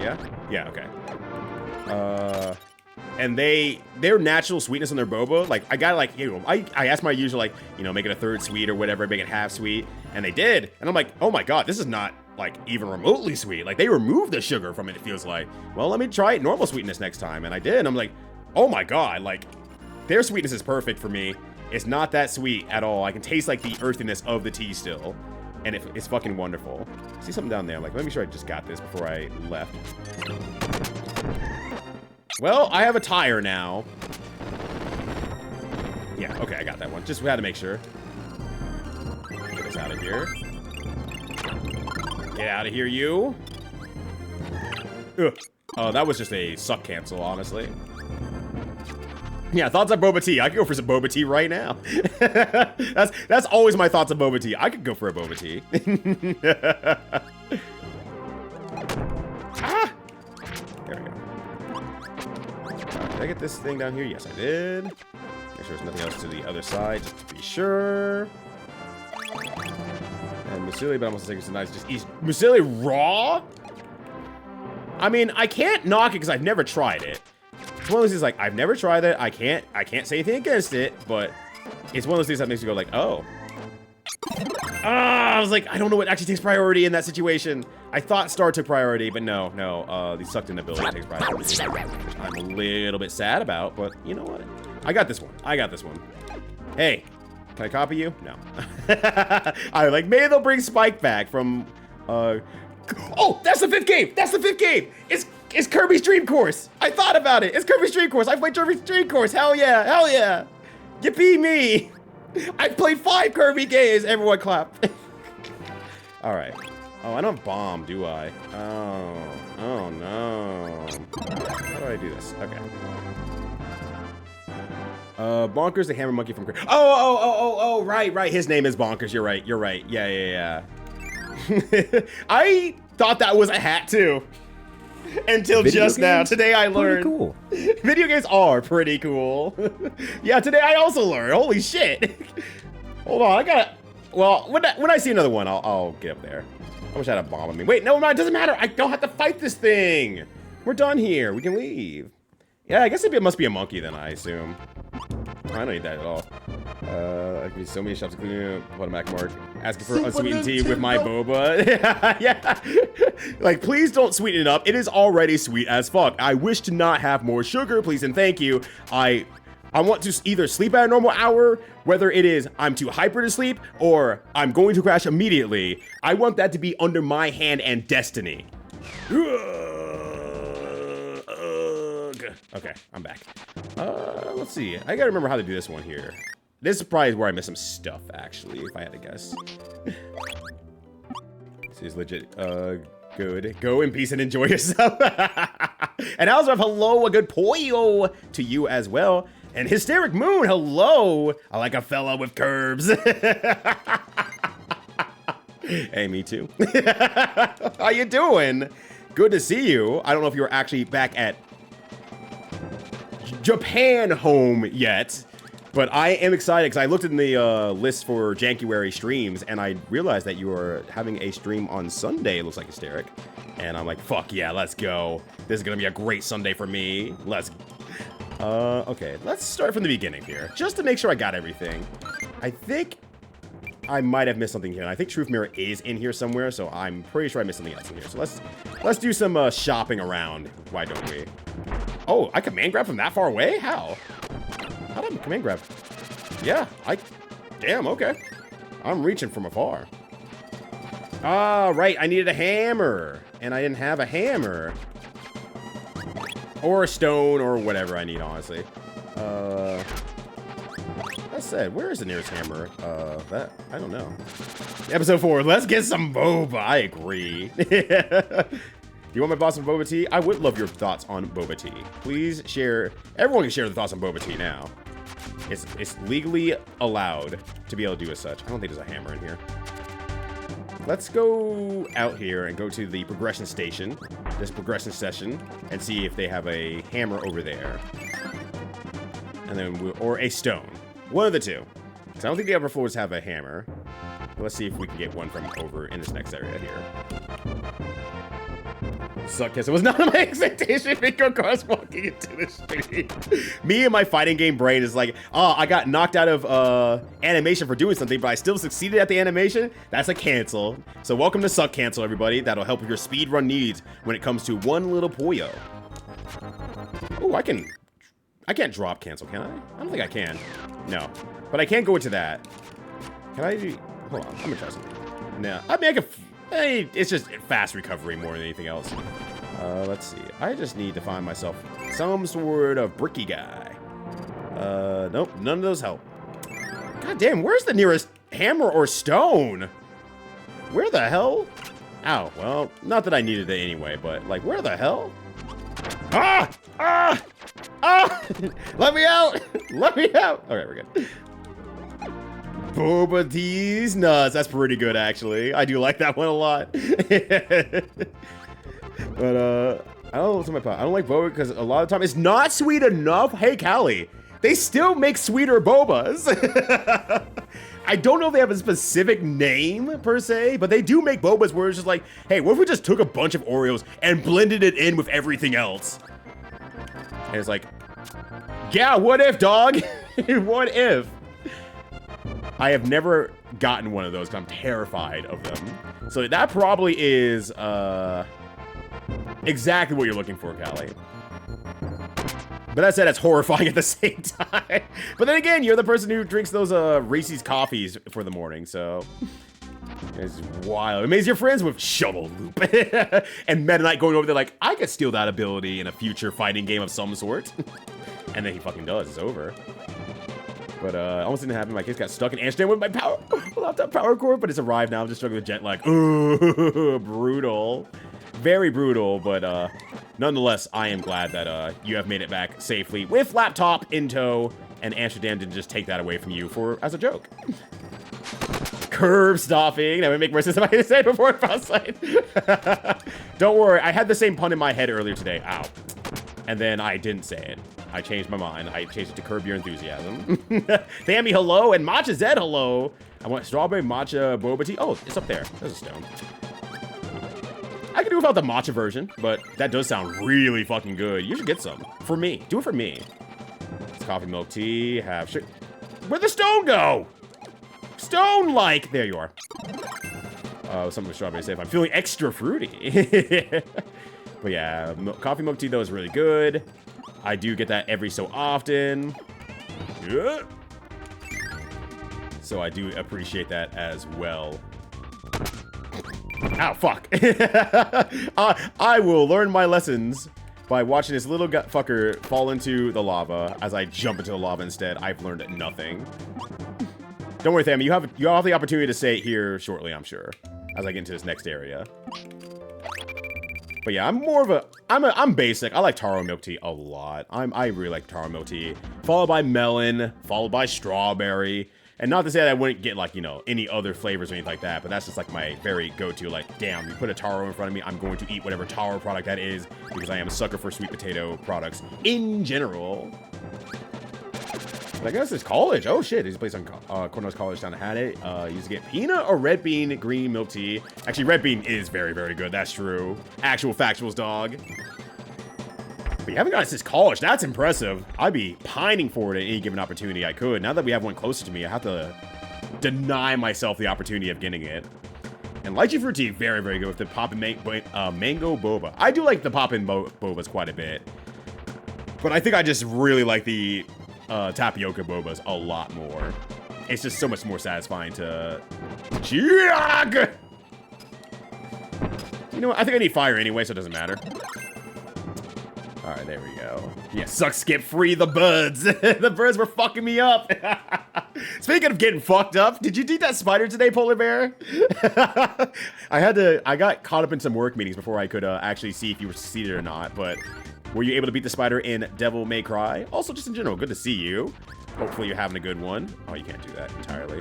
Yeah? Yeah, okay. And their natural sweetness on their boba, like, I got, like, you know, I asked my usual, like, you know, make it a third sweet or whatever, make it half sweet, and they did. And I'm like, oh my god, this is not, like, even remotely sweet. Like, they removed the sugar from it, it feels like. Well, let me try it normal sweetness next time. And I did, and I'm like, oh my god, like, their sweetness is perfect for me. It's not that sweet at all. I can taste, like, the earthiness of the tea still. And it's fucking wonderful. I see something down there. I'm like, let me make sure I just got this before I left. Well, I have a tire now. Yeah, okay, I got that one. Just had to make sure. Get us out of here. Get out of here, you. Ugh. Oh, that was just a suck cancel, honestly. Yeah, thoughts on boba tea. I could go for some boba tea right now. That's always my thoughts on boba tea. I could go for a boba tea. Ah! There we go. Did I get this thing down here? Yes, I did. Make sure there's nothing else to the other side, just to be sure. And muesli, but I'm also thinking it's nice. Just eat muesli raw? I mean, I can't knock it because I've never tried it. It's one of those things like, I've never tried it. I can't say anything against it, but it's one of those things that makes you go like, oh. I was like, I don't know what actually takes priority in that situation. I thought Star took priority, but no. The sucked in ability takes priority. Which I'm a little bit sad about, but you know what? I got this one. Hey, can I copy you? No. I like, maybe they'll bring Spike back from, oh, that's the fifth game! It's Kirby's Dream Course! I thought about it! It's Kirby's Dream Course! I played Kirby's Dream Course! Hell yeah! Yippee me! I played 5 Kirby games! Everyone clap. Alright. Oh, I don't have bomb, do I? Oh no. How do I do this? Okay. Bonkers the hammer monkey from Kirby. Oh, right. His name is Bonkers. You're right. Yeah. I thought that was a hat too. Until just now. Today I learned. Pretty cool. Video games are pretty cool. Yeah, today I also learned. Holy shit. Hold on, well, when I see another one, I'll get up there. I wish I had a bomb on me. Wait, no, it doesn't matter. I don't have to fight this thing. We're done here. We can leave. Yeah, I guess it must be a monkey then, I assume. I don't need that at all. I can be so many shops, including Potomac Mark, asking for unsweetened tea with my boba. Yeah. Like, please don't sweeten it up. It is already sweet as fuck. I wish to not have more sugar, please and thank you. I want to either sleep at a normal hour, whether it is I'm too hyper to sleep, or I'm going to crash immediately. I want that to be under my hand and destiny. Okay, I'm back. Let's see. I gotta remember how to do this one here. This is probably where I missed some stuff, actually, if I had to guess. This is legit, good. Go in peace and enjoy yourself. And Alzarov, hello, a good poyo to you as well. And Hysteric Moon, hello. I like a fella with curbs. Hey, me too. How you doing? Good to see you. I don't know if you're actually back at Japan home yet, but I am excited because I looked in the list for January streams and I realized that you are having a stream on Sunday, it looks like, Hysteric. And I'm like, fuck yeah, let's go. This is gonna be a great Sunday for me. Okay, let's start from the beginning here, just to make sure I got everything. I think I might have missed something here, and I think Truth Mirror is in here somewhere, so I'm pretty sure I missed something else in here. So let's do some shopping around, why don't we? Oh, I command grab from that far away? How? How did I command grab? Yeah, damn, okay. I'm reaching from afar. Ah, right, I needed a hammer. And I didn't have a hammer. Or a stone, or whatever I need, honestly. That said, where is the nearest hammer? I don't know. Episode 4, let's get some boba. I agree. You want my thoughts on boba tea? I would love your thoughts on boba tea. Please share. Everyone can share their thoughts on boba tea now. It's legally allowed to be able to do as such. I don't think there's a hammer in here. Let's go out here and go to the progression station, this progression session, and see if they have a hammer over there. And then or a stone. One of the two. Because I don't think the upper floors have a hammer. Let's see if we can get one from over in this next area here. Suck kiss. It was not my expectation. Bingo cars walking into the street. Me and my fighting game brain is like, oh, I got knocked out of animation for doing something, but I still succeeded at the animation. That's a cancel. So welcome to Suck Cancel, everybody. That'll help with your speedrun needs when it comes to one little Puyo. Oh, I can't drop cancel, can I? I don't think I can. No. But I can't go into that. Can I do... Hold on. I'm gonna try something. No. I mean, I can... Hey, it's just fast recovery more than anything else. Let's see. I just need to find myself some sort of bricky guy. Nope. None of those help. God damn, where's the nearest hammer or stone? Where the hell? Ow. Well, not that I needed it anyway, but, like, where the hell? Ah! Ah! Ah! Let me out! Let me out! Alright, we're good. Boba tea's nuts. That's pretty good, actually. I do like that one a lot. But, I don't know what's in my pot. I don't like boba because a lot of time it's not sweet enough. Hey, Callie. They still make sweeter bobas. I don't know if they have a specific name, per se, but they do make bobas where it's just like, hey, what if we just took a bunch of Oreos and blended it in with everything else? And it's like, yeah, what if, dog? What if? I have never gotten one of those because I'm terrified of them. So that probably is exactly what you're looking for, Callie. But that said, it's horrifying at the same time. But then again, you're the person who drinks those Reese's coffees for the morning, so... It's wild. It makes your friends with Shovel Loop. And Meta Knight going over there like, I could steal that ability in a future fighting game of some sort. And then he fucking does. It's over. But almost didn't happen. My kids got stuck in Amsterdam with my laptop power cord, but it's arrived now. I'm just struggling with jet lag. Ooh, brutal. Very brutal, but nonetheless, I am glad that you have made it back safely with laptop in tow, and Amsterdam didn't just take that away from you as a joke. Curb stopping. That would make more sense if I had said before it felt like. Don't worry, I had the same pun in my head earlier today. Ow. And then I didn't say it. I changed my mind. I changed it to Curb Your Enthusiasm. Thammy, hello, and Matcha Zed, hello. I want strawberry matcha boba tea. Oh, it's up there. There's a stone. I could do without the matcha version, but that does sound really fucking good. You should get some. For me. Do it for me. It's coffee, milk, tea, have sugar. Where'd the stone go? Stone-like. There you are. Something with strawberry safe. I'm feeling extra fruity. But yeah, coffee, milk, tea, though, is really good. I do get that every so often. Yeah. So I do appreciate that as well. Ow, fuck. I will learn my lessons by watching this little fucker fall into the lava as I jump into the lava instead. I've learned nothing. Don't worry, Thammy. You have the opportunity to say it here shortly, I'm sure, as I get into this next area. But yeah, I'm basic. I like taro milk tea a lot. I really like taro milk tea. Followed by melon, followed by strawberry. And not to say that I wouldn't get, like, you know, any other flavors or anything like that, but that's just like my very go-to, like, damn, you put a taro in front of me, I'm going to eat whatever taro product that is, because I am a sucker for sweet potato products in general. But I guess it's college. Oh shit, there's a place on Cornell's College down in Hattie. You used to get peanut or red bean green milk tea. Actually, red bean is very, very good. That's true. Actual factuals, dog. But you haven't got it since college. That's impressive. I'd be pining for it at any given opportunity I could. Now that we have one closer to me, I have to deny myself the opportunity of getting it. And lychee fruit tea, very, very good with the poppin' mango boba. I do like the poppin' bobas quite a bit. But I think I just really like the tapioca bobas a lot more. It's just so much more satisfying to... Chug! You know what? I think I need fire anyway, so it doesn't matter. Alright, there we go. Yeah, suck, skip, free the birds. The birds were fucking me up. Speaking of getting fucked up, did you eat that spider today, Polar Bear? I got caught up in some work meetings before I could actually see if you were succeeded or not, but were you able to beat the spider in Devil May Cry? Also, just in general, good to see you. Hopefully you're having a good one. Oh, you can't do that entirely.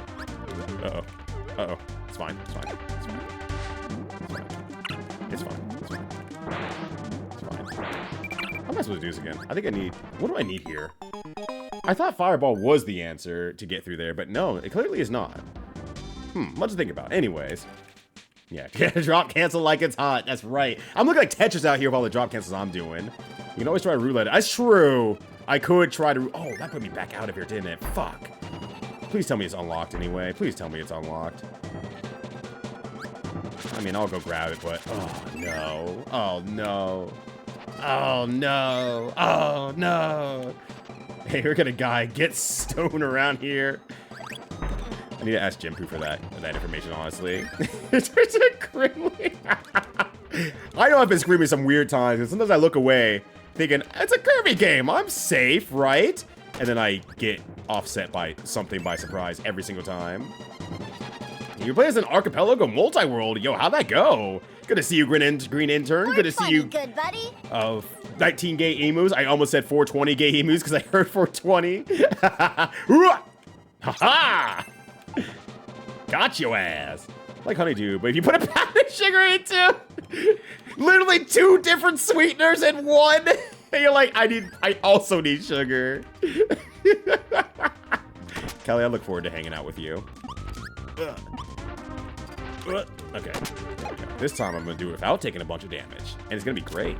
Uh-oh. Uh-oh. It's fine. It's fine. It's fine. It's fine. It's fine. It's fine. How am I supposed to do this again? I think I need... What do I need here? I thought Fireball was the answer to get through there, but no, it clearly is not. Much to think about. Anyways. Yeah, drop cancel like it's hot. That's right. I'm looking like Tetris out here with all the drop cancels I'm doing. You can always try roulette. That's true. I could try to... Oh, that put me back out of here, didn't it? Fuck. Please tell me it's unlocked anyway. Please tell me it's unlocked. I mean, I'll go grab it, but... Oh, no. Oh, no. Oh, no. Oh, no. Hey, look at a guy. Get stoned around here. I need to ask Jimpu for that information, honestly. It's grimly. I know I've been screaming some weird times, and sometimes I look away thinking, it's a Kirby game, I'm safe, right? And then I get offset by something by surprise every single time. You play as an archipelago multi-world. Yo, how'd that go? Good to see you, Green Intern. Good to see you. Good buddy. 19 gay emus. I almost said 420 gay emus because I heard 420. Ha-ha! Got your ass. Like honeydew, but if you put a pound of sugar into literally 2 different sweeteners in one, and you're like, I also need sugar. Kelly, I look forward to hanging out with you. Okay. This time I'm gonna do it without taking a bunch of damage, and it's gonna be great.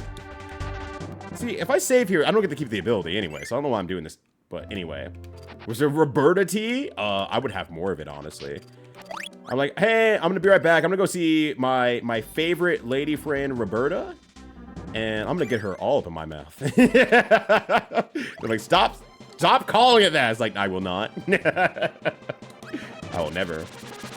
See, if I save here, I don't get to keep the ability anyway, so I don't know why I'm doing this. But anyway, was there Roberta tea? I would have more of it, honestly. I'm like, hey, I'm gonna be right back. I'm gonna go see my favorite lady friend, Roberta, and I'm gonna get her all up in my mouth. They're like, stop calling it that. It's like, I will not. I will never.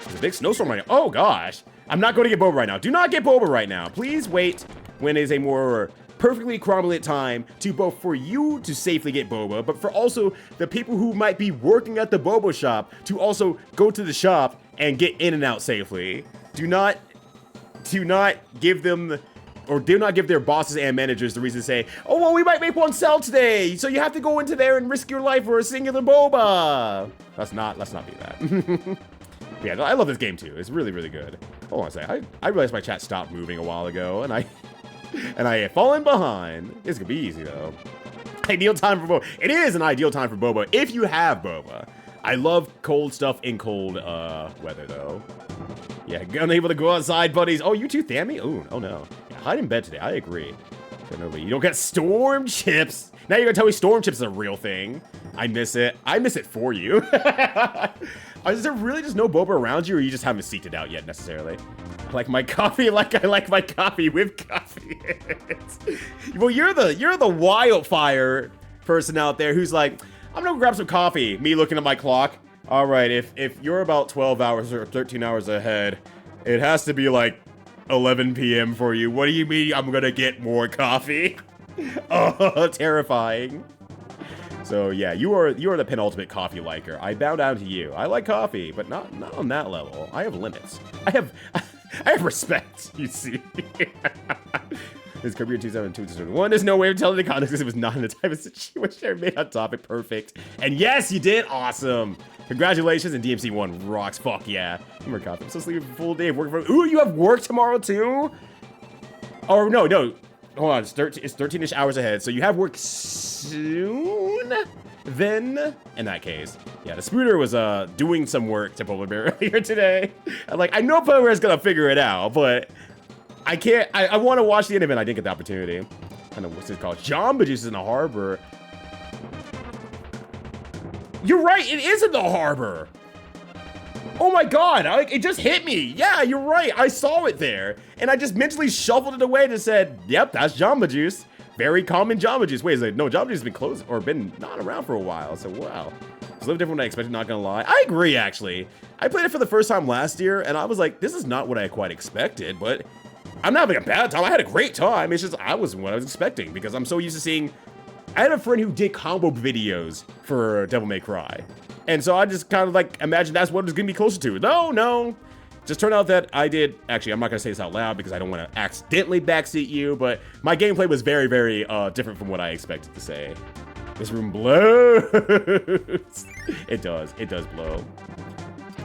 There's a big snowstorm right now. Oh gosh, I'm not going to get boba right now. Do not get boba right now. Please wait when it is a more perfectly cromulent time to both for you to safely get boba, but for also the people who might be working at the boba shop to also go to the shop and get in and out safely. Do not give them, or do not give their bosses and managers the reason to say, oh, well, we might make one sell today, so you have to go into there and risk your life for a singular boba. Let's not do that. Yeah, I love this game too. It's really, really good. Hold on a second. I realized my chat stopped moving a while ago, and I have fallen behind. It's gonna be easy though. Ideal time for boba. It is an ideal time for boba if you have boba. I love cold stuff in cold weather though. Yeah, unable to go outside, buddies. Oh, you too, Thammy? Ooh, oh no. Yeah, hide in bed today. I agree. You don't get storm chips. Now you're gonna tell me storm chips is a real thing. I miss it. I miss it for you. Is there really just no boba around you, or you just haven't seeked it out yet necessarily? I like my coffee like I like my coffee with coffee. Well, you're the wildfire person out there who's like, I'm gonna grab some coffee. Me looking at my clock. All right, if you're about 12 hours or 13 hours ahead, it has to be like 11 p.m. for you. What do you mean I'm gonna get more coffee? Oh, terrifying. So yeah, you are the penultimate coffee liker. I bow down to you. I like coffee, but not on that level. I have limits. I have respect, you see. This Kirby 27221. There's no way of telling the context because it was not in the type of situation I made on topic. Perfect. And yes, you did. Awesome. Congratulations, and DMC1 rocks. Fuck yeah. More coffee. I'm supposed to leave a full day of work. Ooh, you have work tomorrow too? Oh, no. Hold on, it's 13-ish hours ahead, so you have work soon? Then, in that case. Yeah, the Spooter was doing some work to Polar Bear earlier today. I know Polar Bear's gonna figure it out, but I can't, I want to watch the end of it. I didn't get the opportunity. I don't know, what's it called? Jamba Juice is in the harbor. You're right, it is in the harbor. Oh my god, it just hit me. Yeah, you're right. I saw it there. And I just mentally shuffled it away and said, yep, that's Jamba Juice. very common Jamba Juice. Wait, is it, no, Jamba Juice has been closed or been not around for a while. So wow, it's a little different than I expected. Not gonna lie, I agree. Actually, I played it for the first time last year, and I was like, this is not what I quite expected. But I'm not having a bad time. I had a great time. It's just I wasn't what I was expecting because I'm so used to seeing. I had a friend who did combo videos for Devil May Cry, and so I just kind of like imagined that's what it was gonna be closer to. No. Just turned out that I did, actually, I'm not going to say this out loud because I don't want to accidentally backseat you, but my gameplay was very, very different from what I expected to say. This room blows. It does blow.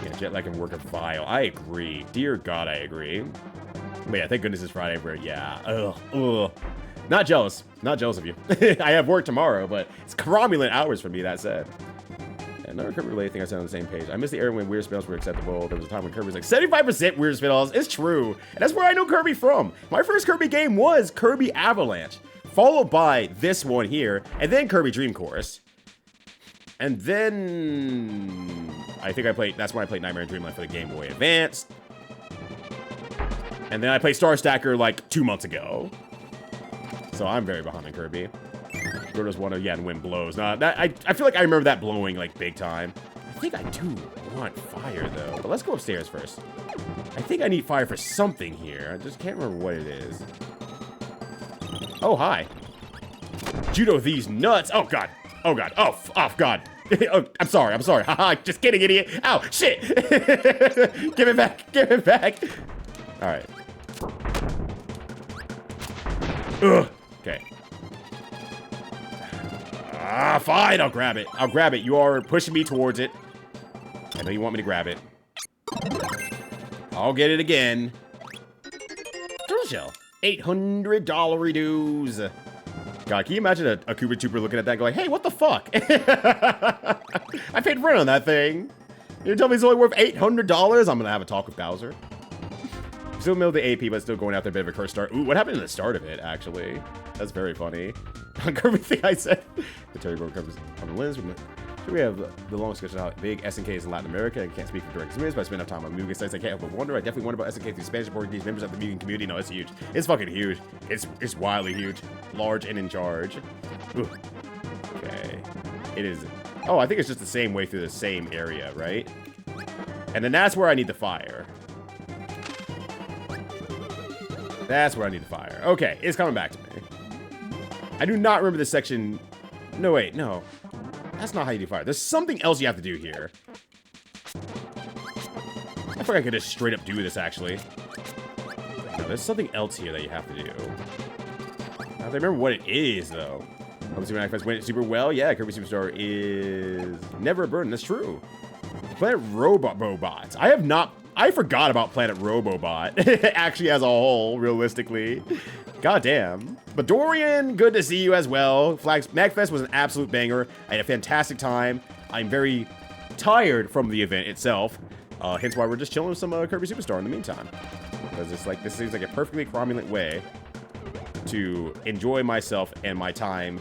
Yeah, jet lag can work a file. I agree. Dear God, I agree. But yeah, thank goodness it's Friday. Where, yeah, ugh. Not jealous of you. I have work tomorrow, but it's cromulent hours for me, that said. Another Kirby related thing I said on the same page. I missed the era when weird spells were acceptable. There was a time when Kirby was like 75% weird spells. It's true. And that's where I know Kirby from. My first Kirby game was Kirby Avalanche, followed by this one here, and then Kirby Dream Course. And then I think that's when I played Nightmare and Dreamland for the Game Boy Advance. And then I played Star Stacker like 2 months ago. So I'm very behind on Kirby. Gordo's one of, yeah, and wind blows. Nah, I feel like I remember that blowing, like, big time. I think I do want fire, though. But let's go upstairs first. I think I need fire for something here. I just can't remember what it is. Oh, hi. Judo these nuts. Oh, God. Oh, God. Oh, God. Oh, I'm sorry. Haha, just kidding, idiot. Ow, shit. Give it back. All right. Ugh. Okay. Ah, fine, I'll grab it. You are pushing me towards it. I know you want me to grab it. I'll get it again. Turtle shell. $800 dues. God, can you imagine a Koopa Trooper looking at that going, hey, what the fuck? I paid rent on that thing. You're telling me it's only worth $800? I'm gonna have a talk with Bowser. Still middle of the AP, but still going after a bit of a curse start. Ooh, what happened in the start of it, actually? That's very funny. On Kirby thing I said. The Terry Board comes on the lens. We have the long discussion about big SNKs in Latin America. I can't speak from direct experience, but I spend enough time on Mugen sites. I can't help but wonder. I definitely wonder about SNK through Spanish and Portuguese members of the Mugen community. No, it's huge. It's fucking huge. It's wildly huge. Large and in charge. Ooh. Okay. It is. Oh, I think it's just the same way through the same area, right? And then that's where I need the fire. That's where I need the fire. Okay, it's coming back to me. I do not remember this section. No, wait, no. That's not how you do fire. There's something else you have to do here. I think I could just straight up do this, actually. No, there's something else here that you have to do. I have to remember what it is, though. Obviously, when I first went super well, yeah, Kirby Super Star is never a burden. That's true. Planet Robots. I forgot about Planet Robobot, actually, as a whole, realistically. Goddamn. But Dorian, good to see you as well. Magfest was an absolute banger. I had a fantastic time. I'm very tired from the event itself. Hence why we're just chilling with some Kirby Superstar in the meantime. Because it's like, this seems like a perfectly cromulent way to enjoy myself and my time.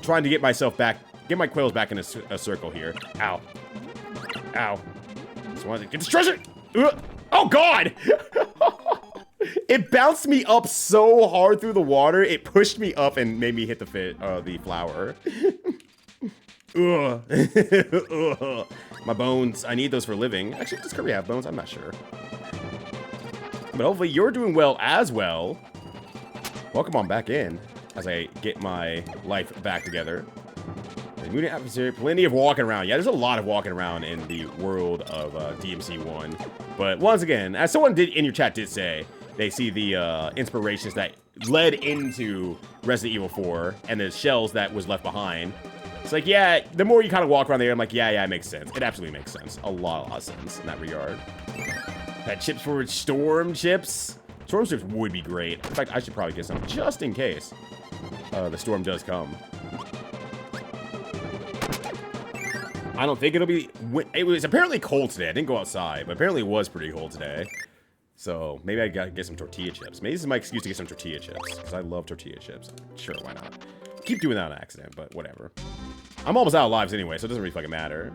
Trying to get myself back, get my quails back in a circle here. Ow. Ow. Just wanted to get this treasure! Oh, God! It bounced me up so hard through the water, it pushed me up and made me hit the flower. Ugh. My bones, I need those for living. Actually, does Kirby have bones? I'm not sure. But hopefully you're doing well as well. Welcome on back in as I get my life back together. The moon atmosphere, plenty of walking around. Yeah, there's a lot of walking around in the world of DMC1. But once again, as someone in your chat did say, they see the inspirations that led into Resident Evil 4 and the shells that was left behind. It's like, yeah, the more you kind of walk around there, I'm like, yeah, it makes sense. It absolutely makes sense. A lot of sense in that regard. Had chips for Storm chips. Storm chips would be great. In fact, I should probably get some just in case the storm does come. I don't think it'll be... It was apparently cold today. I didn't go outside, but apparently it was pretty cold today. So maybe I gotta get some tortilla chips. Maybe this is my excuse to get some tortilla chips, because I love tortilla chips. Sure, why not? Keep doing that on accident, but whatever. I'm almost out of lives anyway, so it doesn't really fucking matter.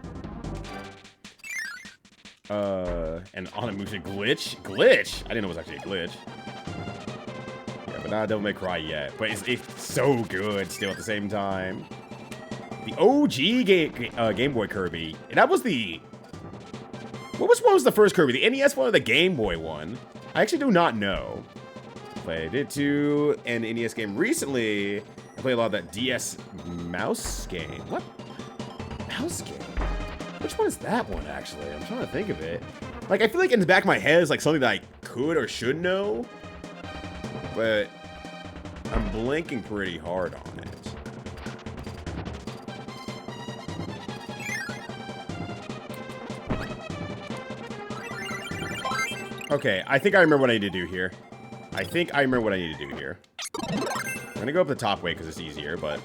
And Onimusha glitch? Glitch? I didn't know it was actually a glitch. Yeah, but not Devil May Cry yet. But it's so good still at the same time. The OG Game Boy Kirby. And that was the... Which one was the first Kirby? The NES one or the Game Boy one? I actually do not know. Played it too. An NES game recently. I played a lot of that DS mouse game. What? Mouse game? Which one is that one, actually? I'm trying to think of it. Like, I feel like in the back of my head, it's like something that I could or should know. But I'm blanking pretty hard on it. Okay, I think I remember what I need to do here. I'm gonna go up the top way because it's easier, but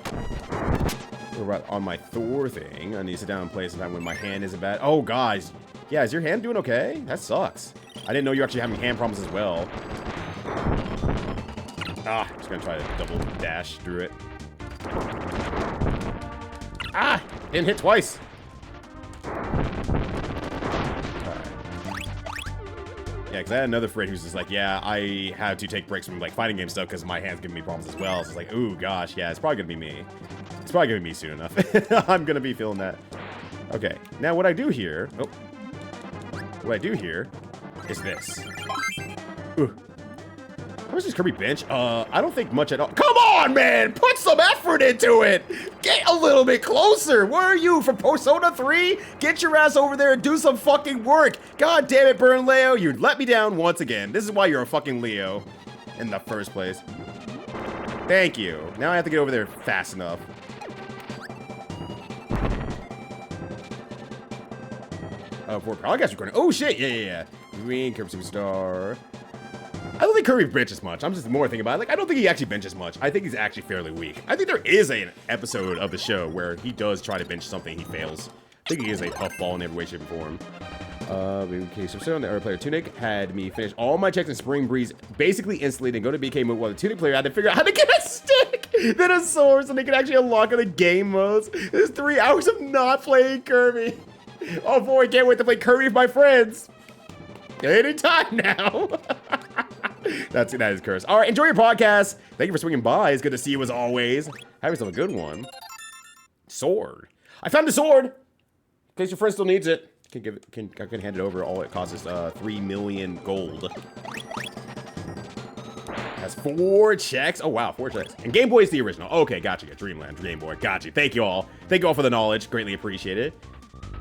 we're on my Thor thing. I need to sit down and play sometime when my hand isn't bad. Oh, guys. Yeah, is your hand doing okay? That sucks. I didn't know you were actually having hand problems as well. Ah, just gonna try to double dash through it. Ah, didn't hit twice. Yeah, because I had another friend who's just like, yeah, I had to take breaks from like fighting game stuff because my hand's giving me problems as well. So it's like, ooh, gosh, yeah, it's probably gonna be me. It's probably gonna be me soon enough. I'm gonna be feeling that. Okay, now what I do here, is this. Ooh. How much does Kirby bench? I don't think much at all. Come on, man! Put some effort into it! Get a little bit closer! Where are you, from Persona 3? Get your ass over there and do some fucking work! God damn it, Burn Leo, you let me down once again. This is why you're a fucking Leo in the first place. Thank you. Now I have to get over there fast enough. For podcast recording. Oh shit, yeah. Green, Kirby Super Star. I don't think Kirby benches much. I'm just more thinking about it. Like, I don't think he actually benches much. I think he's actually fairly weak. I think there is an episode of the show where he does try to bench something, he fails. I think he is a puffball in every way, shape, or form. BK Super Star, the other player Tunic had me finish all my checks in Spring Breeze basically instantly, then go to BK mode while the Tunic player had to figure out how to get a stick, then a sword, so they can actually unlock the game modes. There's 3 hours of not playing Kirby. Oh boy, can't wait to play Kirby with my friends. Anytime now. That is cursed. All right, enjoy your podcast. Thank you for swinging by. It's good to see you as always. Have yourself a good one. Sword. I found the sword. In case your friend still needs it. I can hand it over. All it costs is 3 million gold. Has 4 checks. Oh wow, 4 checks. And Game Boy is the original. Okay, gotcha. Dreamland, Game Boy. Gotcha. Thank you all. Thank you all for the knowledge. Greatly appreciated.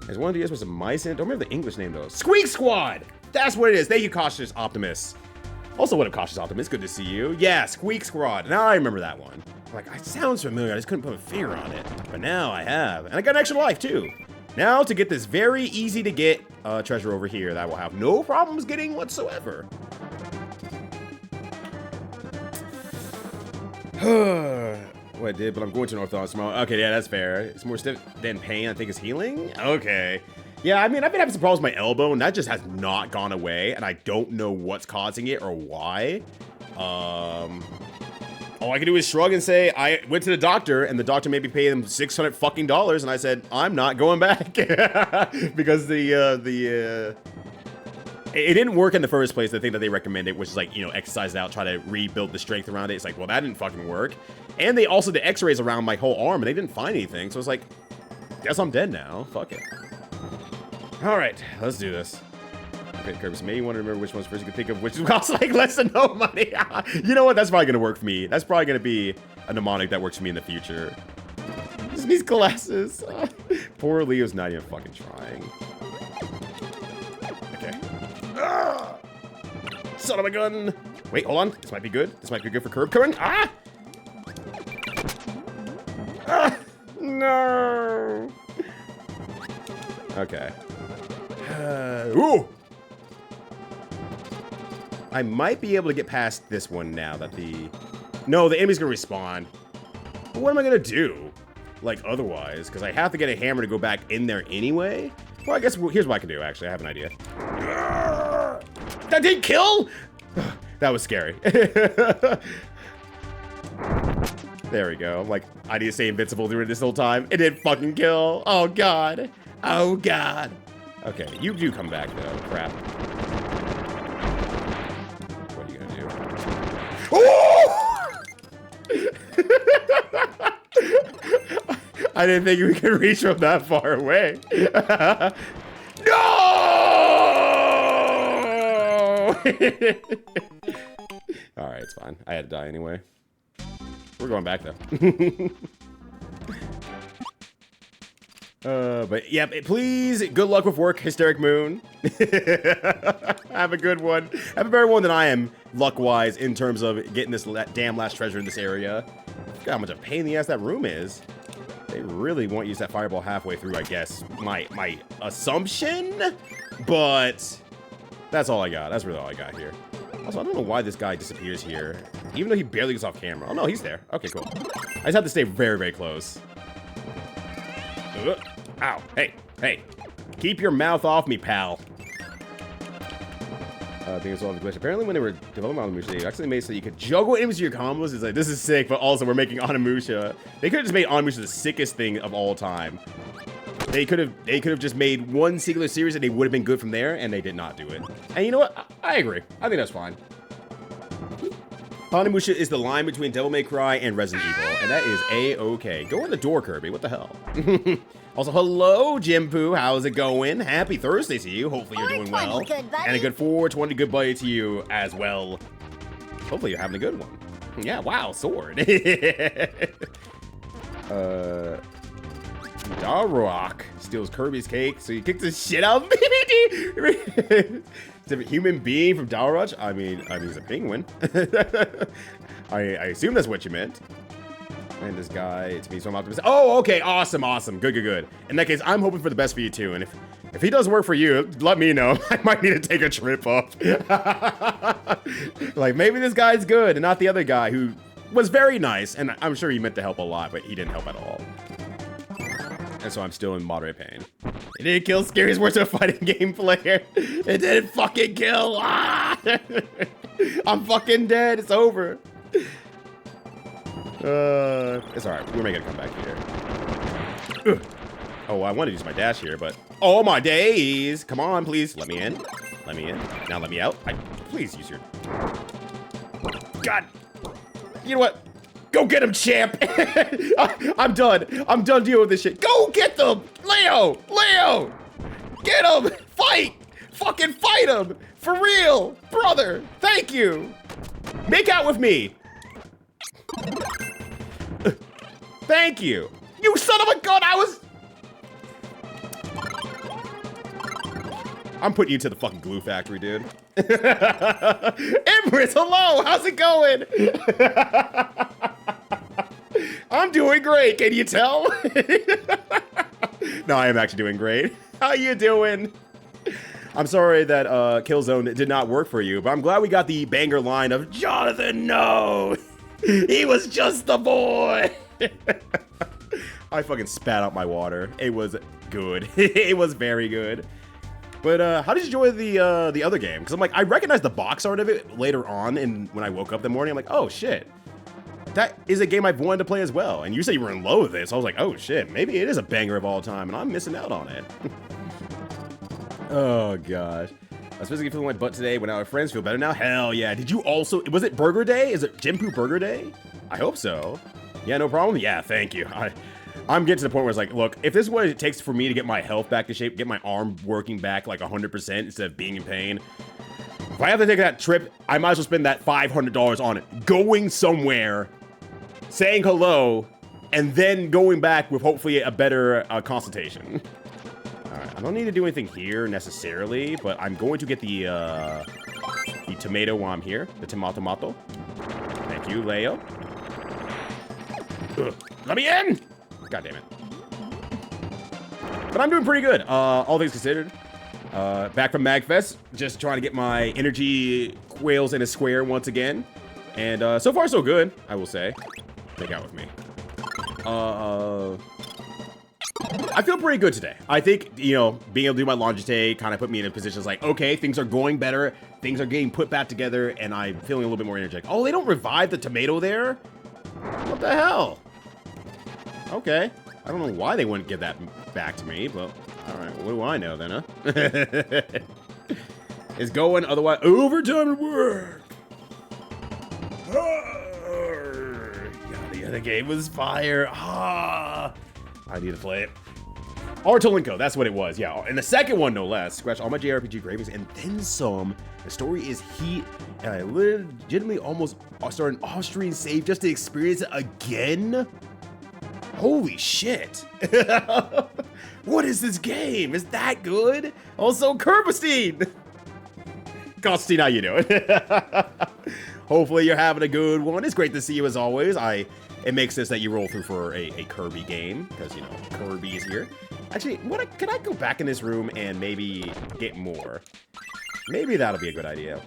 There's one of these with some mice in it. Don't remember the English name though. Squeak Squad. That's what it is. Thank you, Cautious Optimus. Also, what up, Cautious Optimus? Good to see you. Yeah, Squeak Squad. Now I remember that one. Like, it sounds familiar. I just couldn't put a finger on it. But now I have. And I got an extra life, too. Now, to get this very easy to get treasure over here that I will have no problems getting whatsoever. What I did, but I'm going to North tomorrow. Okay, yeah, that's fair. It's more stiff than pain. I think it's healing. Okay. Yeah, I mean, I've been having some problems with my elbow, and that just has not gone away, and I don't know what's causing it or why. All I can do is shrug and say, I went to the doctor, and the doctor made me pay them $600 fucking dollars, and I said, I'm not going back. Because it didn't work in the first place, the thing that they recommended, which is like, you know, exercise it out, try to rebuild the strength around it. It's like, well, that didn't fucking work. And they also did x-rays around my whole arm, and they didn't find anything, so it's like, guess I'm dead now. Fuck it. All right, let's do this. Okay, Kirby, may you want to remember which ones first you can think of, which cost like less than no money. You know what? That's probably gonna work for me. That's probably gonna be a mnemonic that works for me in the future. These glasses. Poor Leo's not even fucking trying. Okay. Son of a gun. Wait, hold on. This might be good. This might be good for Kirb coming. Ah! Ah! No. Okay. Ooh! I might be able to get past this one now that the... No, the enemy's gonna respawn. But what am I gonna do? Like, otherwise? Because I have to get a hammer to go back in there anyway? Well, I guess here's what I can do, actually. I have an idea. That didn't kill? That was scary. There we go. Like, I need to stay invincible during this whole time. It didn't fucking kill. Oh, God. Oh, God. Okay, you do come back, though. Crap. What are you gonna do? Oh! I didn't think we could reach from that far away. No! All right, it's fine. I had to die anyway. We're going back though. But yeah, please, good luck with work, Hysteric Moon. Have a good one. Have a better one than I am, luck-wise, in terms of getting this damn last treasure in this area. God, how much a pain in the ass that room is. They really want to use that fireball halfway through, I guess. My assumption? But that's all I got. That's really all I got here. Also, I don't know why this guy disappears here, even though he barely gets off camera. Oh, no, he's there. Okay, cool. I just have to stay very, very close. Ow. Hey, hey. Keep your mouth off me, pal. I think it's all the glitch. Apparently, when they were developing Onimusha, they actually made so you could juggle enemies to your combos. It's like, this is sick, but also we're making Onimusha. They could have just made Onimusha the sickest thing of all time. They could have just made one singular series and they would have been good from there, and they did not do it. And you know what? I agree. I think that's fine. Onimusha is the line between Devil May Cry and Resident Evil, and that is A-okay. Go in the door, Kirby. What the hell? Also, hello, Jimpu. How's it going? Happy Thursday to you. Hopefully you're doing well. And a good 420 goodbye to you as well. Hopefully you're having a good one. Yeah, wow, sword. Darrock steals Kirby's cake, so he kicks the shit out of me. It's a human being from Dalrush? I mean, he's a penguin. I assume that's what you meant. And this guy, to me, so I'm optimistic. Oh, okay, awesome, awesome, good, good, good. In that case, I'm hoping for the best for you too. And if he does work for you, let me know. I might need to take a trip up. Like maybe this guy's good and not the other guy who was very nice. And I'm sure he meant to help a lot, but he didn't help at all. And so I'm still in moderate pain. It didn't kill Scary's worst of fighting game player. It didn't fucking kill. Ah! I'm fucking dead. It's over. It's alright. We're making a comeback here. Ugh. Oh, I wanted to use my dash here, but oh my days! Come on, please. Let me in. Let me in. Now let me out. Please use your. God. You know what? Go get him, champ! I'm done. I'm done dealing with this shit. Go get them! Leo! Leo! Get him! Fight! Fucking fight him! For real! Brother! Thank you! Make out with me! Thank you! You son of a gun! I'm putting you to the fucking glue factory, dude. Empress, hello! How's it going? I'm doing great, can you tell? No, I am actually doing great. How you doing? I'm sorry that Killzone did not work for you, but I'm glad we got the banger line of Jonathan, no! He was just the boy! I fucking spat out my water. It was good. It was very good. But how did you enjoy the other game? Because I'm like, I recognized the box art of it later on, and when I woke up that morning, I'm like, oh shit. That is a game I've wanted to play as well. And you said you were in love with it, so I was like, oh shit, maybe it is a banger of all time, and I'm missing out on it. Oh gosh. I was physically feeling my butt today, but now my friends feel better now. Hell yeah. Did you also, was it Burger Day? Is it Jimpu Burger Day? I hope so. Yeah, no problem? Yeah, thank you. I'm getting to the point where it's like, look, if this is what it takes for me to get my health back to shape, get my arm working back like 100% instead of being in pain, if I have to take that trip, I might as well spend that $500 on it. Going somewhere, saying hello, and then going back with hopefully a better consultation. Alright, I don't need to do anything here necessarily, but I'm going to get the tomato while I'm here. The tomato. Thank you, Leo. Ugh, let me in! God damn it. But I'm doing pretty good, all things considered. Back from MagFest, just trying to get my energy quails in a square once again. And so far so good, I will say. Make out with me. I feel pretty good today. I think, you know, being able to do my laundry today kind of put me in a position like, okay, things are going better. Things are getting put back together, and I'm feeling a little bit more energetic. Oh, they don't revive the tomato there? What the hell? Okay. I don't know why they wouldn't give that back to me, but alright, what do I know then, huh? It's going, otherwise, overtime at work! God, the other game was fire. Ah! I need to play it. Artolinko, that's what it was. Yeah, and the second one, no less. Scratch all my JRPG cravings and then some. The story is heat, and I legitimately almost started an off-screen save just to experience it again. Holy shit. What is this game? Is that good? Also, Kirby. Constantine, how you doing? Hopefully you're having a good one. It's great to see you as always. It makes sense that you roll through for a Kirby game, because, you know, Kirby is here. Actually, can I go back in this room and maybe get more? Maybe that'll be a good idea.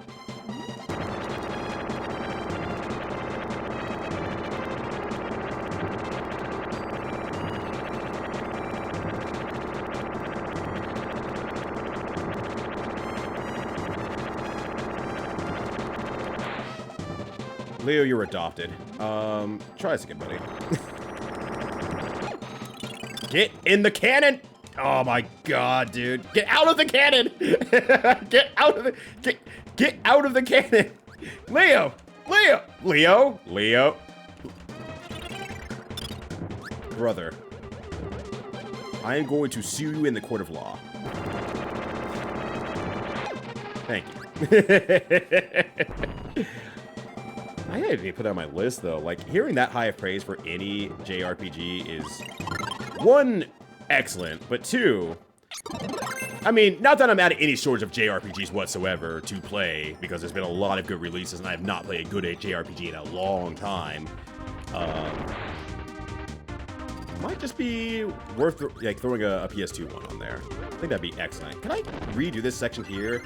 Leo, you're adopted. Try us again, buddy. Get in the cannon! Oh my god, dude. Get out of the cannon! Get out of the... Get out of the cannon! Leo! Leo! Leo! Leo! Brother. I am going to sue you in the court of law. Thank you. I had to put that on my list, though. Like, hearing that high of praise for any JRPG is, one, excellent, but two, I mean, not that I'm at any shortage of JRPGs whatsoever to play, because there's been a lot of good releases, and I have not played a good JRPG in a long time. Might just be worth throwing a PS2 one on there. I think that'd be excellent. Can I redo this section here?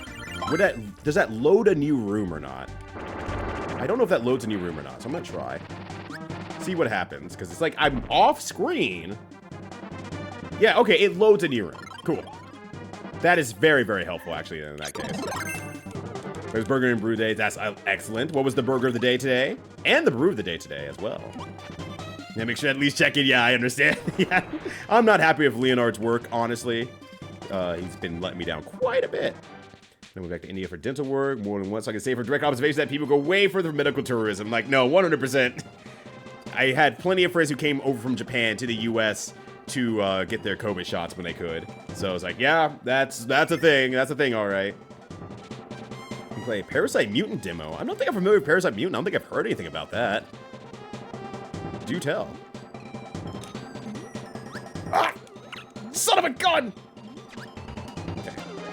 Does that load a new room or not? I don't know if that loads a new room or not, so I'm gonna try. See what happens, because it's like I'm off screen. Yeah, okay, it loads a new room. Cool. That is very, very helpful, actually, in that case. There's Burger and Brew Day. That's excellent. What was the burger of the day today? And the brew of the day today as well. Yeah, make sure to at least check in. Yeah, I understand. Yeah, I'm not happy with Leonard's work, honestly. He's been letting me down quite a bit. Then we're back to India for dental work. More than once, I can say for direct observation that people go way further for medical tourism. Like, no, 100%. I had plenty of friends who came over from Japan to the U.S. to get their COVID shots when they could. So I was like, yeah, that's a thing. That's a thing, all right. You can play Parasite Mutant demo. I don't think I'm familiar with Parasite Mutant. I don't think I've heard anything about that. Do tell. Ah! Son of a gun!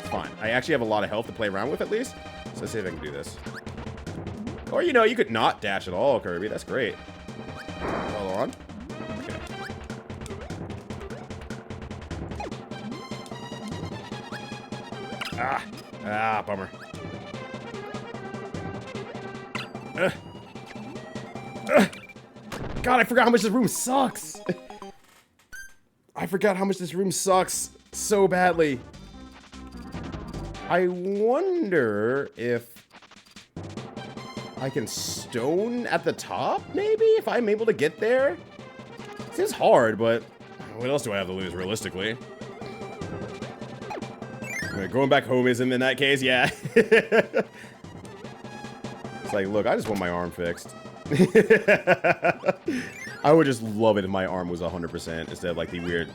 Fine. I actually have a lot of health to play around with, at least. So let's see if I can do this. Or, you know, you could not dash at all, Kirby. That's great. Follow on. Okay. Ah, bummer. God, I forgot how much this room sucks. I forgot how much this room sucks so badly. I wonder if I can stone at the top, maybe? If I'm able to get there? Seems hard, but what else do I have to lose, realistically? Going back home isn't in that case, yeah. It's like, look, I just want my arm fixed. I would just love it if my arm was 100% instead of like the weird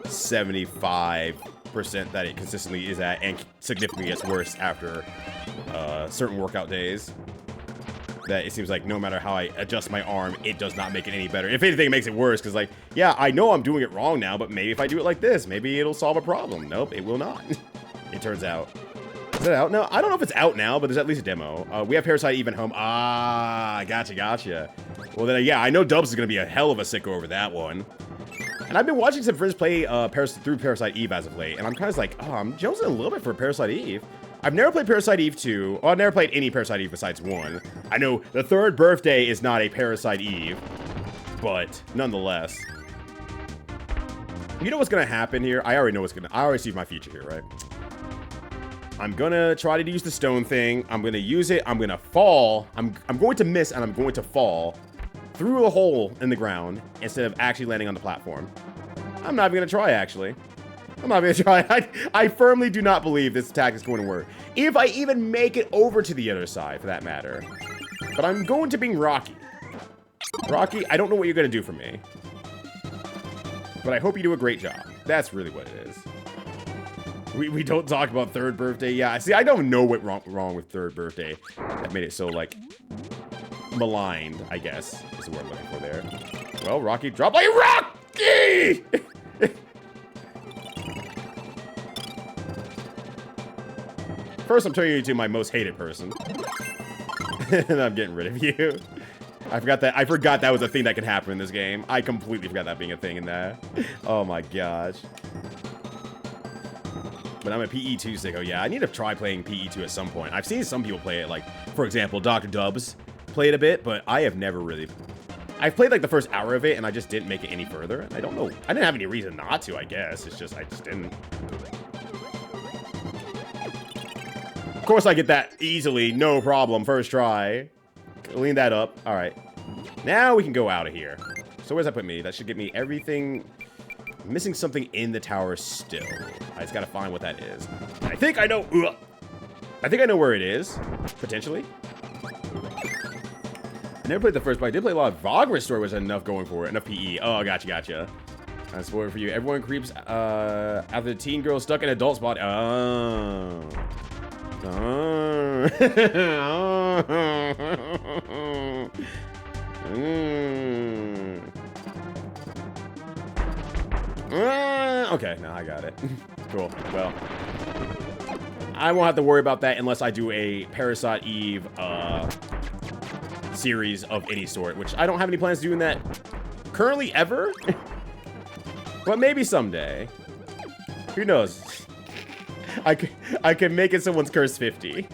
75% that it consistently is at, and significantly gets worse after certain workout days. That it seems like no matter how I adjust my arm, it does not make it any better. If anything, it makes it worse, because like, yeah, I know I'm doing it wrong now, but maybe if I do it like this, maybe it'll solve a problem. Nope, it will not. It turns out. Is it out now? I don't know if it's out now, but there's at least a demo. We have Parasite Eve at home. Ah, gotcha. Well then, yeah, I know Dubs is gonna be a hell of a sicko over that one. And I've been watching some friends play through Parasite Eve as of late, and I'm kind of like, oh, I'm jonesing a little bit for Parasite Eve. I've never played Parasite Eve 2. Well, I've never played any Parasite Eve besides 1. I know the third birthday is not a Parasite Eve, but nonetheless. You know what's gonna happen here? I already know what's gonna. I already see my future here, right? I'm gonna try to use the stone thing. I'm gonna use it. I'm gonna fall. I'm going to miss, and I'm going to fall through a hole in the ground instead of actually landing on the platform. I'm not even gonna try, actually. I'm not gonna try. I firmly do not believe this attack is going to work. If I even make it over to the other side, for that matter. But I'm going to being Rocky. Rocky, I don't know what you're gonna do for me. But I hope you do a great job. That's really what it is. We don't talk about third birthday. Yeah, see, I don't know what wrong with third birthday. That made it so, like, maligned, I guess, is the word I'm looking for there. Well, Rocky, drop like Rocky! First, I'm turning you into my most hated person. And I'm getting rid of you. I forgot that was a thing that could happen in this game. I completely forgot that being a thing in there. Oh my gosh. But I'm a PE2 sicko. Yeah, I need to try playing PE2 at some point. I've seen some people play it, like, for example, Dr. Dubs played a bit, but I have never really... I've played, like, the first hour of it, and I just didn't make it any further. I don't know. I didn't have any reason not to, I guess. It's just, I just didn't. Of course I get that easily, no problem, first try. Clean that up. All right. Now we can go out of here. So where's that put me? That should get me everything... I'm missing something in the tower still. I just gotta find what that is. I think I know. I think I know where it is, potentially. I never played the first, but I did play a lot of Vagrant Story, which had enough going for it. Enough PE. Oh, gotcha. I'm spoiling for you. Everyone creeps after the teen girl stuck in adult spot. Oh. Okay, now I got it. Cool. Well, I won't have to worry about that unless I do a Parasite Eve series of any sort, which I don't have any plans of doing that currently ever. But maybe someday. Who knows? I could make it someone's Curse 50.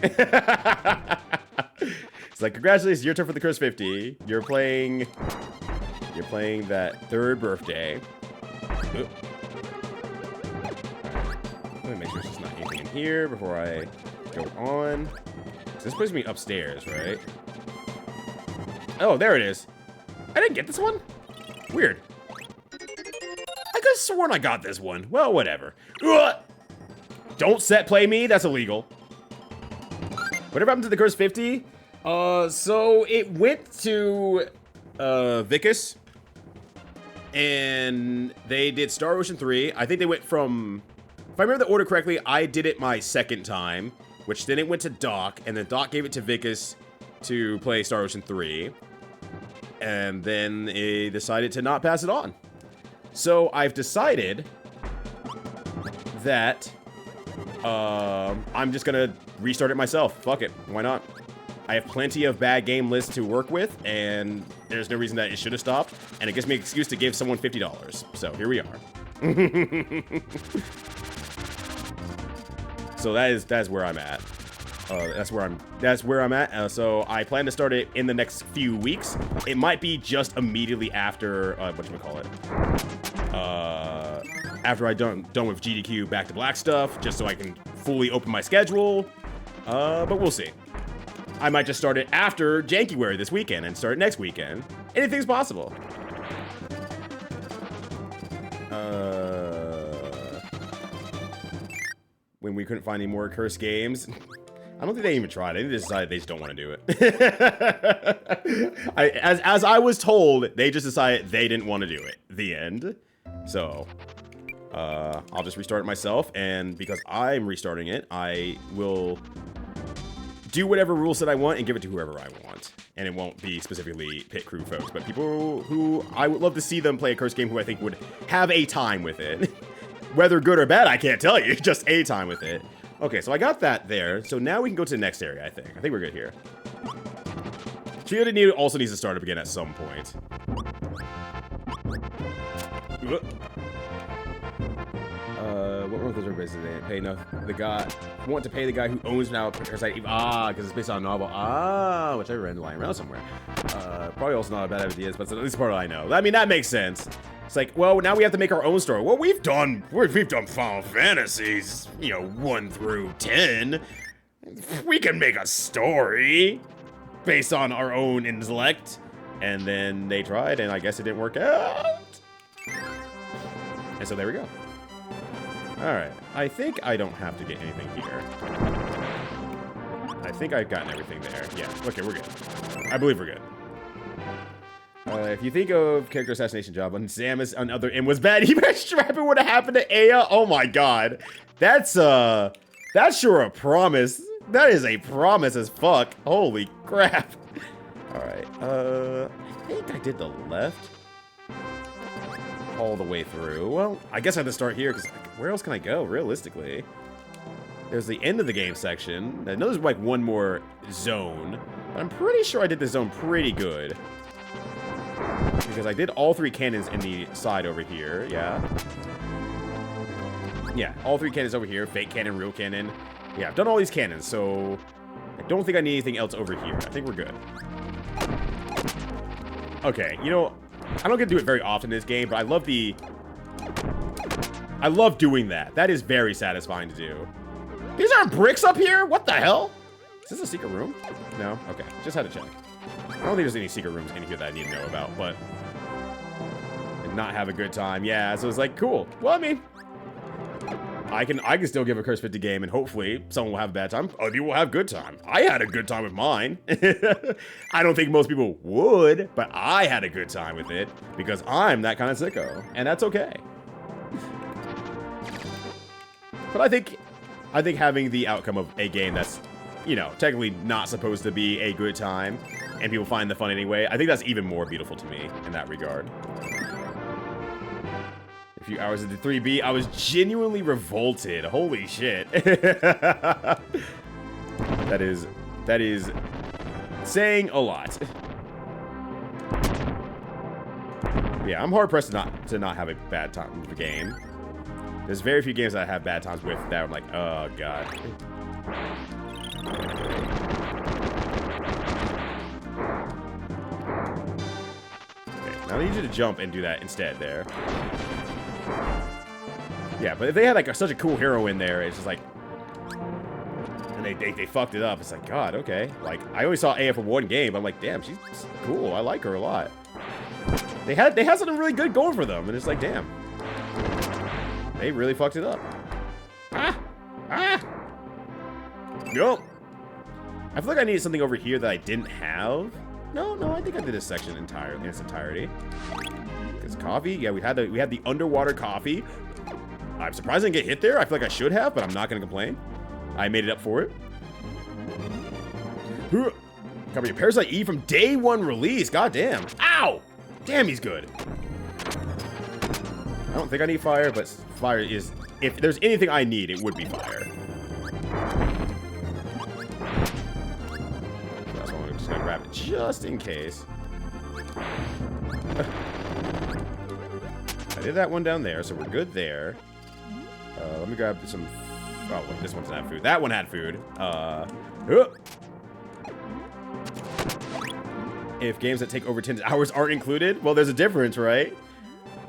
It's like, congratulations, your turn for the Curse 50. You're playing that third birthday. Oop. Let me make sure there's not anything in here before I go on. So this puts me upstairs, right? Oh, there it is. I didn't get this one? Weird. I could have sworn I got this one. Well, whatever. Ugh! Don't set play me. That's illegal. Whatever happened to the Curse 50? So it went to Vicus. And they did Star Ocean 3. I think they went from... If I remember the order correctly, I did it my second time. Which then it went to Doc. And then Doc gave it to Vicus to play Star Ocean 3. And then they decided to not pass it on. So I've decided that I'm just going to restart it myself. Fuck it. Why not? I have plenty of bad game lists to work with, and there's no reason that it should have stopped, and it gives me an excuse to give someone $50. So here we are. So that's where I'm at. That's where I'm at. So I plan to start it in the next few weeks. It might be just immediately after whatchamacallit. After I'm done with GDQ Back to Black stuff, just so I can fully open my schedule. But we'll see. I might just start it after Jankuary this weekend and start it next weekend. Anything's possible. When we couldn't find any more cursed games. I don't think they even tried. I think they decided they just don't want to do it. As I was told, they just decided they didn't want to do it. The end. So, I'll just restart it myself. And because I'm restarting it, I will do whatever rule set I want and give it to whoever I want. And it won't be specifically Pit Crew folks, but people who I would love to see them play a cursed game who I think would have a time with it. Whether good or bad, I can't tell you. Just a time with it. Okay, so I got that there. So now we can go to the next area, I think. I think we're good here. Trio also needs to start up again at some point. What were those based on? Pay enough. The guy want to pay the guy who owns now Parasite Eve. Because it's based on a novel. Which I read lying around somewhere. Probably also not a bad idea, but at least part of I know. I mean, that makes sense. It's like, well, now we have to make our own story. Well, we've done Final Fantasies, 1 through 10. We can make a story based on our own intellect. And then they tried, and I guess it didn't work out. And so there we go. Alright, I think I don't have to get anything here. I think I've gotten everything there. Yeah, okay, we're good. I believe we're good. If you think of character assassination job on Samus on other M was bad, imagine what would have happened to Aya. Oh my god. That's sure a promise. That is a promise as fuck. Holy crap. Alright, I think I did the left all the way through. Well, I guess I have to start here, because where else can I go, realistically? There's the end of the game section. I know there's like one more zone, but I'm pretty sure I did this zone pretty good. Because I did all 3 cannons in the side over here, yeah. Yeah, all 3 cannons over here, fake cannon, real cannon. Yeah, I've done all these cannons, so I don't think I need anything else over here. I think we're good. Okay, you know, I don't get to do it very often in this game, but I love doing that. That is very satisfying to do. These aren't bricks up here? What the hell? Is this a secret room? No? Okay, just had to check. I don't think there's any secret rooms in here that I need to know about, but... And not have a good time. Yeah, so it's like, cool. Well, I mean... I can still give a Curse 50 game, and hopefully someone will have a bad time. Other people will have a good time. I had a good time with mine. I don't think most people would, but I had a good time with it because I'm that kind of sicko, and that's okay. But I think having the outcome of a game that's, you know, technically not supposed to be a good time, and people find the fun anyway, I think that's even more beautiful to me in that regard. A few hours into 3B, I was genuinely revolted. Holy shit. That is saying a lot. Yeah, I'm hard pressed to not have a bad time with the game. There's very few games that I have bad times with that I'm like, oh god. Okay, now I need you to jump and do that instead there. Yeah, but if they had like such a cool hero in there, it's just like, and they fucked it up. It's like, god, okay. Like I only saw AF for one game, but I'm like, damn, she's cool. I like her a lot. They had something really good going for them, and it's like, damn, they really fucked it up. Nope. I feel like I needed something over here that I didn't have. No, I think I did this section in its entirety. It's coffee. Yeah, we had the underwater coffee. I'm surprised I didn't get hit there. I feel like I should have, but I'm not gonna complain. I made it up for it. Cover your Parasite E from day 1 release. God damn. Ow! Damn, he's good. I don't think I need fire, but fire is... If there's anything I need, it would be fire. That's why I'm just gonna grab it just in case. I did that one down there, so we're good there. Let me grab some... Oh, look, this one's not food. That one had food. If games that take over 10 hours aren't included, well, there's a difference, right?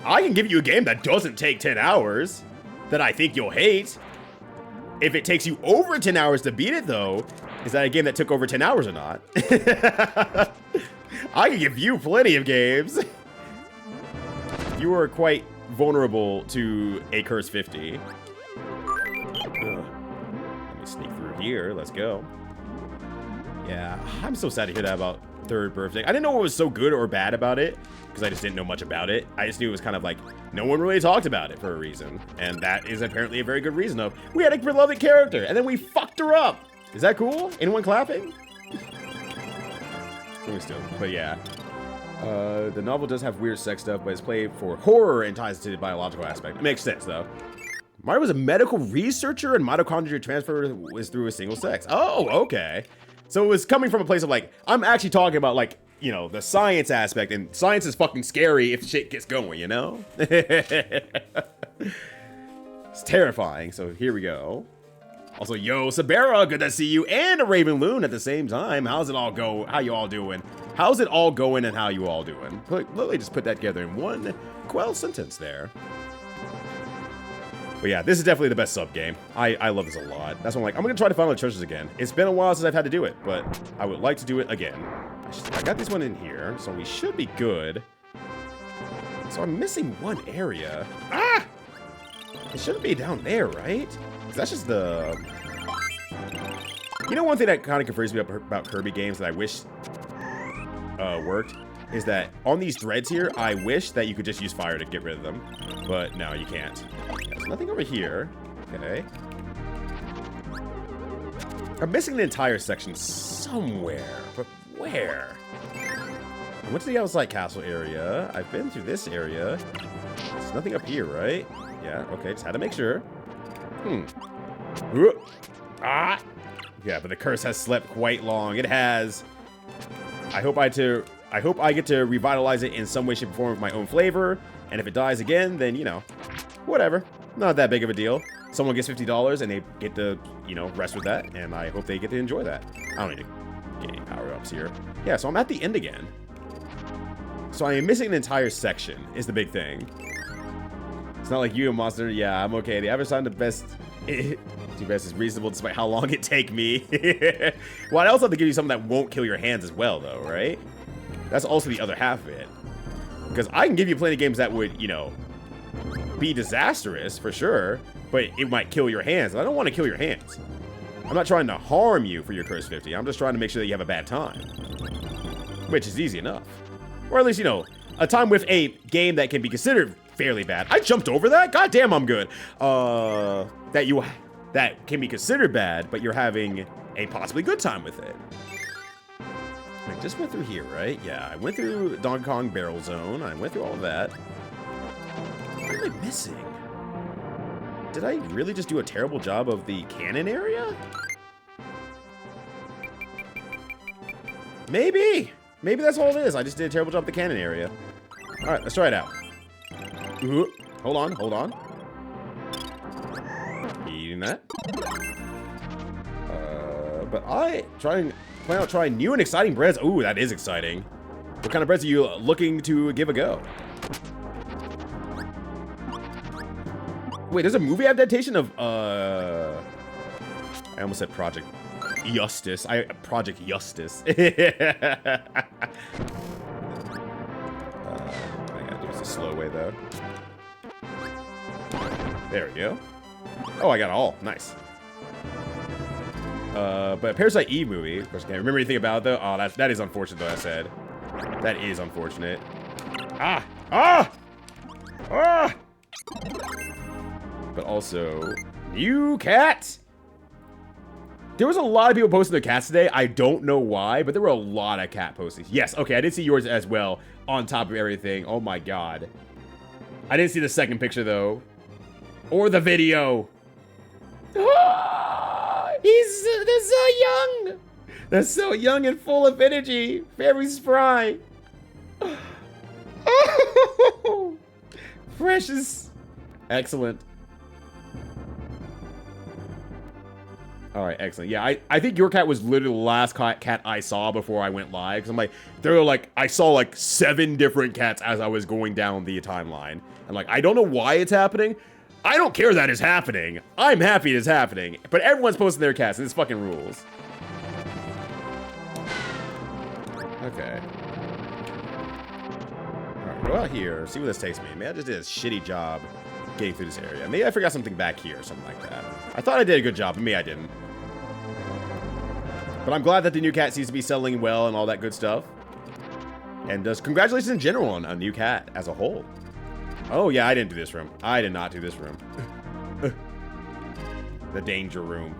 I can give you a game that doesn't take 10 hours that I think you'll hate. If it takes you over 10 hours to beat it, though, is that a game that took over 10 hours or not? I can give you plenty of games. You are quite vulnerable to a Curse 50. Let me sneak through here. Let's go. Yeah, I'm so sad to hear that about Third Birthday. I didn't know what was so good or bad about it, because I just didn't know much about it. I just knew it was kind of like, no one really talked about it for a reason. And that is apparently a very good reason of, we had a beloved character, and then we fucked her up. Is that cool? Anyone clapping? But yeah. The novel does have weird sex stuff, but it's played for horror and ties to the biological aspect. It makes sense, though. Mario was a medical researcher, and mitochondria transfer was through a single sex. Oh, okay. So it was coming from a place of like, I'm actually talking about like, you know, the science aspect, and science is fucking scary if shit gets going, you know? It's terrifying, so here we go. Also, yo, Sabera, good to see you, and a Raven Loon at the same time. How's it all go? How you all doing? How's it all going and how you all doing? Literally just put that together in one quell sentence there. But yeah, this is definitely the best sub game. I love this a lot. That's why I'm like, I'm gonna try to find the treasures again. It's been a while since I've had to do it, but I would like to do it again. I got this one in here, so we should be good. So I'm missing one area. Ah! It shouldn't be down there, right? 'Cause that's just the... You know, one thing that kind of confuses me about Kirby games that I wish worked is that on these threads here, I wish that you could just use fire to get rid of them. But no, you can't. There's nothing over here. Okay. I'm missing an entire section somewhere, but where? I went to the outside castle area. I've been through this area. There's nothing up here, right? Yeah, okay, just had to make sure. Ah! Yeah, but the curse has slept quite long. It has. I hope I get to revitalize it in some way, shape, or form with my own flavor. And if it dies again, then, you know, whatever. Not that big of a deal. Someone gets $50 and they get to, you know, rest with that. And I hope they get to enjoy that. I don't need to get any power-ups here. Yeah, so I'm at the end again. So I am missing an entire section, is the big thing. It's not like you, Monster. Yeah, I'm okay. The average time to best... to best is reasonable despite how long it take me. Well, I also have to give you something that won't kill your hands as well, though, right? That's also the other half of it. Because I can give you plenty of games that would, you know, be disastrous, for sure. But it might kill your hands. And I don't want to kill your hands. I'm not trying to harm you for your Curse 50. I'm just trying to make sure that you have a bad time. Which is easy enough. Or at least, you know, a time with a game that can be considered fairly bad. I jumped over that? God damn, I'm good. That can be considered bad, but you're having a possibly good time with it. I just went through here, right? Yeah, I went through Donkey Kong Barrel Zone. I went through all of that. What am I missing? Did I really just do a terrible job of the cannon area? Maybe. Maybe that's all it is. I just did a terrible job of the cannon area. All right, let's try it out. Ooh, hold on, hold on. Eating that. But I plan on trying new and exciting breads. Ooh, that is exciting. What kind of breads are you looking to give a go? Wait, there's a movie adaptation of I almost said Project Justice. Project Justice. I gotta do this a slow way though. There we go. Oh, I got it all. Nice. But a Parasite Eve movie. Of course, I can't remember anything about it though. Oh, that is unfortunate though, I said. That is unfortunate. Ah! Ah! Ah! But also, new cat! There was a lot of people posting their cats today. I don't know why, but there were a lot of cat postings. Yes, okay, I did see yours as well on top of everything. Oh my god. I didn't see the second picture though. Or the video. They're so young. They're so young and full of energy. Very spry. Oh, precious. Excellent. All right, excellent. Yeah, I think your cat was literally the last cat I saw before I went live. Because I'm like, there were like, I saw like 7 different cats as I was going down the timeline. And like, I don't know why it's happening. I don't care that it's happening. I'm happy it's happening. But everyone's posting their cats, and this fucking rules. Okay. Alright, go out here, see where this takes me. Maybe I just did a shitty job getting through this area. Maybe I forgot something back here or something like that. I thought I did a good job, but maybe I didn't. But I'm glad that the new cat seems to be selling well and all that good stuff. And just congratulations in general on a new cat as a whole. Oh, yeah, I didn't do this room. I did not do this room. The danger room.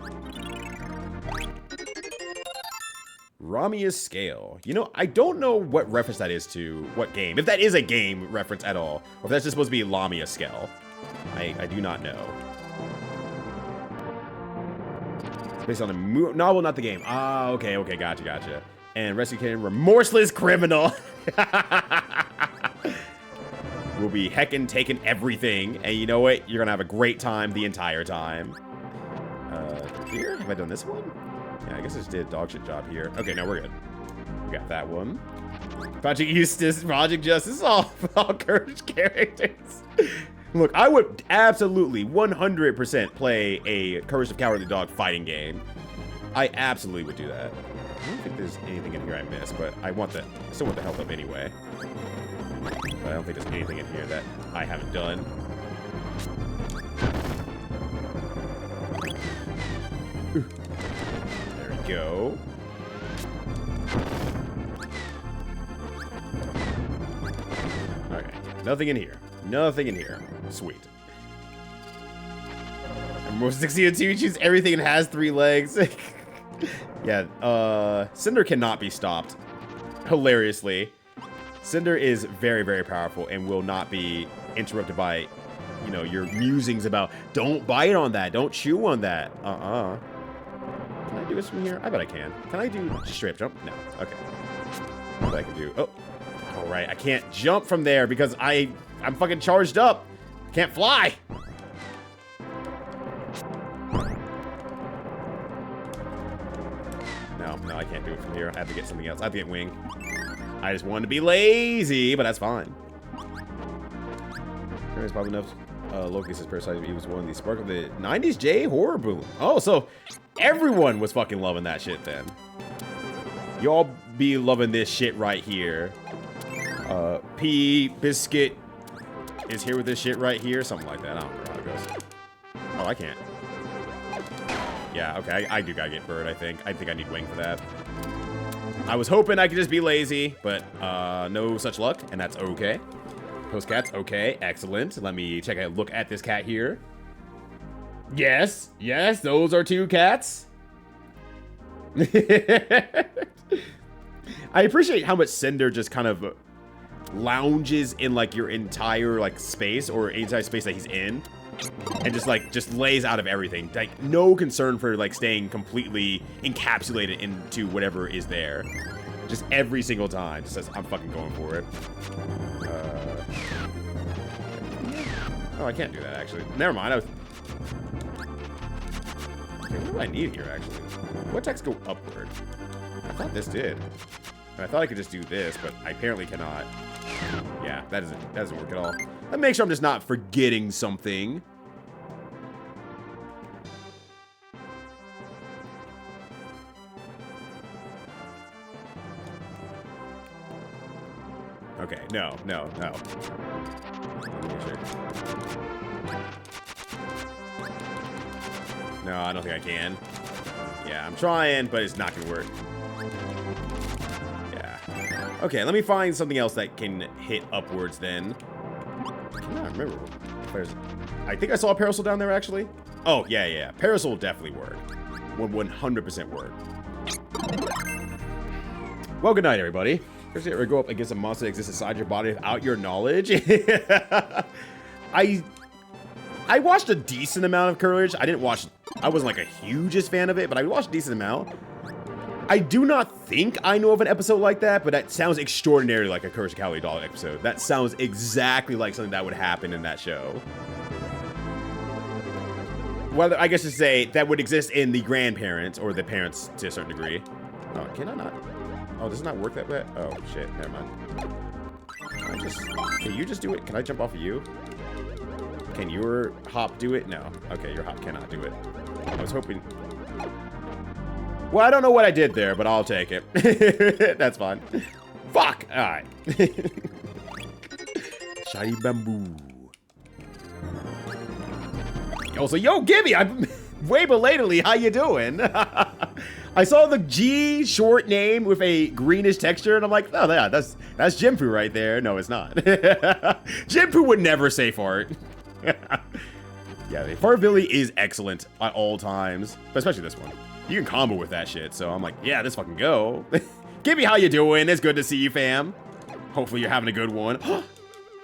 Ramia's Scale. You know, I don't know what reference that is to what game. If that is a game reference at all. Or if that's just supposed to be Lamia's Scale. I do not know. It's based on a novel, not the game. Ah, okay, gotcha. And Rescue Kitten, Remorseless Criminal. We'll be heckin' taking everything, and you know what? You're gonna have a great time the entire time. Here? Have I done this one? Yeah, I guess I just did a dog shit job here. Okay, now we're good. We got that one. Project Eustace, Project Justice, all Courage characters. Look, I would absolutely 100% play a Courage the Cowardly Dog fighting game. I absolutely would do that. I don't think there's anything in here I missed, but I still want the health up anyway. But I don't think there's anything in here that I haven't done. There we go. Nothing in here. Nothing in here. Sweet. And most 62 choose everything and has 3 legs. Yeah, Cinder cannot be stopped. Hilariously. Cinder is very, very powerful and will not be interrupted by, you know, your musings about, don't bite on that, don't chew on that. Can I do this from here? I bet I can. Can I do straight up jump? No. Okay. What I can do? Oh. All right, I can't jump from there because I'm fucking charged up. I can't fly. No, I can't do it from here. I have to get something else. I have to get wing. I just wanted to be lazy, but that's fine. There's probably enough. Loki says Parasite, he was one of the spark of the 90s J horror boom. Oh, so everyone was fucking loving that shit then. Y'all be loving this shit right here. P Biscuit is here with this shit right here. Something like that. I don't know how it goes. Oh, I can't. Yeah, okay, I do gotta get bird, I think. I think I need wing for that. I was hoping I could just be lazy, but no such luck, and that's okay. Post cats, okay, excellent. Let me take a look at this cat here. Yes, yes, those are 2 cats. I appreciate how much Cinder just kind of lounges in like your entire like space or entire space that he's in. And just lays out of everything. Like, no concern for, like, staying completely encapsulated into whatever is there. Just every single time. Just says, I'm fucking going for it. Oh, I can't do that, actually. Never mind. Okay, what do I need here, actually? What text go upward? I thought this did. I thought I could just do this, but I apparently cannot. Yeah, that doesn't work at all. Let me make sure I'm just not forgetting something. Okay, no. No, I don't think I can. Yeah, I'm trying, but it's not gonna work. Yeah. Okay, let me find something else that can hit upwards then. I cannot remember. I think I saw a parasol down there, actually. Oh, yeah. Parasol will definitely work. 100% work. Well, good night, everybody. First, you ever go up against a monster that exists inside your body without your knowledge? I watched a decent amount of Courage. I wasn't like a hugest fan of it, but I watched a decent amount. I do not think I know of an episode like that, but that sounds extraordinarily like a Courage the Cowardly Dog episode. That sounds exactly like something that would happen in that show. Well, I guess to say that would exist in the grandparents or the parents to a certain degree. Oh, can I not? Oh, does it not work that way? Oh, shit. Never mind. Can you just do it? Can I jump off of you? Can your hop do it? No. Okay, your hop cannot do it. I was hoping... Well, I don't know what I did there, but I'll take it. That's fine. Fuck! Alright. Shiny bamboo. Also, yo, Gibby! I'm way belatedly. How you doing? I saw the G short name with a greenish texture, and I'm like, oh, yeah, that's Jimpu right there. No, it's not. Jimpu would never say fart. Yeah, Fartvilly is excellent at all times, but especially this one. You can combo with that shit, so I'm like, yeah, let's fucking go. Gibby, how you doing? It's good to see you, fam. Hopefully you're having a good one.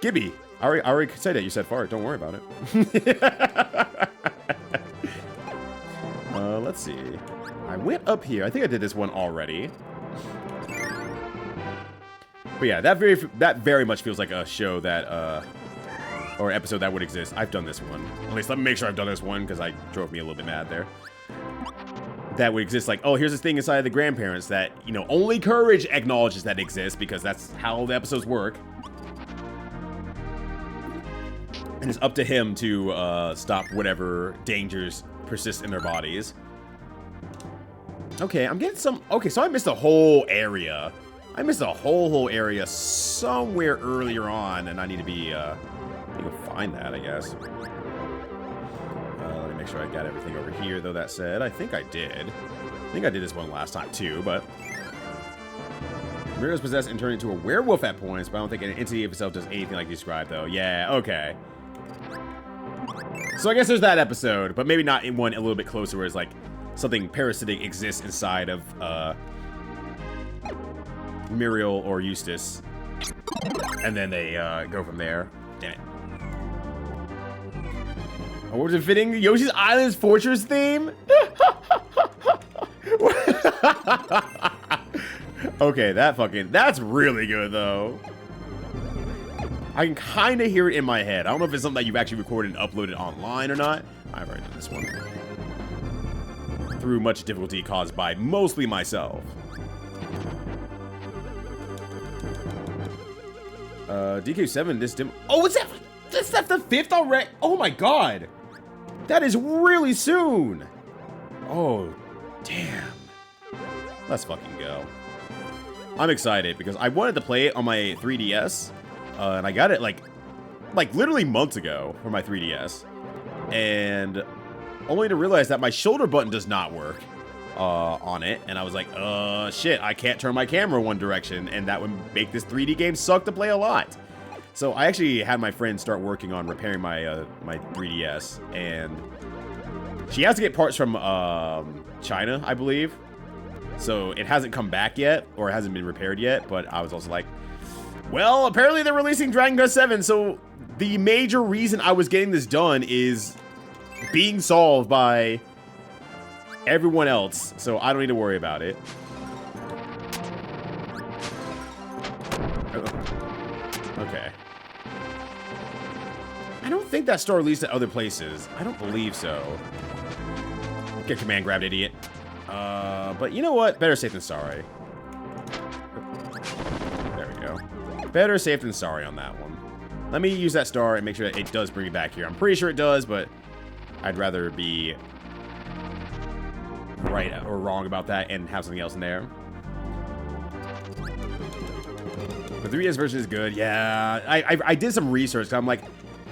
Gibby, I already said it. You said fart. Don't worry about it. Let's see. I went up here. I think I did this one already. But yeah, that very much feels like a show that, or episode that would exist. I've done this one. At least let me make sure I've done this one, because I drove me a little bit mad there. That would exist like, oh, here's this thing inside of the grandparents that, you know, only Courage acknowledges that exists, because that's how the episodes work. And it's up to him to stop whatever dangers persist in their bodies. Okay, I'm getting some... Okay, so I missed a whole area. I missed a whole area somewhere earlier on, and I need to be, I need to find that, I guess. Let me make sure I got everything over here, though, that said. I think I did. I think I did this one last time, too, but... Muriel is possessed and turned into a werewolf at points, but I don't think an entity of itself does anything like described, though. Yeah, okay. So I guess there's that episode, but maybe not in one a little bit closer where it's like something parasitic exists inside of Muriel or Eustace. And then they go from there. Damn it. Oh, was it fitting Yoshi's Island's Fortress theme? Okay, that's really good, though. I can kind of hear it in my head. I don't know if it's something that you've actually recorded and uploaded online or not. I've already done this one. Through much difficulty caused by mostly myself. DQ7, this dim. Oh, what's that? That's the 5th already? Oh my god. That is really soon. Oh, damn. Let's fucking go. I'm excited because I wanted to play it on my 3DS. And I got it like literally months ago for my 3DS. And only to realize that my shoulder button does not work on it. And I was like, shit, I can't turn my camera one direction. And that would make this 3D game suck to play a lot. So I actually had my friend start working on repairing my my 3DS. And she has to get parts from China, I believe. So it hasn't come back yet, or it hasn't been repaired yet. But I was also like, well, apparently they're releasing Dragon Quest VII, so the major reason I was getting this done is being solved by everyone else, so I don't need to worry about it. Okay. I don't think that store released at other places. I don't believe so. Get command grabbed, idiot. But you know what? Better safe than sorry. Better safe than sorry on that one. Let me use that star and make sure that it does bring me back here. I'm pretty sure it does, but I'd rather be right or wrong about that and have something else in there. The 3DS version is good. Yeah, I did some research. So I'm like,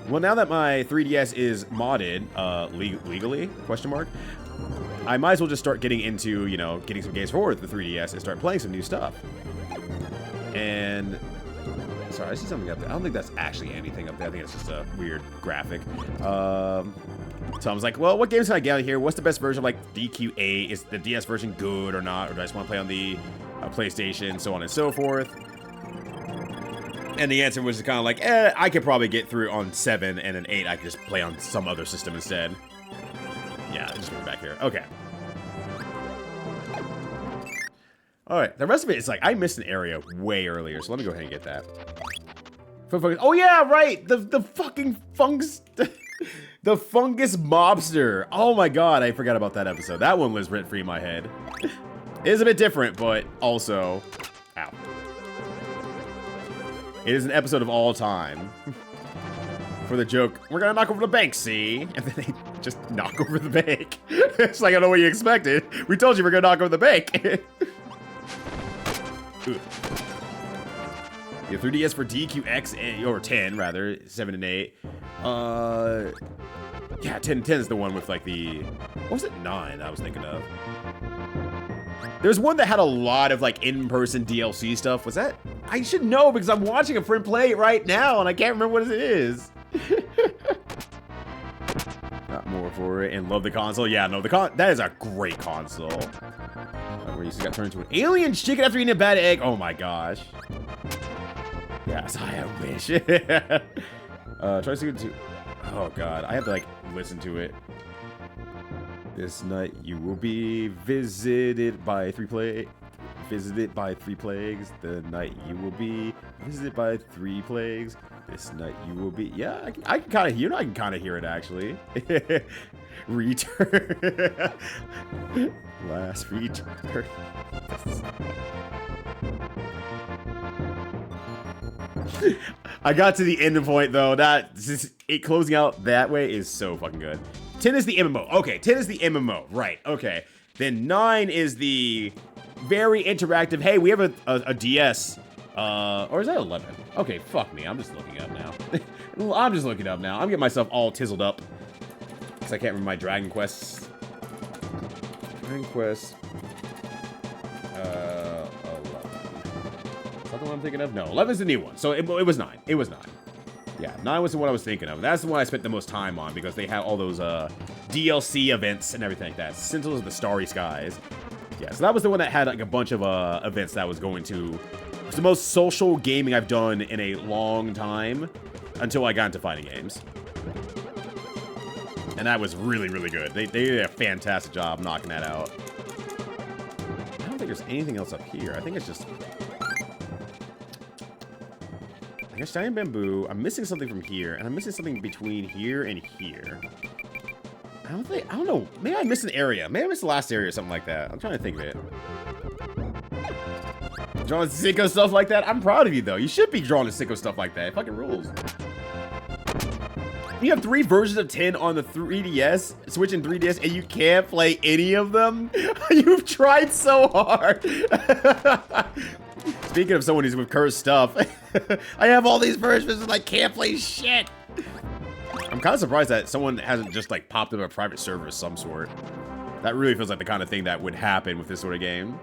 well, now that my 3DS is modded, legally, question mark, I might as well just start getting into, you know, getting some games forward with the 3DS and start playing some new stuff. And sorry, I see something up there. I don't think that's actually anything up there. I think it's just a weird graphic. So I was like, well, what games can I get out of here? What's the best version of, like, DQ8? Is the DS version good or not? Or do I just want to play on the PlayStation, so on and so forth? And the answer was just kind of like, I could probably get through on 7, and then 8 I could just play on some other system instead. Yeah, just move back here. Okay. Alright, the rest of it is like, I missed an area way earlier, so let me go ahead and get that. Oh yeah, right! The fucking fungus... the fungus mobster! Oh my god, I forgot about that episode. That one was rent-free in my head. It is a bit different, but also... Ow. It is an episode of all time. For the joke, we're gonna knock over the bank, see? And then they just knock over the bank. It's like, I don't know what you expected. We told you we're gonna knock over the bank. Yeah, 3DS for DQX, or 10 rather, 7 and 8. Yeah, 10 is the one with like the, what was it, 9 I was thinking of. There's one that had a lot of like in-person DLC stuff. Was that? I should know because I'm watching a friend play it right now and I can't remember what it is. Not more for it and love the console. Yeah, no, that is a great console. Where you got turned into an alien chicken after eating a bad egg. Oh my gosh. Yes, I wish. Try to. Oh god, I have to like listen to it. This night you will be visited by 3 plagues. Visited by 3 plagues. The night you will be visited by 3 plagues. This night you will be. Yeah, I can kind of hear. I can kind of hear it actually. Return. Last return. I got to the end point though. It closing out that way is so fucking good. 10 is the MMO. Okay, 10 is the MMO. Right. Okay. Then 9 is the very interactive. Hey, we have a DS. Or is that 11? Okay, fuck me. I'm just looking up now. I'm just looking up now. I'm getting myself all tizzled up. Because I can't remember my Dragon Quests. Dragon Quest. 11. what I'm thinking of? No, 11's the new one. So it was 9. It was 9. Yeah, 9 was the one I was thinking of. That's the one I spent the most time on because they have all those DLC events and everything like that. Sentinels of the Starry Skies. Yeah, so that was the one that had like a bunch of events that I was going to. It's the most social gaming I've done in a long time until I got into fighting games. And that was really, really good. They did a fantastic job knocking that out. I don't think there's anything else up here. I think it's just... I guess giant bamboo. I'm missing something from here, and I'm missing something between here and here. I don't know. Maybe I missed an area. Maybe I missed the last area or something like that. I'm trying to think of it. Drawing sicko stuff like that? I'm proud of you, though. You should be drawing sicko stuff like that. It fucking rules. You have 3 versions of 10 on the 3DS, Switch and 3DS, and you can't play any of them? You've tried so hard. Speaking of someone who's with cursed stuff, I have all these versions and I can't play shit. I'm kind of surprised that someone hasn't just like popped up a private server of some sort. That really feels like the kind of thing that would happen with this sort of game.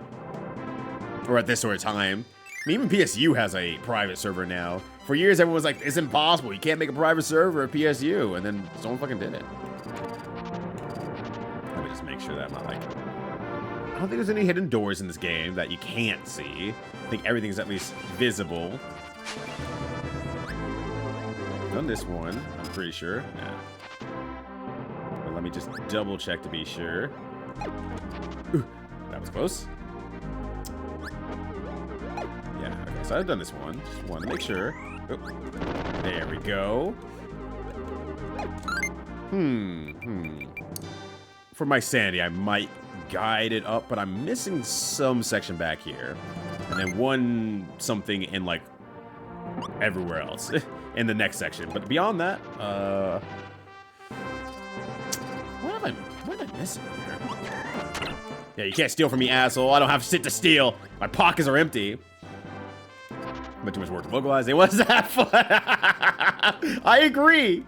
Or at this sort of time. I mean, even PSU has a private server now. For years, everyone was like, it's impossible. You can't make a private server at PSU. And then someone fucking did it. Let me just make sure that I'm not like... I don't think there's any hidden doors in this game that you can't see. I think everything's at least visible. Done this one, I'm pretty sure. Yeah. But let me just double check to be sure. Ooh, that was close. Yeah, okay, so I've done this one. Just wanted to make sure. Oh, there we go. For my sanity, I might guide it up, but I'm missing some section back here. And then one something in, like, everywhere else. In the next section. But beyond that, what am I missing here? Yeah, you can't steal from me, asshole. I don't have shit to steal. My pockets are empty. But too much work to localize. It was that fun. I agree.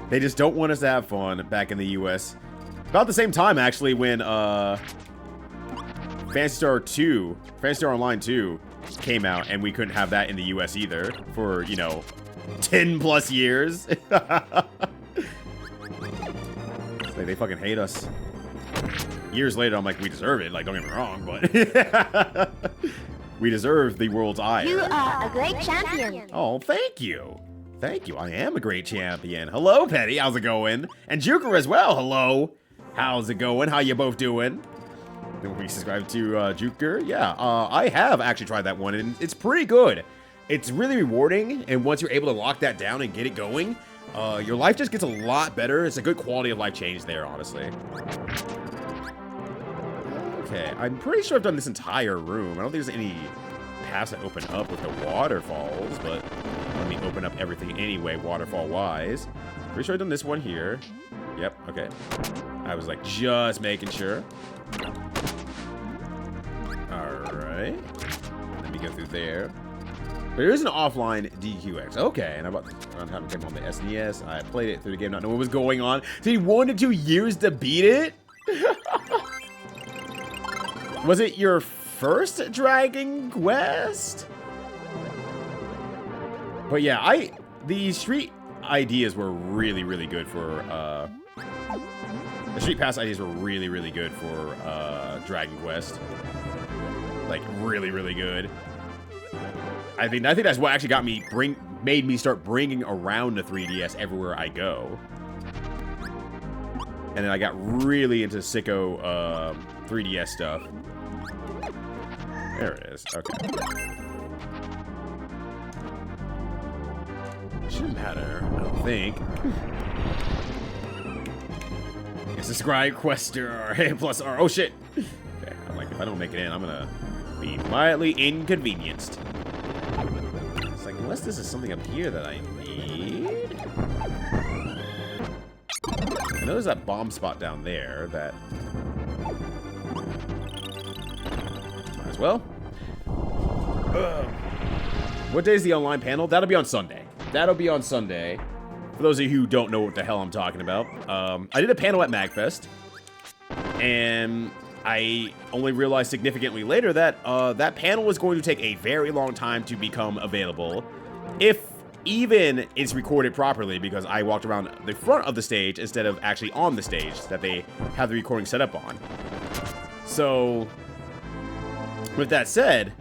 They just don't want us to have fun back in the US. About the same time, actually, when Phantasy Star Online 2 came out, and we couldn't have that in the US either for, you know, 10 plus years. They fucking hate us. Years later, I'm like, we deserve it. Like, don't get me wrong, but we deserve the world's ire. You are a great champion. Oh, thank you. Thank you. I am a great champion. Hello, Petty. How's it going? And Juker as well. Hello. How's it going? How you both doing? We subscribe to Juker. Yeah, I have actually tried that one, and it's pretty good. It's really rewarding, and once you're able to lock that down and get it going, your life just gets a lot better. It's a good quality of life change there, honestly. Okay, I'm pretty sure I've done this entire room. I don't think there's any paths that open up with the waterfalls, but let me open up everything anyway, waterfall-wise. Pretty sure I've done this one here. Yep, okay. I was like just making sure. Alright. Let me go through there. There is an offline DQX. Okay, and I'm having to come on the SNES. I played it through the game, not knowing what was going on. Did 1 to 2 years to beat it? Was it your first Dragon Quest? But yeah, the street ideas were really, really good for, the street pass ideas were really, really good for, Dragon Quest. Like, really, really good. I think that's what actually got me, made me start bringing around the 3DS everywhere I go. And then I got really into sicko, 3DS stuff. There it is. Okay. Shouldn't matter, I don't think. Subscribe, Quester, A plus R. Oh shit! Okay, I'm like, if I don't make it in, I'm gonna be mildly inconvenienced. It's like, unless this is something up here that I need. I know there's that bomb spot down there that. Might as well. What day is the online panel? That'll be on Sunday. That'll be on Sunday. For those of you who don't know what the hell I'm talking about, I did a panel at MagFest, and I only realized significantly later that that panel was going to take a very long time to become available, if even it's recorded properly, because I walked around the front of the stage instead of actually on the stage that they have the recording set up on. So, with that said,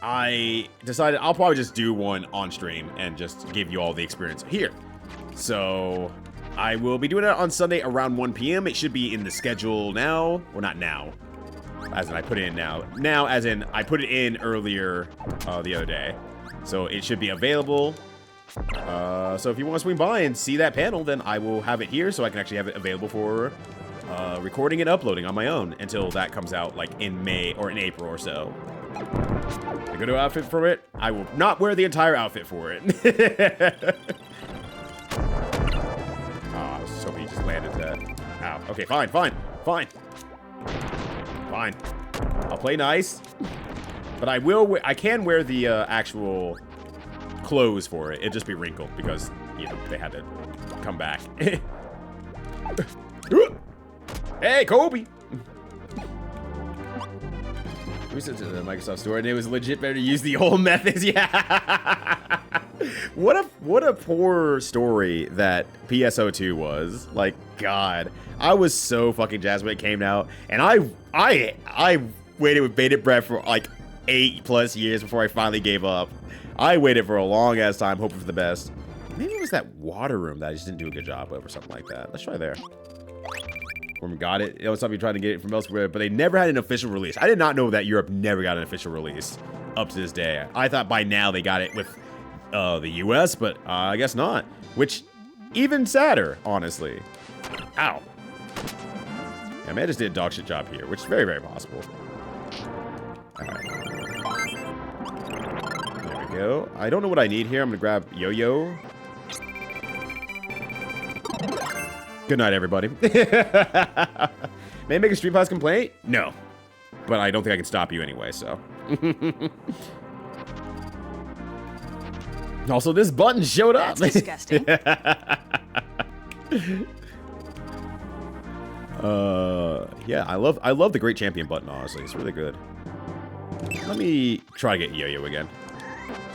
I decided I'll probably just do one on stream and just give you all the experience here. So, I will be doing it on Sunday around 1 p.m. It should be in the schedule now. Well, not now, as in I put it in now. Now, as in I put it in earlier the other day. So, it should be available. So if you want to swing by and see that panel, then I will have it here so I can actually have it available for recording and uploading on my own until that comes out, like in May or in April or so. A good outfit for it. I will not wear the entire outfit for it. I was just hoping he just landed that. Ow. Okay, fine. I'll play nice, but I can wear the actual clothes for it. It'd just be wrinkled because, you know, they had to come back. Hey, Kobe! We sent to the Microsoft Store, and it was legit better to use the old methods. Yeah. What a poor story that PSO2 was. Like, God, I was so fucking jazzed when it came out, and I waited with bated breath for like 8+ years before I finally gave up. I waited for a long ass time, hoping for the best. Maybe it was that water room that I just didn't do a good job of or something like that. Let's try there. When we got it, it was something trying to get it from elsewhere, but they never had an official release. I did not know that Europe never got an official release up to this day. I thought by now they got it with the US, but I guess not. Which, even sadder, honestly. Ow. Yeah, man, I just did a dog shit job here, which is very, very possible. Alright. Go. I don't know what I need here. I'm gonna grab Yo-Yo. Good night, everybody. May I make a Street Pass complaint? No. But I don't think I can stop you anyway, so. Also, this button showed up. That's disgusting. Yeah, I love the Great Champion button, honestly. It's really good. Let me try to get Yo-Yo again.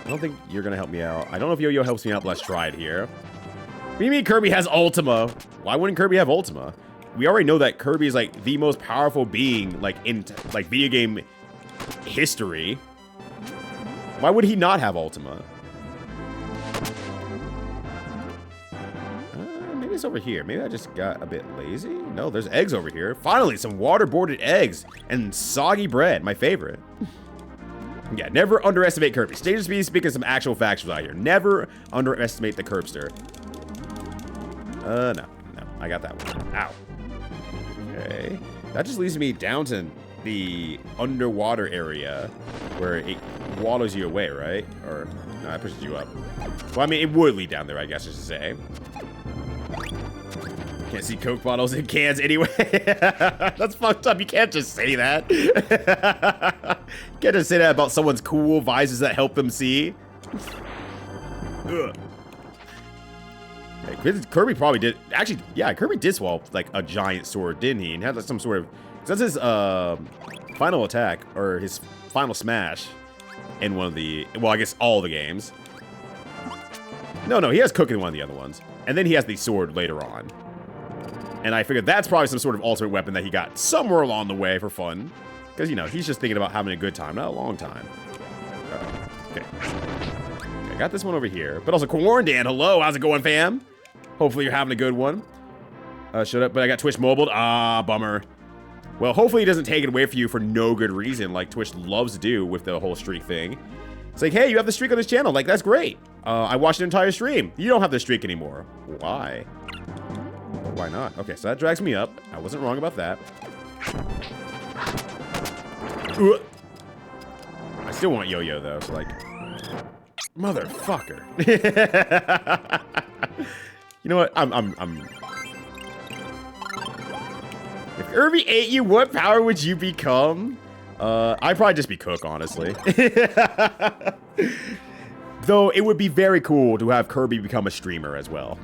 I don't think you're gonna help me out. I don't know if Yo-Yo helps me out, but let's try it here. What do you mean Kirby has Ultima? Why wouldn't Kirby have Ultima? We already know that Kirby is like the most powerful being like in like video game history. Why would he not have Ultima? Maybe it's over here. Maybe I just got a bit lazy. No, there's eggs over here. Finally, some waterboarded eggs and soggy bread. My favorite. Yeah, never underestimate Kirby. Stage speed speaking some actual factuals out here. Never underestimate the Kirbster. No. I got that one. Ow. Okay. That just leads me down to the underwater area where it waddles you away, right? Or, no, that pushes you up. Well, I mean, it would lead down there, I guess I should say. Can't see Coke bottles in cans anyway. That's fucked up. You can't just say that. You can't just say that about someone's cool visors that help them see. Ugh. Hey, Kirby probably did. Actually, yeah, Kirby did swallow like a giant sword, didn't he? And had like, some sort of. That's his final attack or his final smash in one of the. Well, I guess all the games. No, he has Cook in one of the other ones, and then he has the sword later on. And I figured that's probably some sort of ultimate weapon that he got somewhere along the way for fun. Because, you know, he's just thinking about having a good time, not a long time. Okay. I got this one over here. But also, Quarandan, hello, how's it going, fam? Hopefully you're having a good one. Shut up, but I got Twitch mobiled. Ah, bummer. Well, hopefully he doesn't take it away from you for no good reason, like Twitch loves to do with the whole streak thing. It's like, hey, you have the streak on this channel. Like, that's great. I watched an entire stream. You don't have the streak anymore. Why? Why not? Okay, so that drags me up. I wasn't wrong about that. I still want Yo-Yo, though, so like... Motherfucker. You know what? If Kirby ate you, what power would you become? I'd probably just be Cook, honestly. Though, it would be very cool to have Kirby become a streamer as well.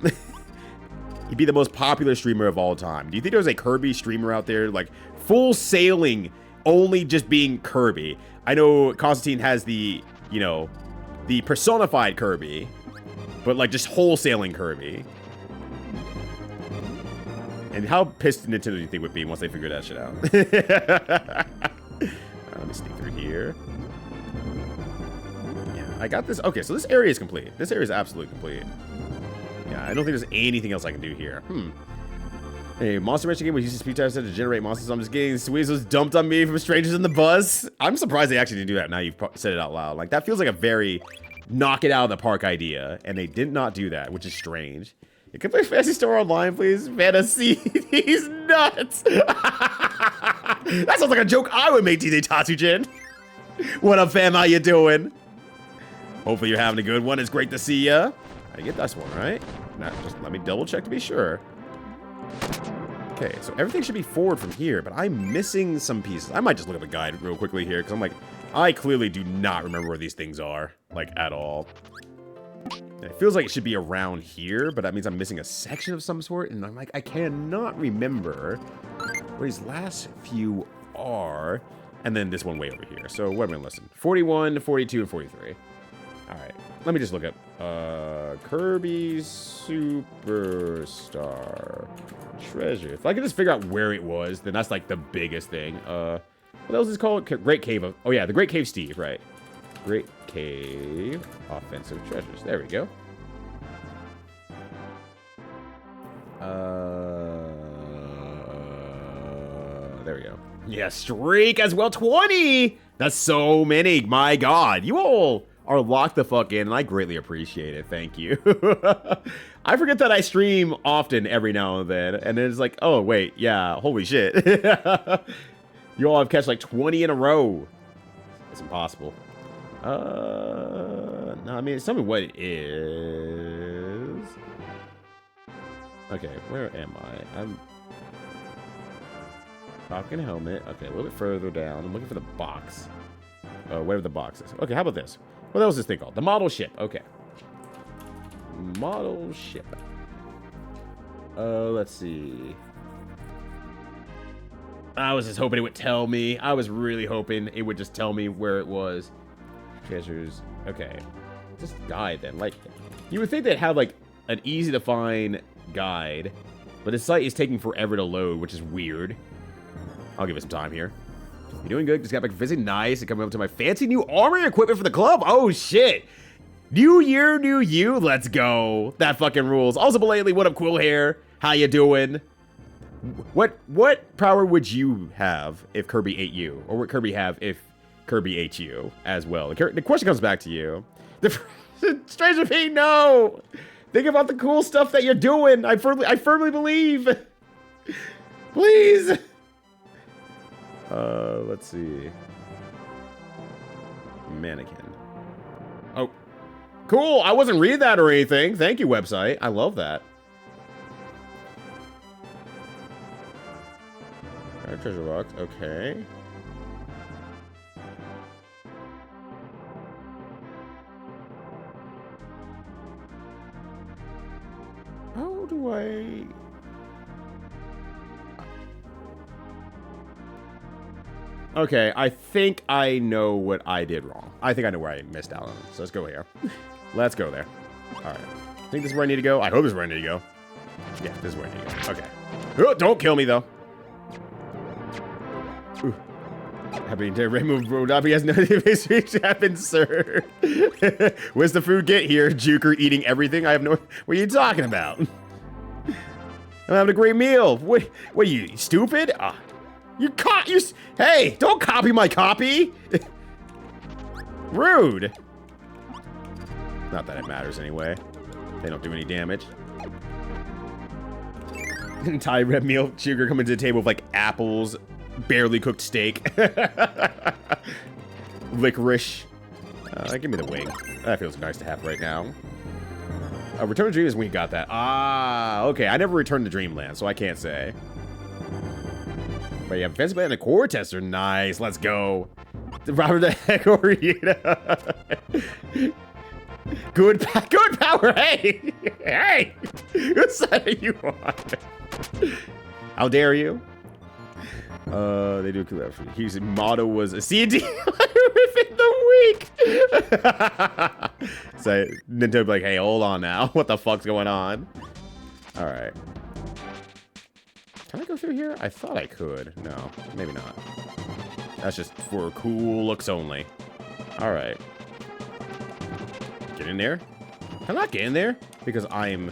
He'd be the most popular streamer of all time. Do you think there's a Kirby streamer out there, like, full sailing only just being Kirby. I know Constantine has the, you know, the personified Kirby, but like just wholesaling Kirby. And how pissed Nintendo do you think would be once they figure that shit out? Let me sneak through here. Yeah, I got this. Okay, so this area is complete. This area is absolutely complete. Yeah, I don't think there's anything else I can do here. A monster mansion game with uses speed types to generate monsters. I'm just getting Weasels dumped on me from strangers in the bus. I'm surprised they actually didn't do that now you've said it out loud. Like, that feels like a very knock it out of the park idea, and they did not do that, which is strange. You can play Fantasy Star Online, please. Fantasy, he's nuts. That sounds like a joke I would make, TJ Tatsujin. What up, fam? How you doing? Hopefully you're having a good one. It's great to see ya. I get this one, right? Now, just let me double check to be sure. Okay, so everything should be forward from here, but I'm missing some pieces. I might just look at the guide real quickly here, because I'm like, I clearly do not remember where these things are, like, at all. It feels like it should be around here, but that means I'm missing a section of some sort, and I'm like, I cannot remember where these last few are, and then this one way over here. So what am I gonna listen? 41, 42, and 43. All right, let me just look up Kirby Super Star treasure. If I could just figure out where it was, then that's like the biggest thing. What else is it called? Great Cave of, oh yeah, the Great Cave Steve, right? Great Cave offensive treasures. There we go. There we go. Yeah, streak as well. 20! That's so many. My God. You all are locked the fuck in, and I greatly appreciate it. Thank you. I forget that I stream often every now and then, and then it's like, oh, wait, yeah, holy shit. You all have catch like 20 in a row. It's impossible. No, I mean, tell me what it is. Okay, where am I? I'm Falcon helmet. Okay, a little bit further down. I'm looking for the box. Whatever the box is. Okay, how about this? What else is this thing called? The model ship. Okay. Model ship. Let's see. I was just hoping it would tell me. I was really hoping it would just tell me where it was. Treasures. Okay. Just guide then. Like, you would think they'd have like an easy to find guide, but the site is taking forever to load, which is weird. I'll give it some time here. You doing good? Just got back from visiting. Nice. And coming up to my fancy new armory equipment for the club. Oh shit. New year, new you. Let's go. That fucking rules. Also, belatedly, what up, Quill Hair? How you doing? What power would you have if Kirby ate you? Or what Kirby have if Kirby ate you as well? The question comes back to you. Stranger Pete, no! Think about the cool stuff that you're doing. I firmly believe. Please. Let's see. Mannequin. Oh, cool. I wasn't reading that or anything. Thank you, website. I love that. Alright, treasure box. Okay. How do I... Okay, I think I know what I did wrong. I think I know where I missed out on. So let's go here. Let's go there. Alright. I think this is where I need to go. I hope this is where I need to go. Yeah, this is where I need to go. Okay. Oh, don't kill me, though. Ooh. Happy to remove Rodabi has no speech happens, sir. Where's the food get here? Juker eating everything? I have no... What are you talking about? I'm having a great meal. What are you, stupid? Hey, don't copy my copy. Rude. Not that it matters anyway. They don't do any damage. Thai red meal. Sugar coming to the table with like apples, barely cooked steak, licorice. Give me the wing. That feels nice to have right now. Return to Dream is when you got that. Ah, okay. I never returned to Dreamland, so I can't say. But yeah, Fancy Blade and a core tester. Nice. Let's go. Robert the heck are you? Good power. Hey. Hey. Whose side are you on? How dare you? They do collab. His motto was a CD within the week. So Nintendo be like, hey, hold on now. What the fuck's going on? All right. Can I go through here? I thought I could. No, maybe not. That's just for cool looks only. All right. Get in there. Can I not get in there? Because I'm...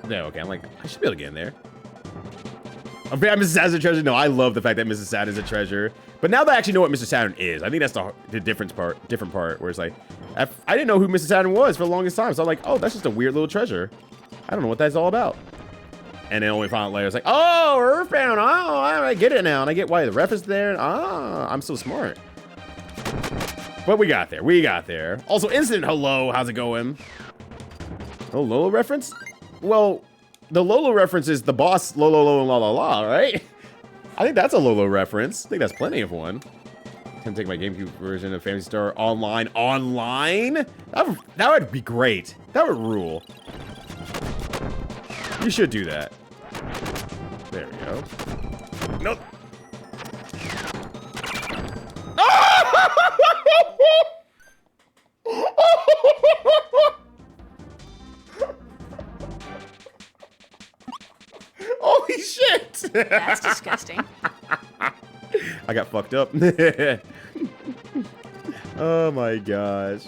No, okay. I'm like, I should be able to get in there. Okay, Mrs. Saturn's a treasure. No, I love the fact that Mrs. Saturn is a treasure. But now that I actually know what Mr. Saturn is, I think that's the different part. Where it's like, I didn't know who Mr. Saturn was for the longest time. So I'm like, oh, that's just a weird little treasure. I don't know what that's all about. And then only found out later, it's like, oh, Earthbound. Oh, I get it now. And I get why the ref is there. Ah, I'm so smart. But we got there. We got there. Also, Instant Hello. How's it going? Oh, Lolo reference? Well, the Lolo reference is the boss Lolo Lolo La La La, right? I think that's a Lolo reference. I think that's plenty of one. Can take my GameCube version of Phantasy Star online. Online? That would be great. That would rule. You should do that. There we go. Nope. Holy shit! That's disgusting. I got fucked up. Oh my gosh.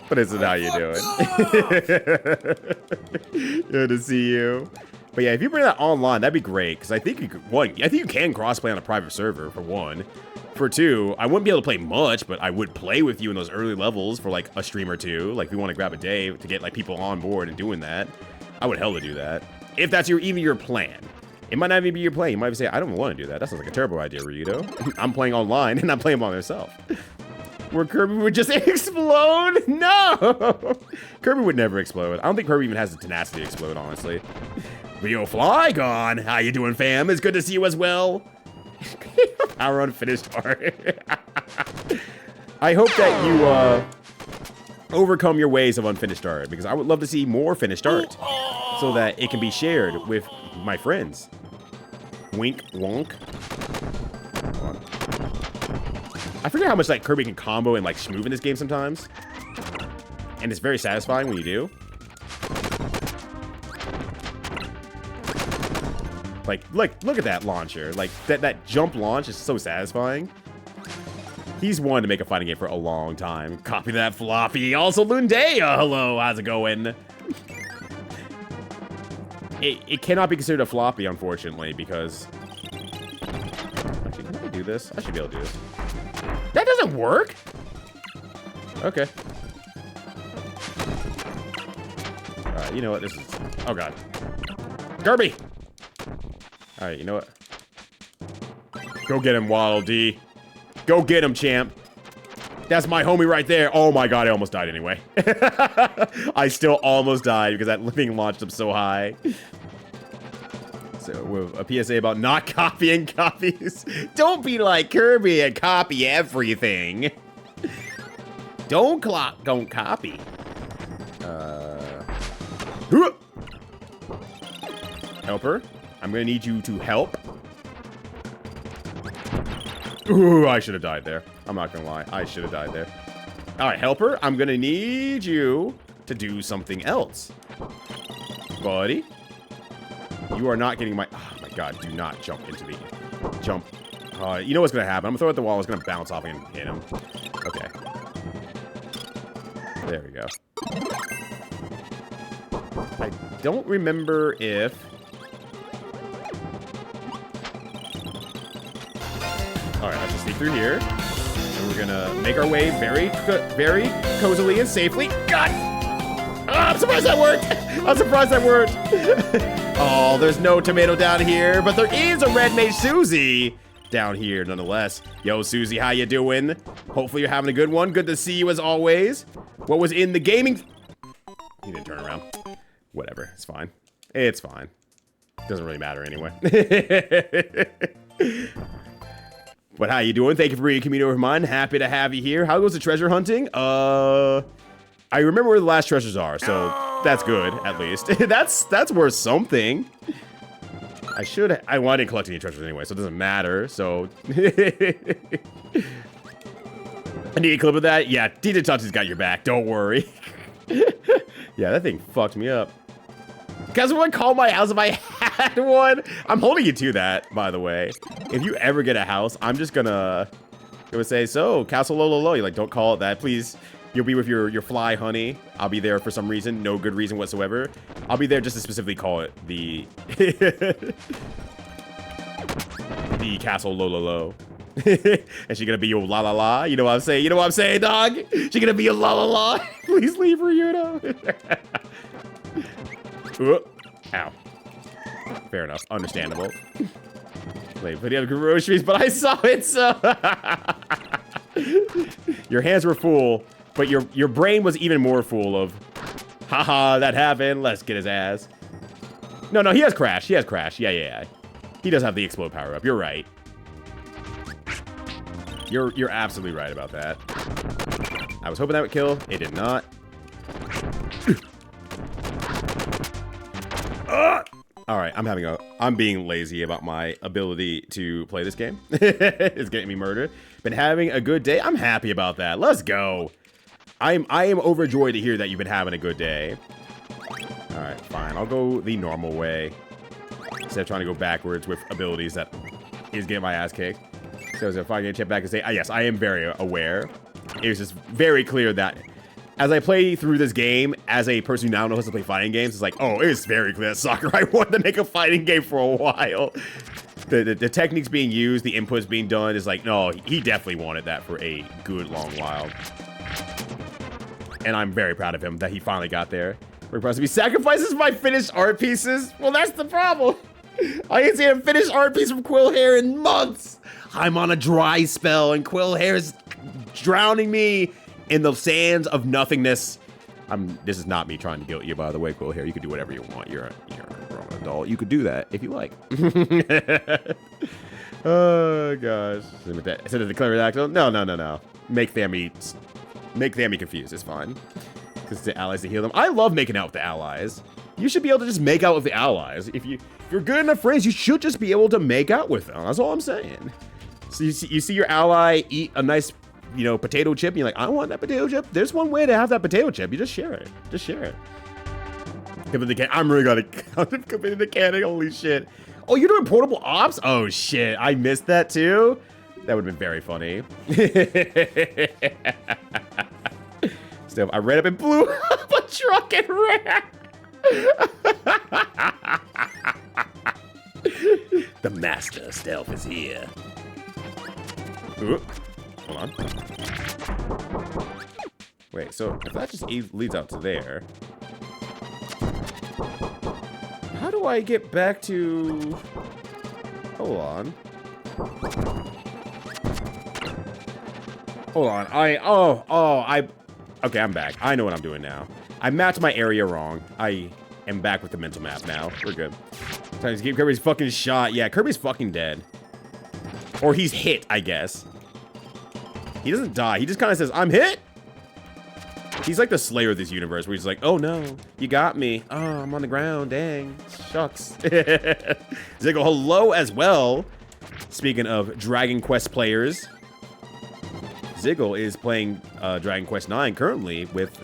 But isn't how you doing? Good to see you. But yeah, if you bring that online, that'd be great. Because I think you could, one, I think you can crossplay on a private server, for one. For two, I wouldn't be able to play much, but I would play with you in those early levels for like a stream or two. Like if we want to grab a day to get like people on board and doing that, I would hella do that. If that's even your plan. It might not even be your plan. You might say, I don't want to do that. That sounds like a terrible idea, Ryudo. I'm playing online and I'm playing by myself. Where Kirby would just explode? No! Kirby would never explode. I don't think Kirby even has the tenacity to explode, honestly. Rio Flygon, how you doing, fam? It's good to see you as well. Power unfinished art. I hope that you overcome your ways of unfinished art, because I would love to see more finished art so that it can be shared with my friends. Wink, wonk. I forget how much like Kirby can combo and like smooth in this game sometimes. And it's very satisfying when you do. Like, look at that launcher. Like, that jump launch is so satisfying. He's wanted to make a fighting game for a long time. Copy that, floppy. Also, Lundea, hello, how's it going? It cannot be considered a floppy, unfortunately, because... Actually, can I do this? I should be able to do this. That doesn't work! Okay. Alright, you know what? This is... Oh, God. Kirby! Alright, you know what? Go get him, Waddle Dee. Go get him, champ. That's my homie right there. Oh my god, I almost died anyway. I still almost died because that thing launched up so high. So, with a PSA about not copying copies. Don't be like Kirby and copy everything. Don't copy. Helper, I'm gonna need you to help. Ooh, I should have died there. I'm not gonna lie. I should have died there. Alright, Helper, I'm gonna need you to do something else. Buddy. You are not getting my... Oh my god, do not jump into the... Jump. You know what's gonna happen. I'm gonna throw it at the wall. It's gonna bounce off and hit him. Okay. There we go. I don't remember if... Alright, let's just sneak through here. And we're gonna make our way very cozily and safely. God! Oh, I'm surprised that worked! I'm surprised that worked! Oh, there's no tomato down here, but there is a red mage Susie down here nonetheless. Yo, Susie, how you doing? Hopefully you're having a good one. Good to see you as always. What was in the gaming... He didn't turn around. Whatever, it's fine. It's fine. Doesn't really matter anyway. But how you doing? Thank you for being a community of mine. Happy to have you here. How goes the treasure hunting? I remember where the last treasures are, so that's good, at least. That's worth something. I didn't collect any treasures anyway, so it doesn't matter, so. I need a clip of that? Yeah, DJ Touchy's got your back, don't worry. Yeah, that thing fucked me up. Guys, would call my house if I had one? I'm holding you to that, by the way. If you ever get a house, I'm just gonna say, so, Castle Lolo. You're like, don't call it that, please. You'll be with your fly honey. I'll be there for some reason, no good reason whatsoever. I'll be there just to specifically call it the the Castle Lolo. And she gonna be your la la la. You know what I'm saying? You know what I'm saying, dog? She gonna be your la la la. Please leave her, Yuno. Ow. Fair enough. Understandable. Wait, but you have groceries, but I saw it, so. Your hands were full, but your brain was even more full of, haha, that happened. Let's get his ass. No, he has Crash. He has Crash. Yeah. He does have the explode power up. You're right. You're absolutely right about that. I was hoping that would kill. It did not. All right, I'm being lazy about my ability to play this game. It's getting me murdered. Been having a good day. I'm happy about that. Let's go. I am overjoyed to hear that you've been having a good day. All right, fine. I'll go the normal way instead of trying to go backwards with abilities that is getting my ass kicked. So if I can check back and say, yes, I am very aware. It was just very clear that as I play through this game, as a person who now knows how to play fighting games, it's like, oh, it's very clear that Sakurai wanted to make a fighting game for a while. The techniques being used, the inputs being done is like, no, he definitely wanted that for a good long while. And I'm very proud of him that he finally got there. We're supposed to be sacrifices my finished art pieces. Well, that's the problem. I ain't seen a finished art piece from Quill Hair in months. I'm on a dry spell, and Quill Hair is drowning me in the sands of nothingness. This is not me trying to guilt you, by the way, Quill Hair. You can do whatever you want. You're a grown adult. You could do that if you like. Oh gosh. Instead of the clever actor, no. Make Thammy confused. It's fine. Because the allies to heal them. I love making out with the allies. You should be able to just make out with the allies. If you're good enough friends, you should just be able to make out with them. That's all I'm saying. So you see your ally eat a nice, potato chip, and you're like, I want that potato chip. There's one way to have that potato chip. You just share it. Just share it. I'm really gonna come into the cannon. Holy shit. Oh, you're doing portable ops? Oh shit. I missed that too. That would have been very funny. Still, I ran up and blew up a truck and ran. The master stealth is here. Ooh, hold on. Wait, so if that just leads out to there, how do I get back to... Hold on. Okay, I'm back. I know what I'm doing now. I mapped my area wrong. I am back with the mental map now. We're good. Time to keep Kirby's fucking shot. Yeah, Kirby's fucking dead. Or he's hit, I guess. He doesn't die. He just kind of says, I'm hit. He's like the slayer of this universe, where he's like, oh no, you got me. Oh, I'm on the ground. Dang. Shucks. Ziggle, hello as well. Speaking of Dragon Quest players, Ziggle is playing Dragon Quest 9 currently with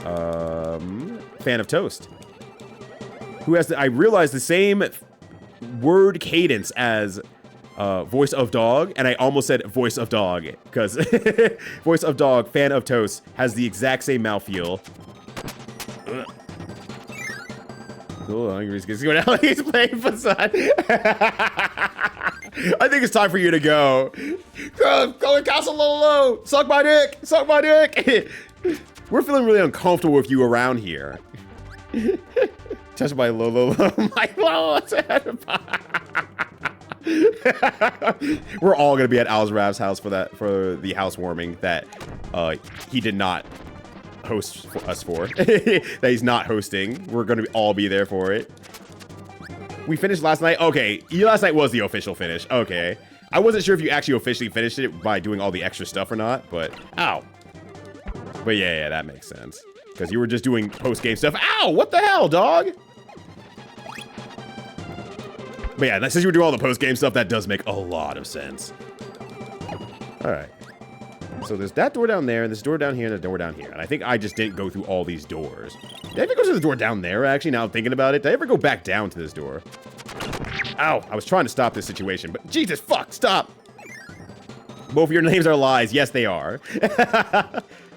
Fan of Toast, who has, I realized, the same word cadence as Voice of Dog, and I almost said Voice of Dog, because Voice of Dog, Fan of Toast, has the exact same mouthfeel. Cool, he's going out. He's playing Facade. I think it's time for you to go. Go to Castle Lolo. Suck my dick. Suck my dick. We're feeling really uncomfortable with you around here. Touched by Lolo. My Lolo. We're all gonna be at Alzrav's house for the housewarming that he did not host us for. That he's not hosting. We're gonna all be there for it. We finished last night. Okay, last night was the official finish. Okay, I wasn't sure if you actually officially finished it by doing all the extra stuff or not, but ow. But yeah, that makes sense because you were just doing post-game stuff. Ow! What the hell, dog? But yeah, since you were doing all the post-game stuff, that does make a lot of sense. All right. So there's that door down there, and this door down here, and the door down here. And I think I just didn't go through all these doors. Did I ever go to the door down there, actually, now I'm thinking about it? Did I ever go back down to this door? Ow, I was trying to stop this situation, but Jesus, fuck, stop! Both of your names are lies. Yes, they are.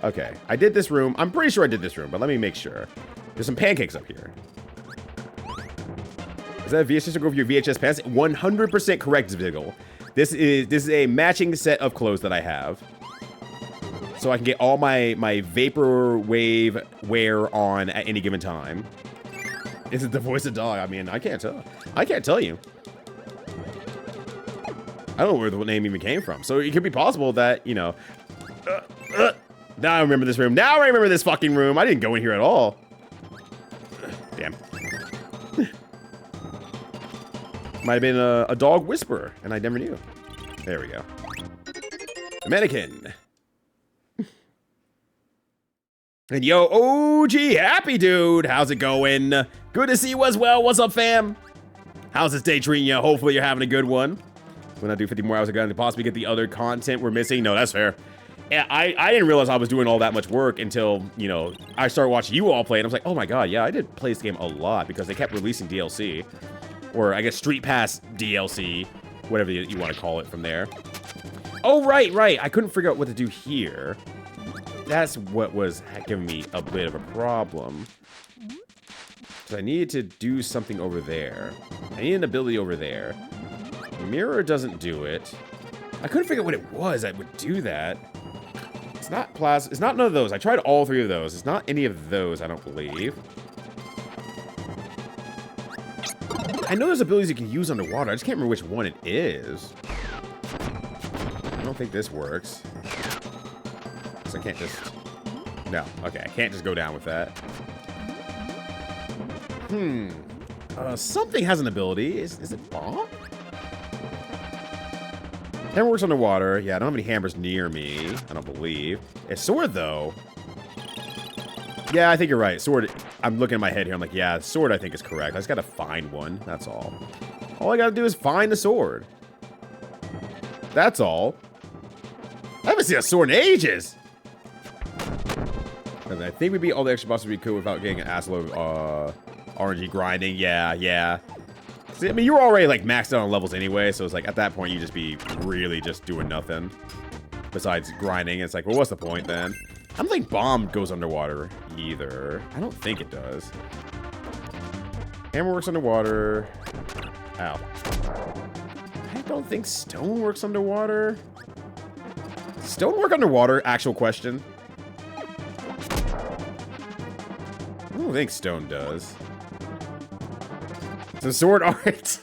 Okay, I did this room. I'm pretty sure I did this room, but let me make sure. There's some pancakes up here. Is that a VHS to go for your VHS pants? 100% correct, Zviggle. This is a matching set of clothes that I have. So I can get all my vaporwave wear on at any given time. Is it the voice of dog? I mean, I can't tell. I can't tell you. I don't know where the name even came from. So it could be possible that, you know... now I remember this room. Now I remember this fucking room. I didn't go in here at all. Damn. Might have been a dog whisperer, and I never knew. There we go. A mannequin. And yo, OG Happy Dude, how's it going? Good to see you as well. What's up, fam? How's this day treating you? Hopefully you're having a good one. When I do 50 more hours ago to possibly get the other content we're missing. No, that's fair. Yeah, I didn't realize I was doing all that much work until, you know, I started watching you all play, and I was like, oh my god, yeah, I did play this game a lot because they kept releasing DLC. Or, I guess, Street Pass DLC, whatever you want to call it from there. Oh, right. I couldn't figure out what to do here. That's what was giving me a bit of a problem. Because I needed to do something over there. I need an ability over there. Mirror doesn't do it. I couldn't figure out what it was that would do that. It's not plasma. It's not none of those. I tried all three of those. It's not any of those, I don't believe. I know there's abilities you can use underwater. I just can't remember which one it is. I don't think this works. So I can't just... No. Okay, I can't just go down with that. Something has an ability. Is it bomb? Hammer works underwater. Yeah, I don't have any hammers near me. I don't believe. A sword, though. Yeah, I think you're right. Sword. I'm looking at my head here. I'm like, yeah, sword I think is correct. I just gotta find one. That's all. All I gotta do is find a sword. That's all. I haven't seen a sword in ages. And I think we beat all the extra bosses we could without getting an ass load of RNG grinding. Yeah. See, I mean, you were already like maxed out on levels anyway, so it's like at that point you just be really just doing nothing besides grinding. It's like, well, what's the point then? I don't think bomb goes underwater either. I don't think it does. Hammer works underwater. Ow. I don't think stone works underwater. Stone work underwater? Actual question. I don't think stone does. So sword art.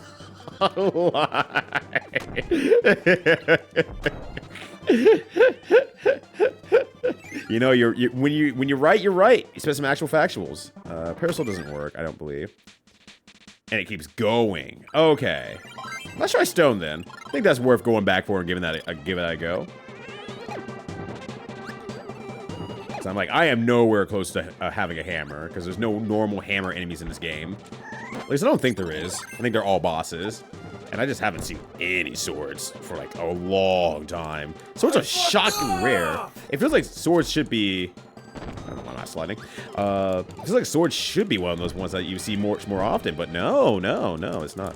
You know, when you're right, you're right. You spend some actual factuals. Parasol doesn't work, I don't believe. And it keeps going. Okay. Let's try stone then. I think that's worth going back for and giving that a go. So I'm like, I am nowhere close to having a hammer because there's no normal hammer enemies in this game. At least I don't think there is. I think they're all bosses. And I just haven't seen any swords for like a long time. Swords are shockingly rare. It feels like swords should be... I don't know, I'm not sliding. It feels like swords should be one of those ones that you see more often. But no, it's not.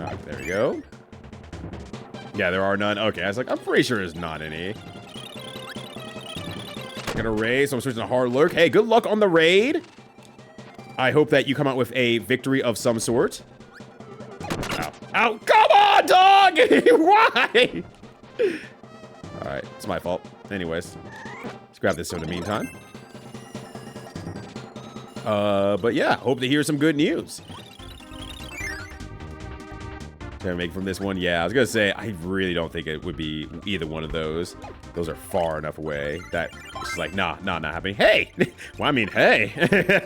Alright, there we go. Yeah, there are none. Okay, I was like, I'm pretty sure there's not any. Got a raid, so I'm switching to hard lurk. Hey, good luck on the raid. I hope that you come out with a victory of some sort. Ow. Ow. Come on, dog! Why? Alright, it's my fault. Anyways, let's grab this in the meantime. But yeah, hope to hear some good news. Trying to make from this one. Yeah, I was gonna say, I really don't think it would be either one of those. Those are far enough away that it's like, nah, not happening. Hey! Well, I mean, hey!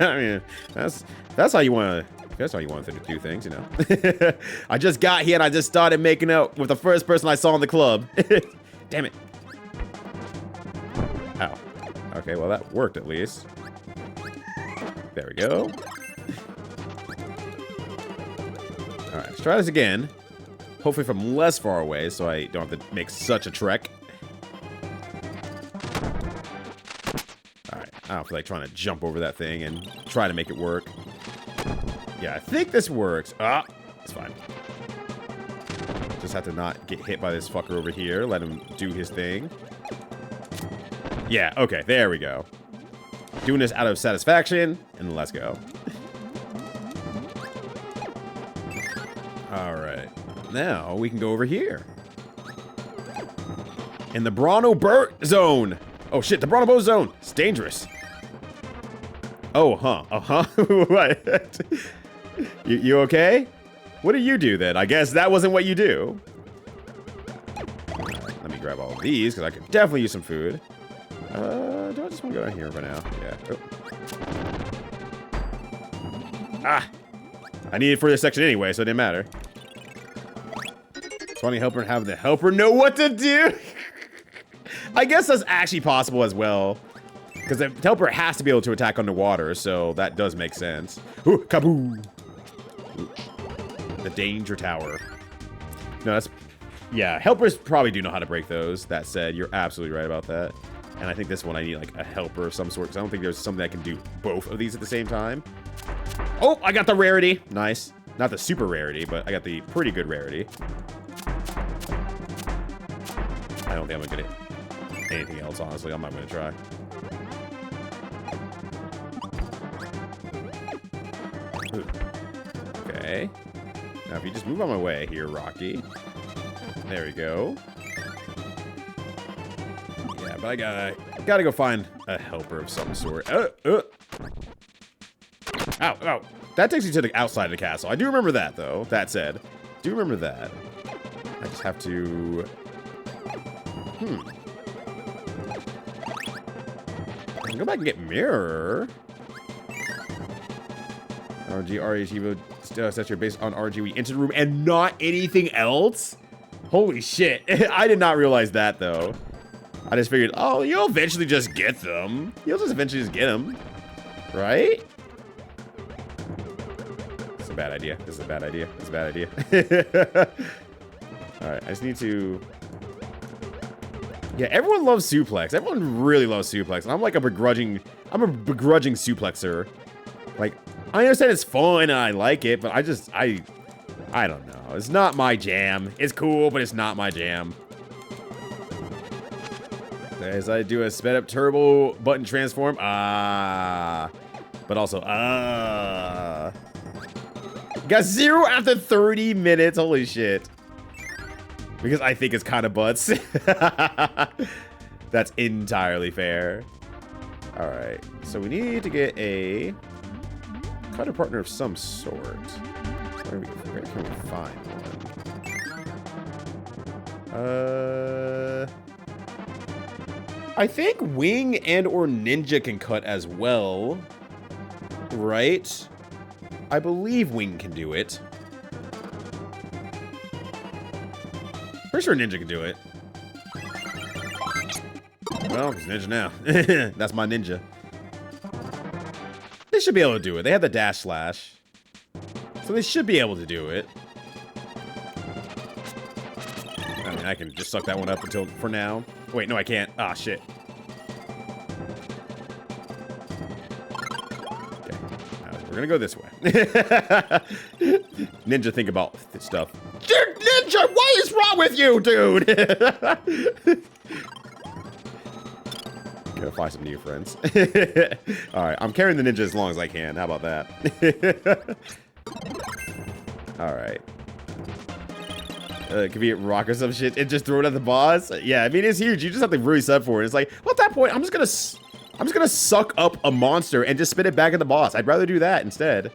I mean, that's how you want to... That's how you want to do things, you know? I just got here and I just started making out with the first person I saw in the club. Damn it. Ow. Okay, well, that worked at least. There we go. Alright, let's try this again. Hopefully from less far away, so I don't have to make such a trek. Alright, I don't feel like trying to jump over that thing and try to make it work. Yeah, I think this works. Ah, it's fine. Just have to not get hit by this fucker over here. Let him do his thing. Yeah, okay, there we go. Doing this out of satisfaction, and let's go. Alright. Now, we can go over here. In the Bronto Burt Zone. Oh, shit, the Bronto Boat Zone. It's dangerous. Oh, huh. Uh-huh. What? You okay? What do you do, then? I guess that wasn't what you do. Let me grab all of these, because I could definitely use some food. Do I just want to go down here for now? Yeah. Oh. Ah! I need it for this section anyway, so it didn't matter. It's funny helper having the helper know what to do. I guess that's actually possible as well. Because the helper has to be able to attack underwater, so that does make sense. Ooh, kaboom! Ooh. The danger tower. No, that's... Yeah, helpers probably do know how to break those. That said, you're absolutely right about that. And I think this one I need like a helper of some sort, because I don't think there's something that can do both of these at the same time. Oh, I got the rarity. Nice. Not the super rarity, but I got the pretty good rarity. I don't think I'm gonna get anything else, honestly. I'm not gonna try. Ooh. Okay. Now if you just move on my way here, Rocky. There we go. Yeah, but I gotta go find a helper of some sort. Ow, ow. That takes you to the outside of the castle. I do remember that, though. That said, do remember that. I just have to... I can go back and get mirror. RG, set your base on RG. We enter the room and not anything else? Holy shit. I did not realize that, though. I just figured, oh, you'll eventually just get them. You'll just eventually just get them. Right? It's a bad idea. This is a bad idea. It's a bad idea. Alright, I just need to... Yeah, everyone loves suplex. Everyone really loves suplex. I'm like a begrudging suplexer. Like, I understand it's fun and I like it, but I don't know. It's not my jam. It's cool, but it's not my jam. As I do a sped up turbo button transform. But also, Got 0 after 30 minutes. Holy shit. Because I think it's kind of butts. That's entirely fair. Alright. So we need to get a cutter partner of some sort. Where can we find one? I think Wing and or Ninja can cut as well. Right? I believe Wing can do it. Pretty sure Ninja can do it. Well, it's Ninja now. That's my Ninja. They should be able to do it. They have the dash slash. So they should be able to do it. I mean, I can just suck that one up until for now. Wait, no, I can't. Ah, shit. Okay. We're gonna go this way. Ninja, think about this stuff. Ninja, what is wrong with you, dude? Gotta find some new friends. Alright, I'm carrying the Ninja as long as I can. How about that? Alright. Could be a rock or some shit and just throw it at the boss. Yeah, I mean, it's huge. You just have to really set for it. It's like, well, at that point, I'm just gonna suck up a monster and just spit it back at the boss. I'd rather do that instead.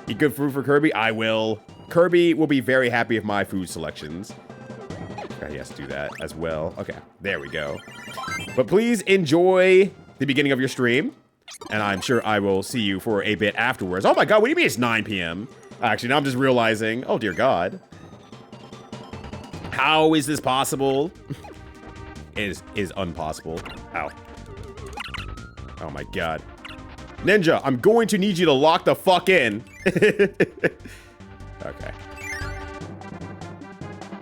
Eat good food for Kirby? I will. Kirby will be very happy with my food selections. Okay, he has to do that as well. Okay, there we go. But please enjoy the beginning of your stream. And I'm sure I will see you for a bit afterwards. Oh my god, what do you mean it's 9 p.m.? Actually, now I'm just realizing. Oh, dear god. How is this possible? Is unpossible. Ow. Oh my god. Ninja, I'm going to need you to lock the fuck in. Okay.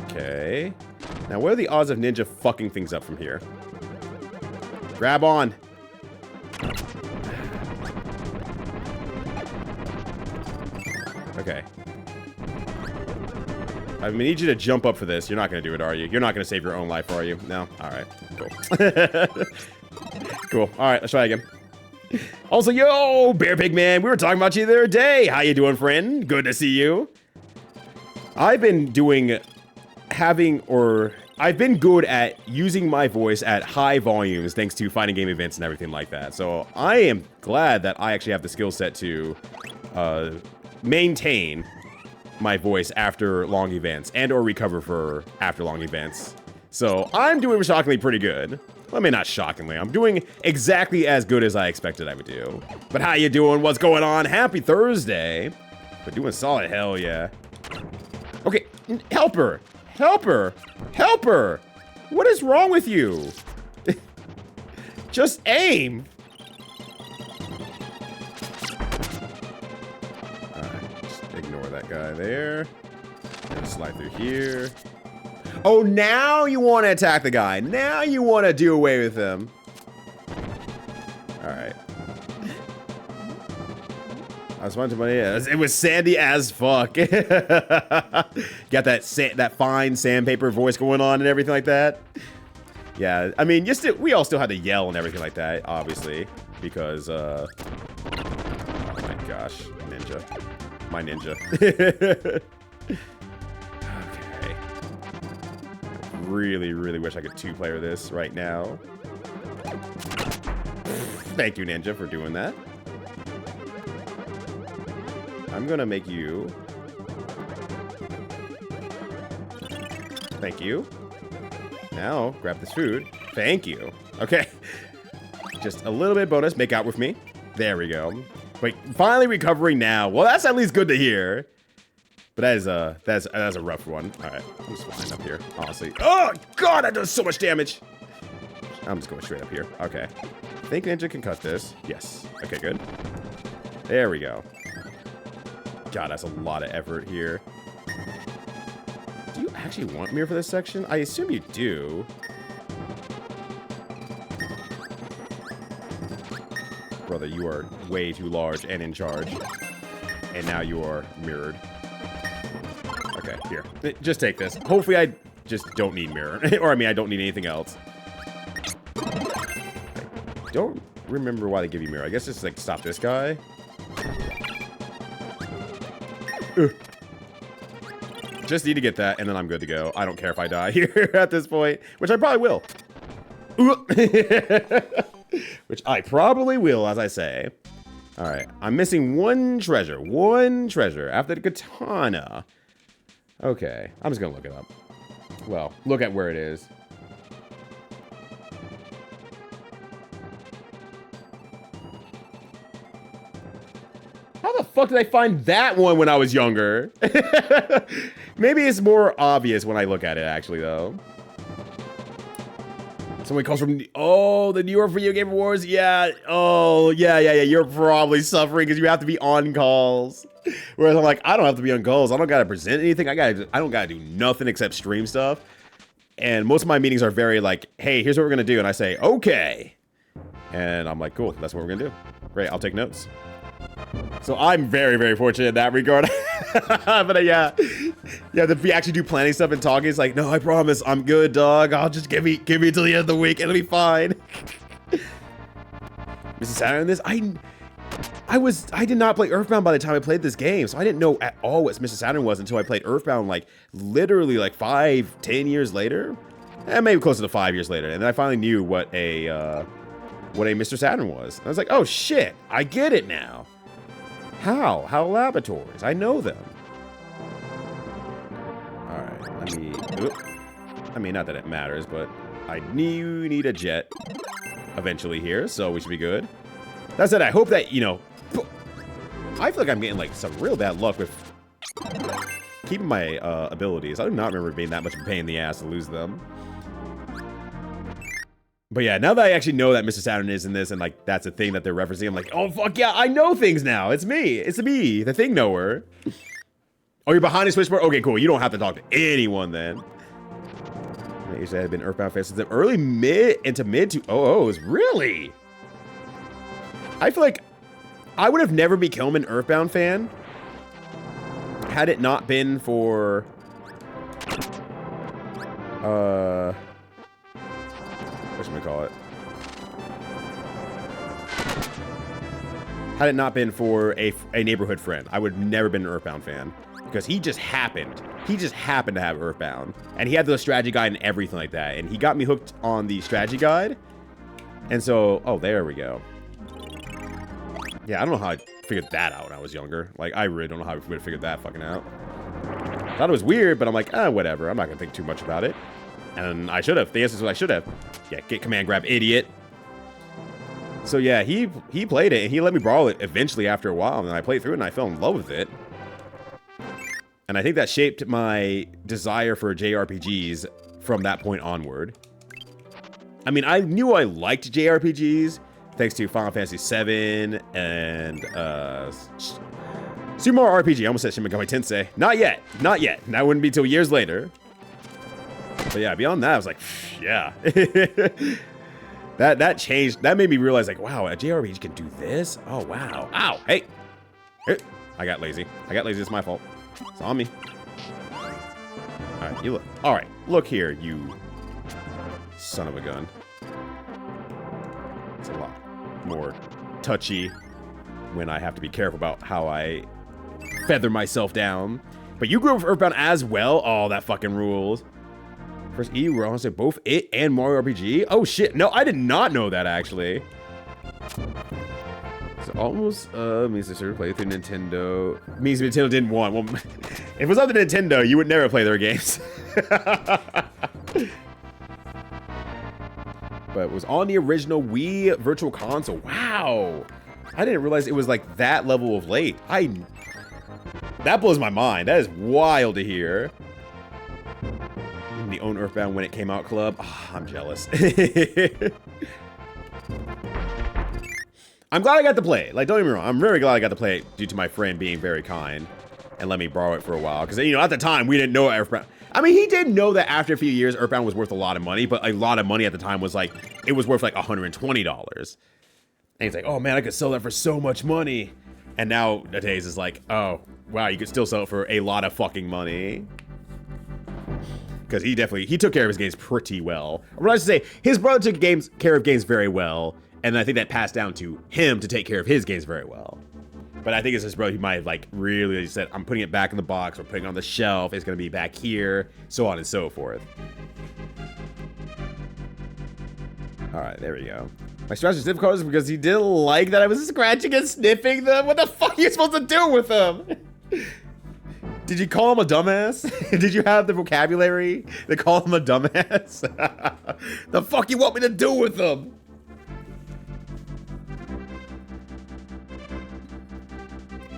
Okay. Now, what are the odds of Ninja fucking things up from here? Grab on. Okay. I need you to jump up for this. You're not going to do it, are you? You're not going to save your own life, are you? No? Alright. Cool. Cool. Alright, let's try again. Also, yo, Bear Pig Man, we were talking about you the other day. How you doing, friend? Good to see you. I've been good at using my voice at high volumes thanks to fighting game events and everything like that. So I am glad that I actually have the skill set to maintain my voice after long events and or recover for after long events. So I'm doing shockingly pretty good. Well, I mean, not shockingly. I'm doing exactly as good as I expected I would do. But how you doing? What's going on? Happy Thursday. We're doing solid, hell yeah. Okay, help her. Help her. Help her. What is wrong with you? Just aim. Alright, just ignore that guy there. Gonna slide through here. Oh, now you want to attack the guy. Now you want to do away with him. Alright. I was wondering, it was sandy as fuck. Got that fine sandpaper voice going on and everything like that. Yeah, I mean, we all still had to yell and everything like that, obviously, because oh my gosh, ninja, my ninja. Okay, I really wish I could two-player this right now. Thank you, ninja, for doing that. I'm gonna make you. Thank you. Now, grab this food. Thank you. Okay. Just a little bit bonus. Make out with me. There we go. Wait, finally recovering now. Well, that's at least good to hear. But that's a rough one. All right, I'm just flying up here, honestly. Oh, God, that does so much damage. I'm just going straight up here. Okay. I think Ninja can cut this. Yes. Okay, good. There we go. God, that's a lot of effort here. Do you actually want Mirror for this section? I assume you do. Brother, you are way too large and in charge. And now you are mirrored. Okay, here. Just take this. Hopefully I just don't need mirror. Or, I mean, I don't need anything else. I don't remember why they give you mirror. I guess it's like, stop this guy. Ugh. Just need to get that, and then I'm good to go. I don't care if I die here at this point, which I probably will. Which I probably will, as I say. All right, I'm missing one treasure. One treasure after the katana. Okay, I'm just gonna look it up. Well, look at where it is. How the fuck did I find that one when I was younger? Maybe it's more obvious when I look at it, actually, though. Someone calls from, oh, the New York Video Game Awards? Yeah, oh, yeah. You're probably suffering because you have to be on calls. Whereas I'm like, I don't have to be on calls. I don't gotta present anything. I don't gotta do nothing except stream stuff. And most of my meetings are very like, hey, here's what we're gonna do. And I say, okay. And I'm like, cool, that's what we're gonna do. Great, I'll take notes. So I'm very, very fortunate in that regard. But yeah, to actually do planning stuff and talking, it's like, no, I promise, I'm good, dog. I'll just give me till the end of the week, it'll be fine. Mrs. Saturn in this, I did not play Earthbound by the time I played this game, so I didn't know at all what Mr. Saturn was until I played Earthbound, like, literally, like, 5-10 years later? Maybe closer to 5 years later, and then I finally knew what a Mr. Saturn was. And I was like, oh, shit, I get it now. How? How laboratories? I know them. Alright, let me... Oop. I mean, not that it matters, but I need a jet eventually here, so we should be good. That said, I hope that, you know... I feel like I'm getting, like, some real bad luck with keeping my abilities. I do not remember being that much of a pain in the ass to lose them. But yeah, now that I actually know that Mr. Saturn is in this and like that's a thing that they're referencing, I'm like, oh fuck yeah, I know things now. It's me. It's me, the thing knower. Oh, you're behind the switchboard? Okay, cool. You don't have to talk to anyone then. I used to have been Earthbound fan since the early mid to OOs. Really? I feel like I would have never become an Earthbound fan had it not been for whatchamacallit? Had it not been for a neighborhood friend, I would have never been an Earthbound fan. Because he just happened to have Earthbound. And he had the strategy guide and everything like that. And he got me hooked on the strategy guide. And so, oh, there we go. Yeah, I don't know how I figured that out when I was younger. Like, I really don't know how I would have figured that fucking out. Thought it was weird, but I'm like, whatever. I'm not gonna think too much about it. And I should have. The answer is I should have. Yeah, get command grab, idiot. So yeah, he played it, and he let me borrow it eventually after a while. And I played through it, and I fell in love with it. And I think that shaped my desire for JRPGs from that point onward. I mean, I knew I liked JRPGs thanks to Final Fantasy VII and Super Mario RPG. I almost said Shin Megami Tensei. Not yet. Not yet. That wouldn't be till years later. But yeah, beyond that, I was like, yeah. that changed. That made me realize, like, wow, a JRPG can do this? Oh, wow. Ow. Hey. I got lazy. It's my fault. It's on me. Alright, you look. Alright, look here, you son of a gun. It's a lot more touchy when I have to be careful about how I feather myself down. But you grew up with Earthbound as well? Oh, that fucking rules. First E, we're honestly both it and Mario RPG? Oh shit, no, I did not know that actually. So almost means to sort of play through Nintendo. Means Nintendo didn't want. Well, if it was up to Nintendo, you would never play their games. But it was on the original Wii Virtual Console. Wow, I didn't realize it was like that level of late. That blows my mind. That is wild to hear. The Own Earthbound when it came out club. Oh, I'm jealous. I'm glad I got to play it. Like, don't get me wrong. I'm very glad I got to play it due to my friend being very kind and let me borrow it for a while. Because, you know, at the time, we didn't know Earthbound. I mean, he did know that after a few years, Earthbound was worth a lot of money. But a lot of money at the time was like, it was worth like $120. And he's like, oh, man, I could sell that for so much money. And nowadays it's like, oh, wow, you could still sell it for a lot of fucking money. Because he took care of his games pretty well. What I should say, his brother took care of games very well. And I think that passed down to him to take care of his games very well. But I think it's his brother who might have like really said, I'm putting it back in the box, or putting it on the shelf, it's gonna be back here, so on and so forth. Alright, there we go. My strategy sniff cards is because he didn't like that I was scratching and sniffing them. What the fuck are you supposed to do with them? Did you call him a dumbass? Did you have the vocabulary to call him a dumbass? The fuck you want me to do with them?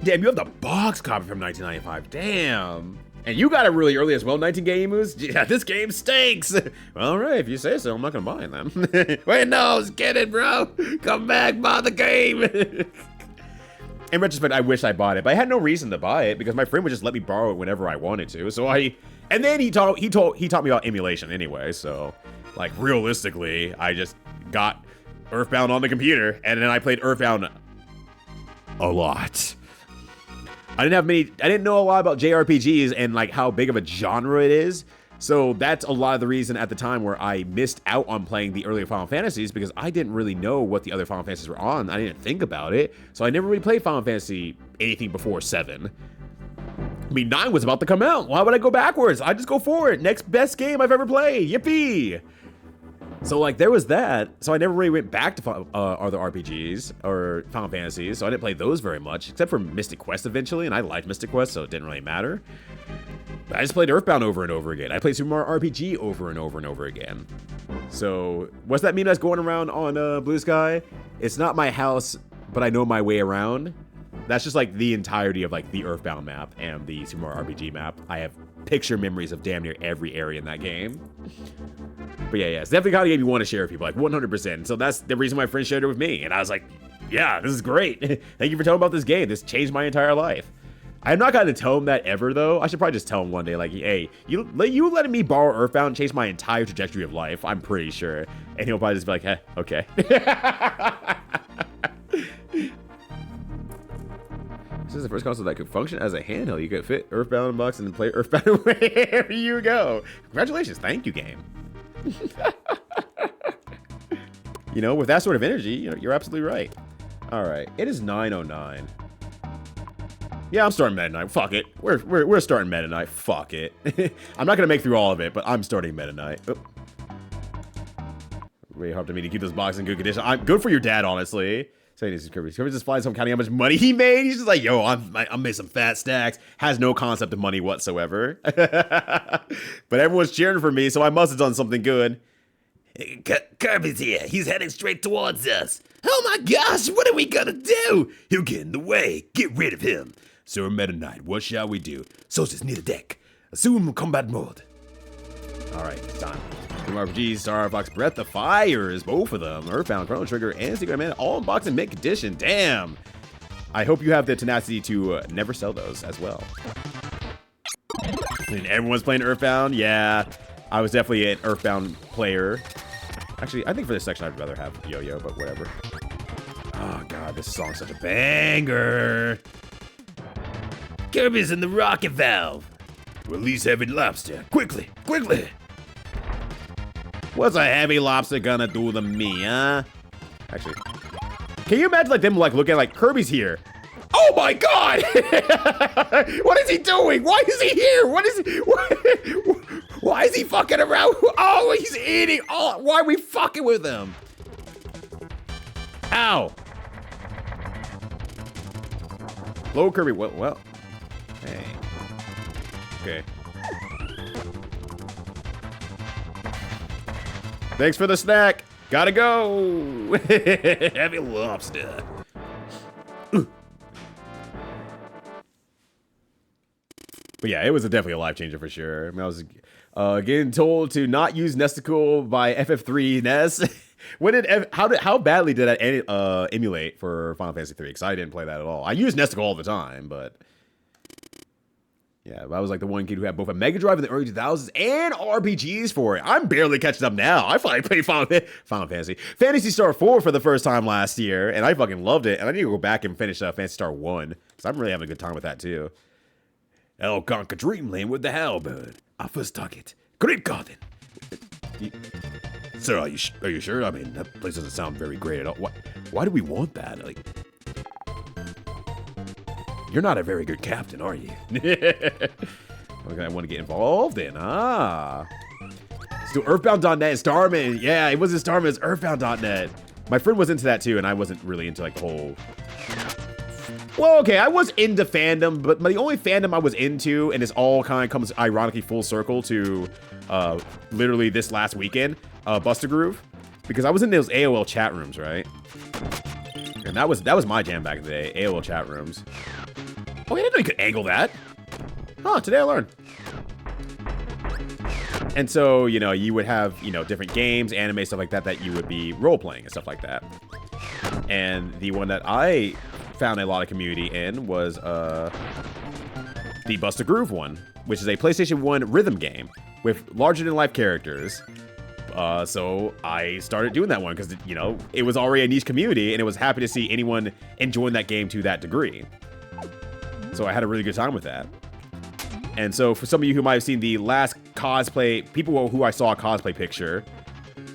Damn, you have the box copy from 1995. Damn. And you got it really early as well, 19 Games. Yeah, this game stinks. Well, all right, if you say so, I'm not gonna buy it then. Wait, no, just kidding, bro. Come back, buy the game. In retrospect, I wish I bought it, but I had no reason to buy it because my friend would just let me borrow it whenever I wanted to. So and then he taught me about emulation anyway. So, like, realistically, I just got Earthbound on the computer, and then I played Earthbound a lot. I didn't know a lot about JRPGs and like how big of a genre it is. So that's a lot of the reason at the time where I missed out on playing the earlier Final Fantasies, because I didn't really know what the other Final Fantasies were on. I didn't think about it. So I never really played Final Fantasy anything before 7. I mean, 9 was about to come out. Why would I go backwards? I just go forward. Next best game I've ever played. Yippee! So, like, there was that. So I never really went back to other RPGs or Final Fantasies. So I didn't play those very much, except for Mystic Quest eventually. And I liked Mystic Quest, so it didn't really matter. But I just played Earthbound over and over again. I played Super Mario RPG over and over and over again. So what's that mean? I was going around on Blue Sky? It's not my house, but I know my way around. That's just like the entirety of like the Earthbound map and the Super Mario RPG map. I have picture memories of damn near every area in that game. But yeah, it's definitely the kind of game you want to share with people, like 100%. So that's the reason my friend shared it with me. And I was like, yeah, this is great. Thank you for telling me about this game. This changed my entire life. I'm not going to tell him that ever, though. I should probably just tell him one day, like, hey, you letting me borrow Earthbound changed my entire trajectory of life, I'm pretty sure. And he'll probably just be like, eh, okay. This is the first console that could function as a handheld. You could fit Earthbound in a box and then play Earthbound wherever you go. Congratulations. Thank you, game. You know, with that sort of energy, you know, you're absolutely right. All right. It is 9:09. Yeah, I'm starting Meta Knight. Fuck it. We're starting Meta Knight. Fuck it. I'm not gonna make through all of it, but I'm starting Meta Knight. Oh. Really hard to me to keep this box in good condition. I'm good for your dad, honestly. So this is Kirby. Kirby just flies home counting how much money he made. He's just like, yo, I'm made some fat stacks. Has no concept of money whatsoever. But everyone's cheering for me, so I must have done something good. Kirby's here. He's heading straight towards us. Oh my gosh, what are we gonna do? He'll get in the way. Get rid of him. So Meta Knight, what shall we do? Soldiers need a deck. Assume combat mode. Alright, it's time. RPGs, Star Fox, Breath of Fires, both of them. Earthbound, Chrono Trigger, and Secret Man, all in box and mint condition. Damn. I hope you have the tenacity to never sell those as well. And everyone's playing Earthbound. Yeah, I was definitely an Earthbound player. Actually, I think for this section I'd rather have Yo-Yo, but whatever. Oh god, this song's such a banger. Kirby's in the rocket valve. Release heavy lobster. Quickly, quickly. What's a heavy lobster gonna do to me, huh? Actually, can you imagine like them like looking like Kirby's here? Oh my god! What is he doing? Why is he here? What is he? Why is he fucking around? Oh, he's eating. Oh, why are we fucking with him? Ow! Low Kirby. Well. Hey. Okay. Thanks for the snack. Gotta go. Heavy lobster. But yeah, it was definitely a life changer for sure. I mean, I was getting told to not use Nesticle by FF3 NES. How badly did that emulate for Final Fantasy 3? Because I didn't play that at all. I used Nesticle all the time, but yeah, I was like the one kid who had both a Mega Drive in the early 2000s and RPGs for it. I'm barely catching up now. I finally played Final Fantasy. Phantasy Star 4 for the first time last year, and I fucking loved it. And I need to go back and finish Phantasy Star 1, because I'm really having a good time with that too. I'll conquer Dreamland with the Halberd. Our first target, Grape Garden. Sir, are you sure? I mean, that place doesn't sound very great at all. Why do we want that? Like, you're not a very good captain, are you? Okay, I want to get involved in. Let's do Earthbound.net and Starman. Yeah, it wasn't Starman, it was Earthbound.net. My friend was into that too, and I wasn't really into like the whole... Well, okay, I was into fandom, but the only fandom I was into, and this all kind of comes ironically full circle to literally this last weekend, Buster Groove, because I was in those AOL chat rooms, right? And that was my jam back in the day, AOL chat rooms. Oh, I didn't know you could angle that. Huh, today I learned. And so, you know, you would have, you know, different games, anime, stuff like that you would be role-playing and stuff like that. And the one that I found a lot of community in was the Buster Groove one, which is a PlayStation 1 rhythm game with larger-than-life characters. So I started doing that one because, you know, it was already a niche community, and it was happy to see anyone enjoying that game to that degree. So I had a really good time with that. And so for some of you who might have seen the last cosplay, people who I saw a cosplay picture,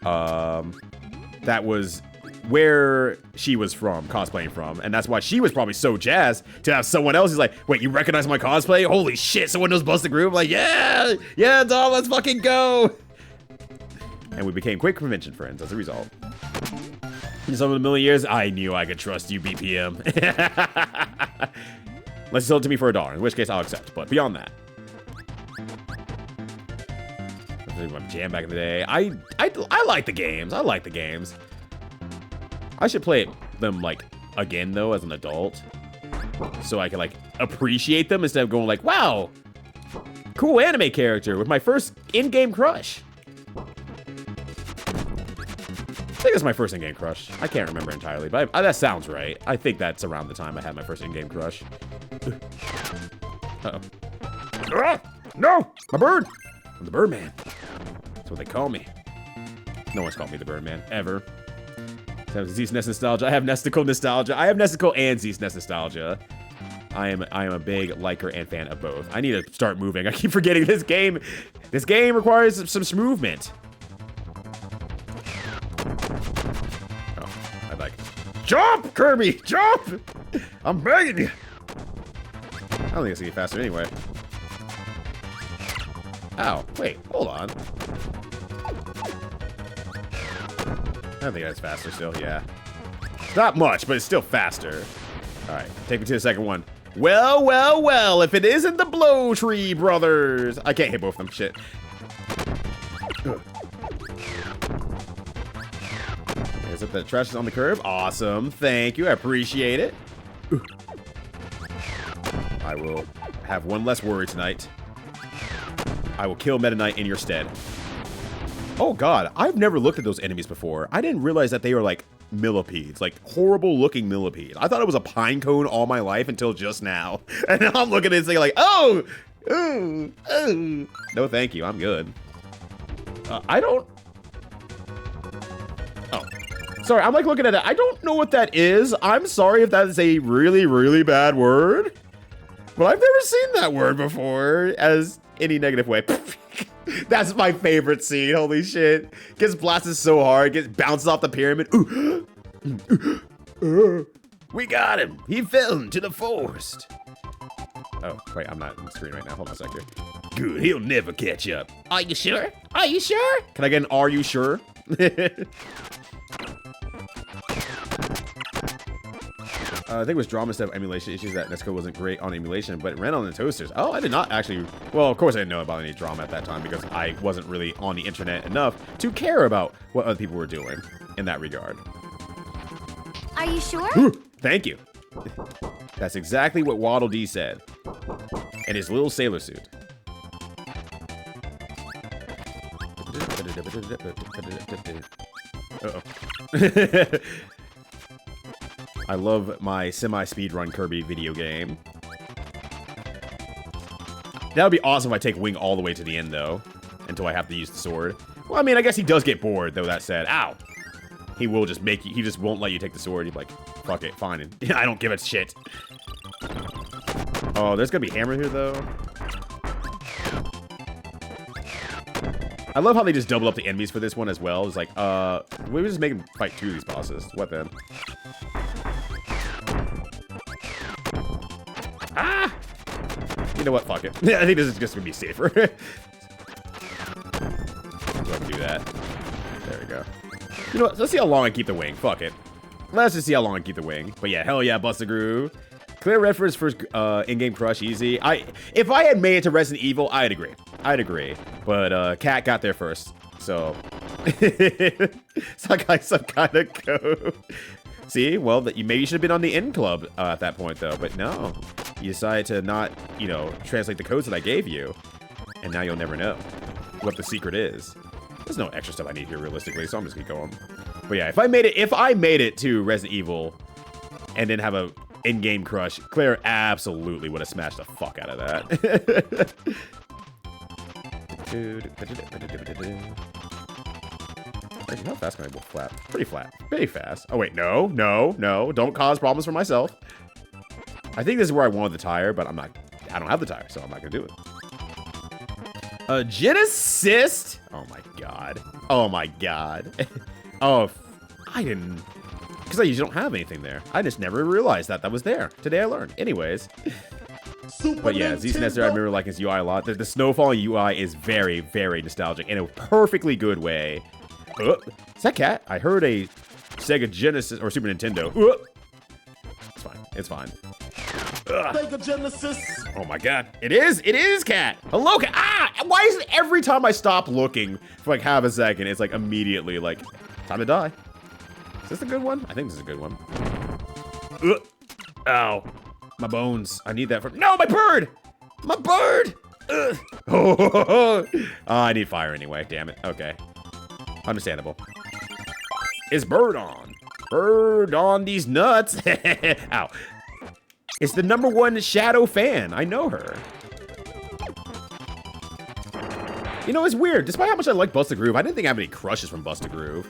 that was where she was from, cosplaying from. And that's why she was probably so jazzed to have someone else who's like, wait, you recognize my cosplay? Holy shit, someone knows Buster Groove? I'm like, yeah, doll, let's fucking go. And we became quick convention friends as a result. In some of the million years, I knew I could trust you, BPM. Unless you sold it to me for $1, in which case I'll accept. But beyond that, jam back in the day. I like the games. I like the games. I should play them like again though as an adult, so I can like appreciate them instead of going like, wow, cool anime character with my first in-game crush. think it's my first in-game crush. I can't remember entirely, but that sounds right. I think that's around the time I had my first in-game crush. Uh-oh. Ah, no! My bird! I'm the Birdman. That's what they call me. No one's called me the Birdman, ever. So Zeus Nest nostalgia. I have Nesticle nostalgia. I have Nesticle and Zeus Nest nostalgia. I am a big liker and fan of both. I need to start moving. I keep forgetting this game. This game requires some movement. Oh, I'd like jump, Kirby, jump! I'm begging you. I don't think it's gonna get faster anyway. Ow, wait, hold on. I don't think that's faster still, yeah. It's not much, but it's still faster. All right, take me to the second one. Well, well, well, if it isn't the Blow Tree Brothers. I can't hit both of them, shit. Ugh. Is it the trash is on the curb? Awesome, thank you, I appreciate it. Ugh. I will have one less worry tonight. I will kill Meta Knight in your stead. Oh god, I've never looked at those enemies before. I didn't realize that they were like millipedes, like horrible looking millipedes. I thought it was a pine cone all my life until just now. And now I'm looking at it and saying like, oh, ooh, ooh. No thank you, I'm good. I don't... Oh, sorry, I'm like looking at it. I don't know what that is. I'm sorry if that is a really, really bad word. But I've never seen that word before as any negative way. That's my favorite scene, holy shit. Gets blasted so hard, gets bounces off the pyramid. We got him. He fell into the forest. Oh, wait, I'm not on the screen right now. Hold on a second. Good, he'll never catch up. Are you sure? Are you sure? Can I get an are you sure? I think it was drama instead of emulation issues that Nesco wasn't great on emulation, but it ran on the toasters. Oh, I did not actually... Well, of course I didn't know about any drama at that time because I wasn't really on the internet enough to care about what other people were doing in that regard. Are you sure? Ooh, thank you. That's exactly what Waddle Dee said. In his little sailor suit. Uh-oh. I love my semi-speedrun Kirby video game. That would be awesome if I take Wing all the way to the end, though. Until I have to use the sword. Well, I mean, I guess he does get bored, though, that said. Ow! He will just make you... He just won't let you take the sword. He's like, fuck it, fine. And I don't give a shit. Oh, there's gonna be Hammer here, though. I love how they just double up the enemies for this one as well. It's like, we just make him fight 2 of these bosses. What then? Ah! You know what? Fuck it. I think this is just gonna be safer. So I can do that. There we go. You know what? Let's see how long I keep the wing. Fuck it. Let's just see how long I keep the wing. But yeah, hell yeah, Busta Groove. Clear red for his first in-game crush, easy. If I had made it to Resident Evil, I'd agree. I'd agree. But Cat got there first, so it's like some kind of code. See, well, maybe you should have been on the in club at that point, though. But no, you decided to not, you know, translate the codes that I gave you, and now you'll never know what the secret is. There's no extra stuff I need here realistically, so I'm just gonna go on. But yeah, if I made it to Resident Evil, and then have a in-game crush, Claire absolutely would have smashed the fuck out of that. Actually, how fast can I go flat? Pretty flat. Pretty fast. Oh, wait. No, no, no. Don't cause problems for myself. I think this is where I wanted the tire, but I don't have the tire, so I'm not going to do it. Jet assist? Oh, my God. Oh, my God. Oh, I didn't... Because I usually don't have anything there. I just never realized that was there. Today I learned. Anyways. But yeah, Z-Snesser, I remember liking his UI a lot. The Snowfall UI is very, very nostalgic in a perfectly good way. Is that Cat? I heard a Sega Genesis or Super Nintendo. It's fine. It's fine. Sega Genesis. Oh my God. It is Cat. Hello, Cat. Ah! Why is it every time I stop looking for like half a second, it's like immediately like, time to die. Is this a good one? I think this is a good one. Ow. My bones. I need that for... No, my bird! My bird! Oh, I need fire anyway. Damn it. Okay. Understandable. is Bird on. Bird on these nuts. Ow. It's the #1 Shadow fan. I know her. You know, it's weird. Despite how much I like Busta Groove, I didn't think I had any crushes from Busta Groove.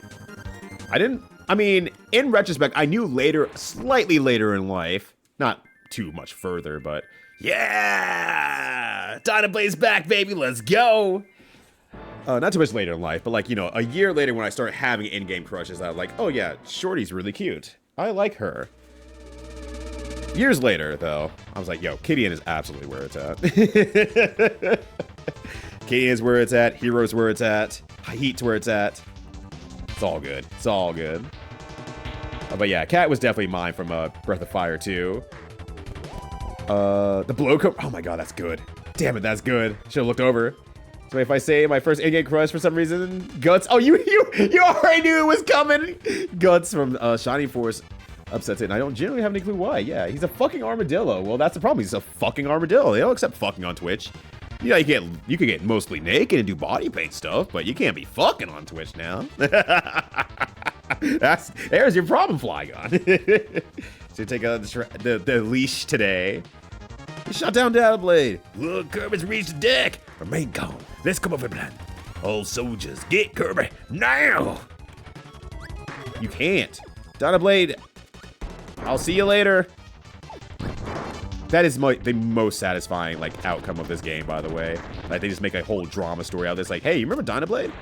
I mean, in retrospect, I knew later, slightly later in life, not too much further, but yeah! Dynablade's back, baby, let's go! Not too much later in life, but like, you know, a year later when I started having in-game crushes, I was like, oh yeah, Shorty's really cute. I like her. Years later, though, I was like, yo, Kidian is absolutely where it's at. Kidian is where it's at, Hero's where it's at, Heat's where it's at. It's all good. It's all good. But yeah, Cat was definitely mine from Breath of Fire 2. The blow coat. Oh my god, that's good. Damn it, that's good. Should have looked over. So if I say my first in-game crush for some reason, Guts. Oh, you already knew it was coming. Guts from Shining Force upsets it, and I don't generally have any clue why. Yeah, he's a fucking armadillo. Well, that's the problem. He's a fucking armadillo. They don't accept fucking on Twitch. You know, you could get mostly naked and do body paint stuff, but you can't be fucking on Twitch now. There's your problem, Flygon. So take the leash today. You shot down Datablade. Look, Kirby's reached the deck. Remain calm. Let's come up with a plan. All soldiers, get Kirby now. You can't. Datablade, I'll see you later. That is the most satisfying, like, outcome of this game, by the way. Like, they just make a whole drama story out of this. Like, hey, you remember Dynablade?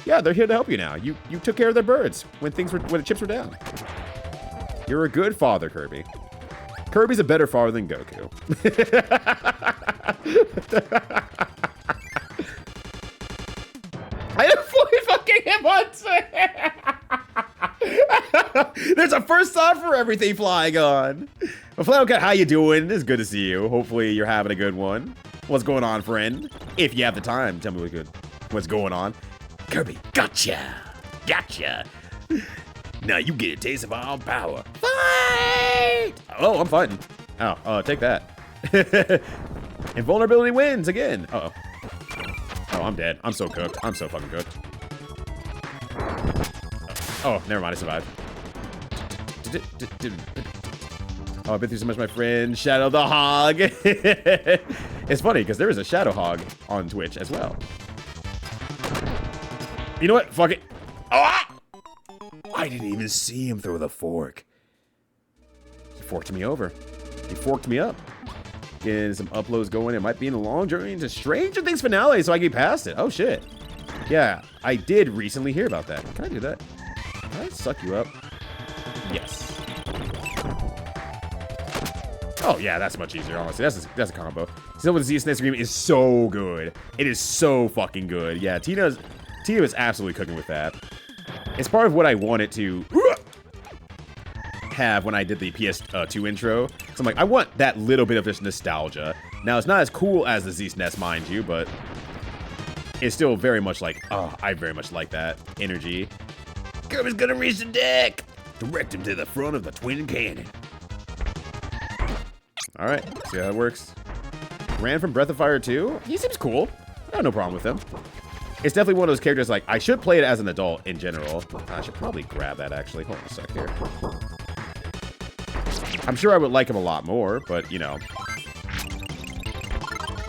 Yeah, they're here to help you now. You took care of their birds when the chips were down. You're a good father, Kirby. Kirby's a better father than Goku. I am fully fucking him once. There's a first time for everything, Flygon. Well, Flannelcat, how you doing? It's good to see you. Hopefully you're having a good one. What's going on, friend? If you have the time, tell me what's going on. Kirby, gotcha. Gotcha. Now you get a taste of our power. Fight! Oh, I'm fighting. Oh, take that. Invulnerability wins again. Uh-oh. Oh, I'm dead. I'm so cooked. I'm so fucking cooked. Oh, never mind. I survived. Oh, I've been through so much, my friend. Shadow the Hog. It's funny, because there is a Shadow Hog on Twitch as well. You know what? Fuck it. Oh, ah! I didn't even see him throw the fork. He forked me over. He forked me up. Getting some uploads going. It might be in a long journey into Stranger Things finale, so I get past it. Oh, shit. Yeah, I did recently hear about that. Can I do that? Can I suck you up? Yes. Oh, yeah, that's much easier, honestly. That's a combo. Still with the Z-Snake Scream is so good. It is so fucking good. Yeah, Tina is absolutely cooking with that. It's part of what I wanted to have when I did the PS2 intro. So I'm like, I want that little bit of this nostalgia. Now, it's not as cool as the Z-SNES, mind you, but it's still very much like, oh, I very much like that energy. Kirby's gonna reach the deck! Direct him to the front of the twin cannon. Alright, see how that works. Ran from Breath of Fire 2? He seems cool. I have no problem with him. It's definitely one of those characters, like, I should play it as an adult in general. I should probably grab that, actually. Hold on a sec here. I'm sure I would like him a lot more, but, you know.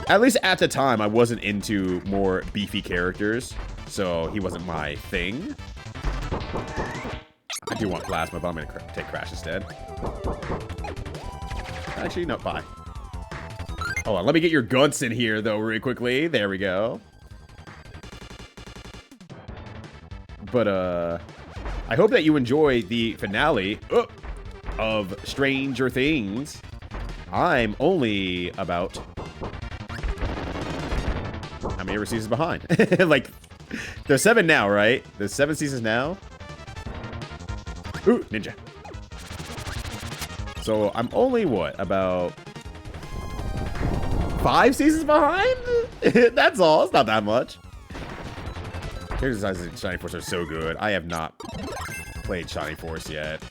At least at the time, I wasn't into more beefy characters, so he wasn't my thing. I do want Plasma, but I'm going to take Crash instead. Actually, no, bye. Hold on, let me get your guts in here, though, really quickly. There we go. But, I hope that you enjoy the finale of Stranger Things. I'm only about... how many seasons behind? Like, there's 7 now, right? There's 7 seasons now. Ooh, ninja. So I'm only, what, about 5 seasons behind? That's all. It's not that much. Character designs in Shining Force are so good. I have not played Shining Force yet.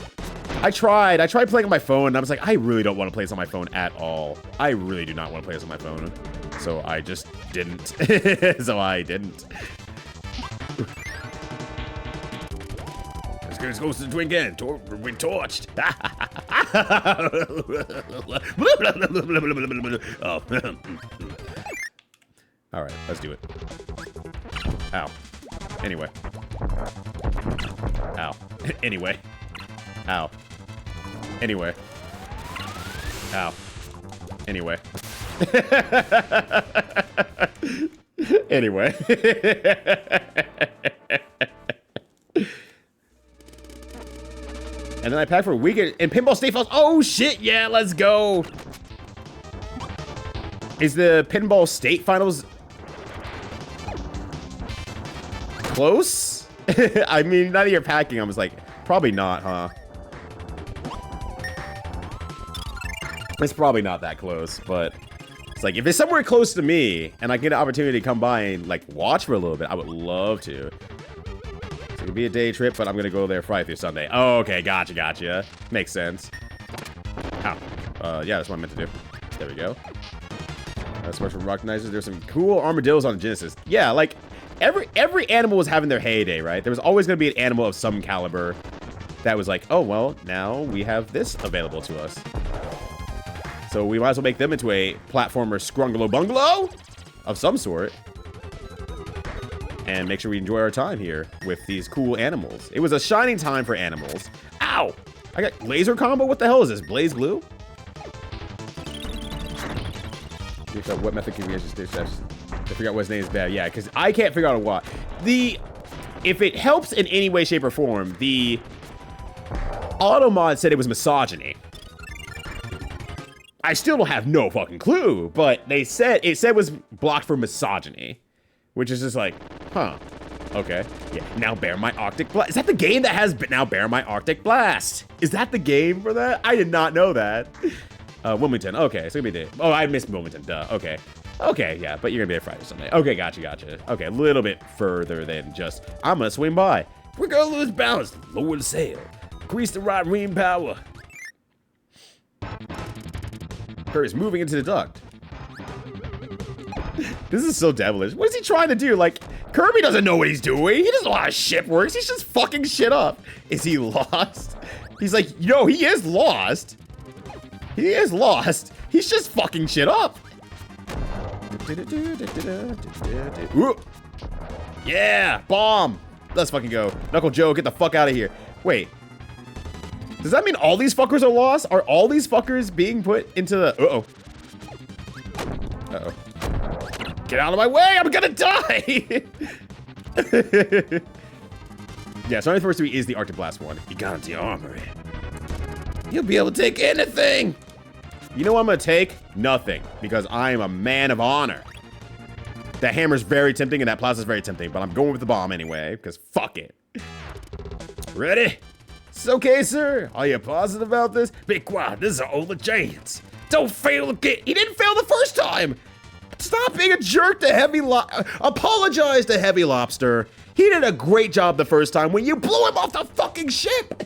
I tried playing on my phone, and I was like, I really don't want to play this on my phone at all. I really do not want to play this on my phone. So I just didn't. This goes to the twin again. We're torched. Oh. All right, let's do it. Ow. Anyway. Ow. Anyway. Ow. Anyway. Ow. Anyway. Anyway. And then I pack for a weekend in Pinball State Finals. Oh shit, yeah, let's go. Is the Pinball State Finals close? I mean, now that you're packing, I was like, probably not, huh? It's probably not that close, but it's like, if it's somewhere close to me and I get an opportunity to come by and like watch for a little bit, I would love to. So it'll be a day trip, but I'm gonna go there Friday through Sunday. Oh, okay, gotcha. Makes sense. Ow. Yeah, that's what I meant to do. There we go. Special recognizers. There's some cool armadillos on Genesis. Yeah, like every animal was having their heyday, right? There was always gonna be an animal of some caliber that was like, oh well, now we have this available to us. So we might as well make them into a platformer scrungalo bungalow of some sort. And make sure we enjoy our time here with these cool animals. It was a shining time for animals. Ow! I got laser combo? What the hell is this? Blaze glue? What method can we use to I forgot what his name is bad. Yeah, because I can't figure out what. If it helps in any way, shape, or form, the Automod said it was misogyny. I still don't have no fucking clue, but it said it was blocked for misogyny, which is just like, huh, okay, yeah. Now bear my Arctic Blast. Is that the game that has now bear my Arctic Blast? Is that the game for that? I did not know that. Wilmington. Okay, so it'll be day. Oh, I missed Wilmington. Duh. Okay, yeah, but you're gonna be there Friday, Sunday. Okay, gotcha. Okay, a little bit further than just I'm gonna swing by. We're gonna lose balance. Lower the sail. Increase the right ream power. Kirby's moving into the duct. This is so devilish. What is he trying to do? Like, Kirby doesn't know what he's doing. He doesn't know how shit works. He's just fucking shit up. Is he lost? He's like, yo, he is lost. He is lost. He's just fucking shit up. Ooh. Yeah, bomb. Let's fucking go. Knuckle Joe, get the fuck out of here. Wait. Does that mean all these fuckers are lost? Are all these fuckers being put into the... Uh-oh. Get out of my way! I'm gonna die! Yeah, so only first three is the Arctic Blast one. You got the armory. You'll be able to take anything! You know what I'm gonna take? Nothing. Because I am a man of honor. That hammer's very tempting and that plaza's very tempting, but I'm going with the bomb anyway, because fuck it. Ready? It's okay, sir. Are you positive about this? Be quiet, this is our only chance. Don't fail again. He didn't fail the first time. Stop being a jerk to Heavy Apologize to Heavy Lobster. He did a great job the first time when you blew him off the fucking ship.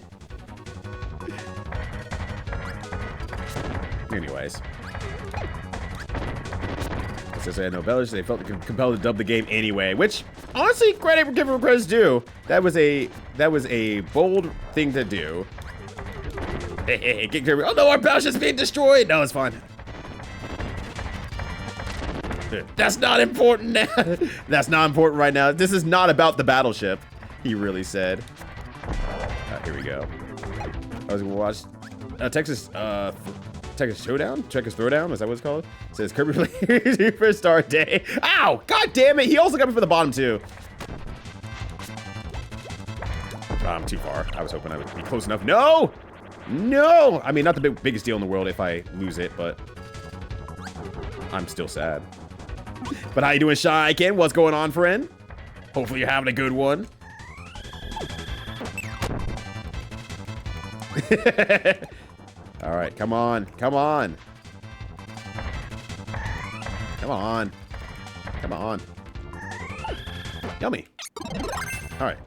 Anyways. Since I had no bellish, they felt compelled to dub the game anyway, which honestly, credit where credit's due. That was a bold thing to do. Hey, get Kirby. Oh no, our battleship's being destroyed. No, it's fine. That's not important now. That's not important right now. This is not about the battleship, he really said. Here we go. I was gonna watch Texas Showdown? Texas Throwdown? Is that what it's called? It says Kirby Super Star Day. Ow! God damn it! He also got me for the bottom too. I'm too far. I was hoping I would be close enough. No! No! I mean, not the biggest deal in the world if I lose it, but I'm still sad. But how you doing, Shy Ken? What's going on, friend? Hopefully you're having a good one. All right, come on. Come on. Come on. Come on. Yummy. All right.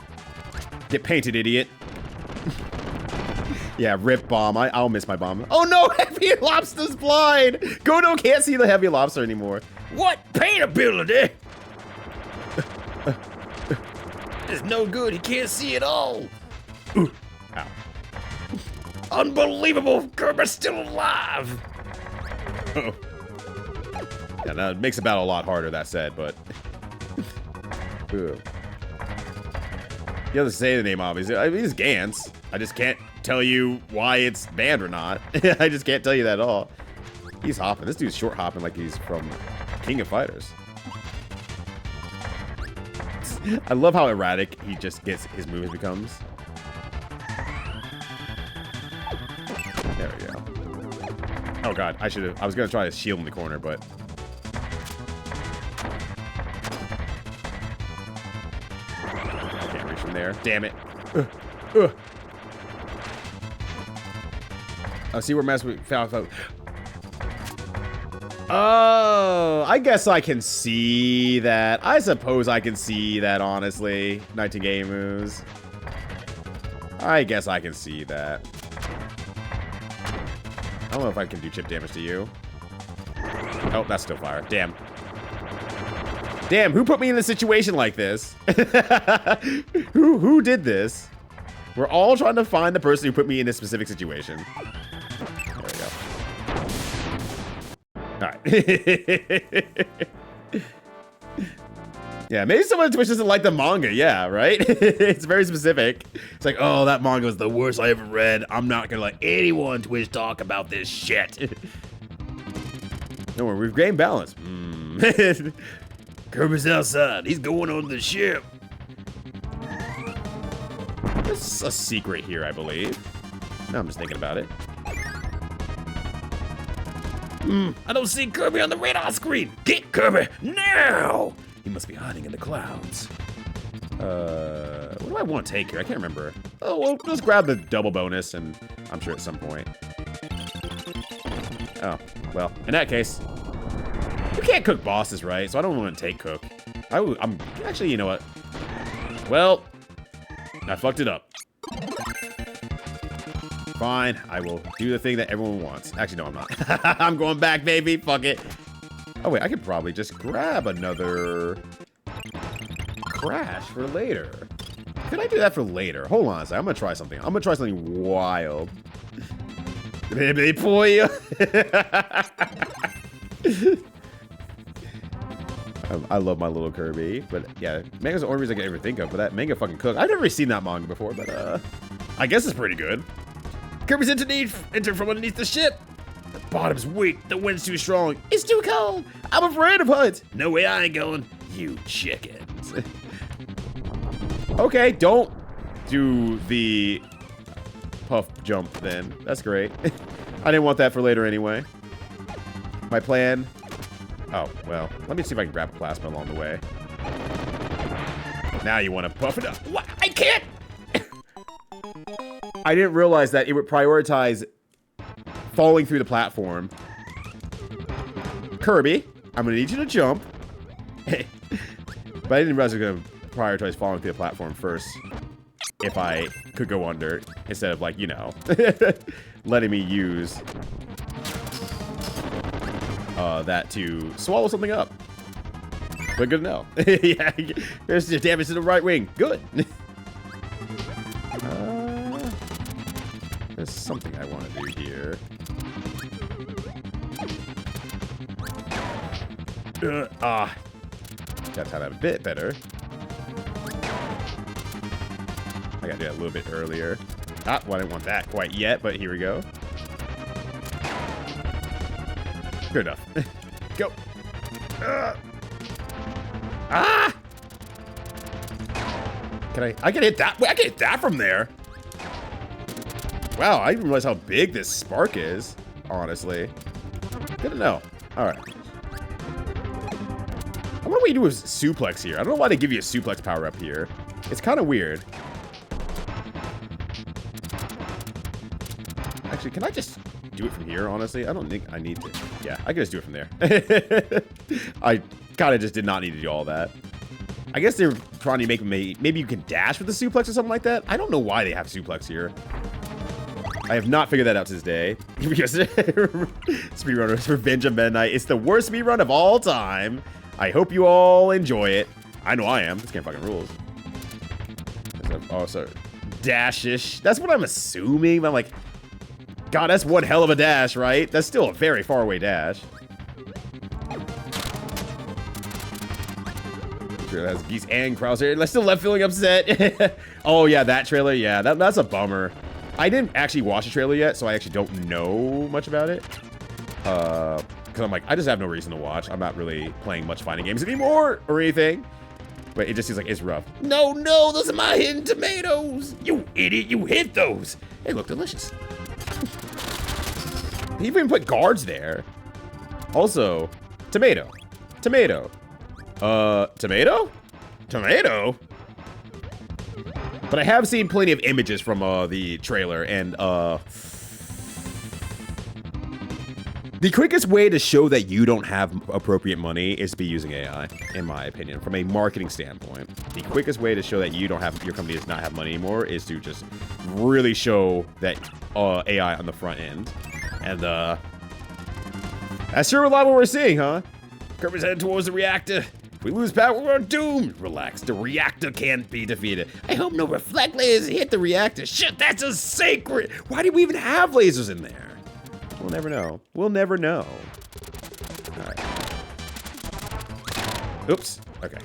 Get painted, idiot. Yeah, rip bomb. I'll miss my bomb. Oh no, Heavy Lobster's blind. Godo can't see the Heavy Lobster anymore. What paintability? It's no good. He can't see at all. Ooh. Ow. Unbelievable! Kirby's still alive! Uh-oh. Yeah, that makes the battle a lot harder, that said, but... You have to say the name, obviously. I mean, it's Gantz. I just can't tell you why it's banned or not. I just can't tell you that at all. He's hopping. This dude's short hopping like he's from King of Fighters. I love how erratic he just gets his movement becomes. There we go. Oh god, I was gonna try to shield in the corner, but I can't reach from there. Damn it. Oh, see where Master found. Oh, I guess I can see that. I suppose I can see that, honestly. Nightingale moves. I guess I can see that. I don't know if I can do chip damage to you. Oh, that's still fire. Damn. Damn, who put me in a situation like this? Who did this? We're all trying to find the person who put me in this specific situation. There we go. Alright. Yeah, maybe someone on Twitch doesn't like the manga. Yeah, right? It's very specific. It's like, oh, that manga was the worst I ever read. I'm not gonna let anyone on Twitch talk about this shit. No worry, we've gained balance. Kirby's outside. He's going on the ship. There's a secret here, I believe. No, I'm just thinking about it. I don't see Kirby on the radar screen. Get Kirby now! He must be hiding in the clouds. What do I want to take here? I can't remember. Oh, well, let's grab the double bonus, and I'm sure at some point. Oh, well, in that case, you can't cook bosses, right? So I don't want to take cook. I'm actually, you know what? Well, I fucked it up. Fine, I will do the thing that everyone wants. Actually, no, I'm not. I'm going back, baby. Fuck it. Oh, wait, I could probably just grab another crash for later. Could I do that for later? Hold on a second. I'm going to try something. I'm going to try something wild. Baby boy. I love my little Kirby. But, yeah, manga's the only reason I can ever think of. But that manga fucking cook. I've never really seen that manga before, but, I guess it's pretty good. Kirby's entered from underneath the ship. The bottom's weak. The wind's too strong. It's too cold. I'm afraid of heights. No way I ain't going. You chickens. Okay, don't do the puff jump then. That's great. I didn't want that for later anyway. My plan. Oh, well. Let me see if I can grab a plasma along the way. Now you want to puff it up. What? I can't. I didn't realize that it would prioritize falling through the platform. Kirby, I'm gonna need you to jump. But I didn't realize it was gonna prioritize falling through the platform first. If I could go under, instead of, like, you know, letting me use that to swallow something up. But good to know. Yeah, there's the damage to the right wing. Good. There's something I want to do here. Gotta time that a bit better. I gotta do that a little bit earlier. Well, I didn't want that quite yet, but here we go. Good enough. Go. I can hit that. Wait, I can hit that from there. Wow, I didn't realize how big this spark is, honestly. Good to know. Alright. I wonder what you do with suplex here. I don't know why they give you a suplex power up here. It's kind of weird. Actually, can I just do it from here, honestly? I don't think I need to. Yeah, I can just do it from there. I kind of just did not need to do all that. I guess they were trying to make me... Maybe you can dash with the suplex or something like that? I don't know why they have suplex here. I have not figured that out to this day. Because speedrunners, Revenge of Meta Knight. It's the worst speedrun of all time. I hope you all enjoy it. I know I am. This game fucking rules. Oh, sorry. dash-ish. That's what I'm assuming. But I'm like, God, that's one hell of a dash, right? That's still a very far away dash. Sure, has Geese and Krauser. I'm still left feeling upset. Oh yeah, that trailer. Yeah, that's a bummer. I didn't actually watch the trailer yet, so I actually don't know much about it. Because I'm like, I just have no reason to watch. I'm not really playing much fighting games anymore or anything. But it just seems like it's rough. No, those are my hidden tomatoes. You idiot, you hit those. They look delicious. He even put guards there. Also, tomato. Tomato. Tomato? Tomato? But I have seen plenty of images from the trailer, and the quickest way to show that you don't have appropriate money is to be using AI, in my opinion, from a marketing standpoint. The quickest way to show that you don't have, your company does not have money anymore is to just really show that AI on the front end. And that's sure a lot of what we're seeing, huh? Kirby's headed towards the reactor. If we lose power, we're doomed. Relax, the reactor can't be defeated. I hope no reflect lasers hit the reactor. Shit, that's a secret. Why do we even have lasers in there? We'll never know. We'll never know. All right. Oops. Okay.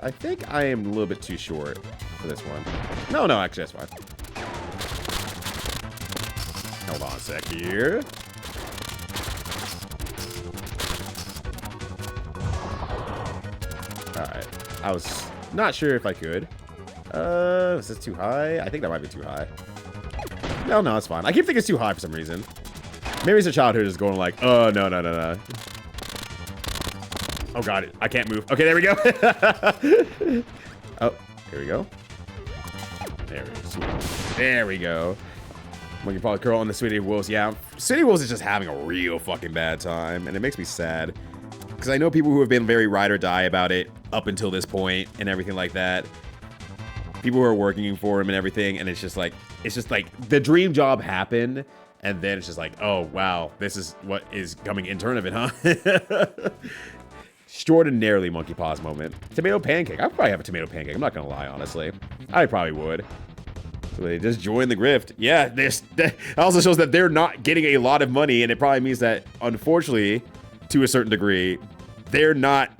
I think I am a little bit too short for this one. No, actually, that's fine. Hold on a sec here. Alright. I was not sure if I could. Is this too high? I think that might be too high. No, it's fine. I keep thinking it's too high for some reason. Maybe it's a childhood is going like, oh, no. Oh, God. I can't move. Okay, there we go. Oh, here we go. There we go. Monkey Paw Curl on the Sweetie Wolves. Yeah, Sweetie Wolves is just having a real fucking bad time, and it makes me sad. Because I know people who have been very ride or die about it up until this point and everything like that. People who are working for him and everything, and it's just like the dream job happened, and then it's just like, oh, wow, this is what is coming in turn of it, huh? Extraordinarily Monkey Paws moment. Tomato pancake. I'd probably have a tomato pancake. I'm not going to lie, honestly. I probably would. So they just join the grift. Yeah, that also shows that they're not getting a lot of money, and it probably means that, unfortunately, to a certain degree, they're not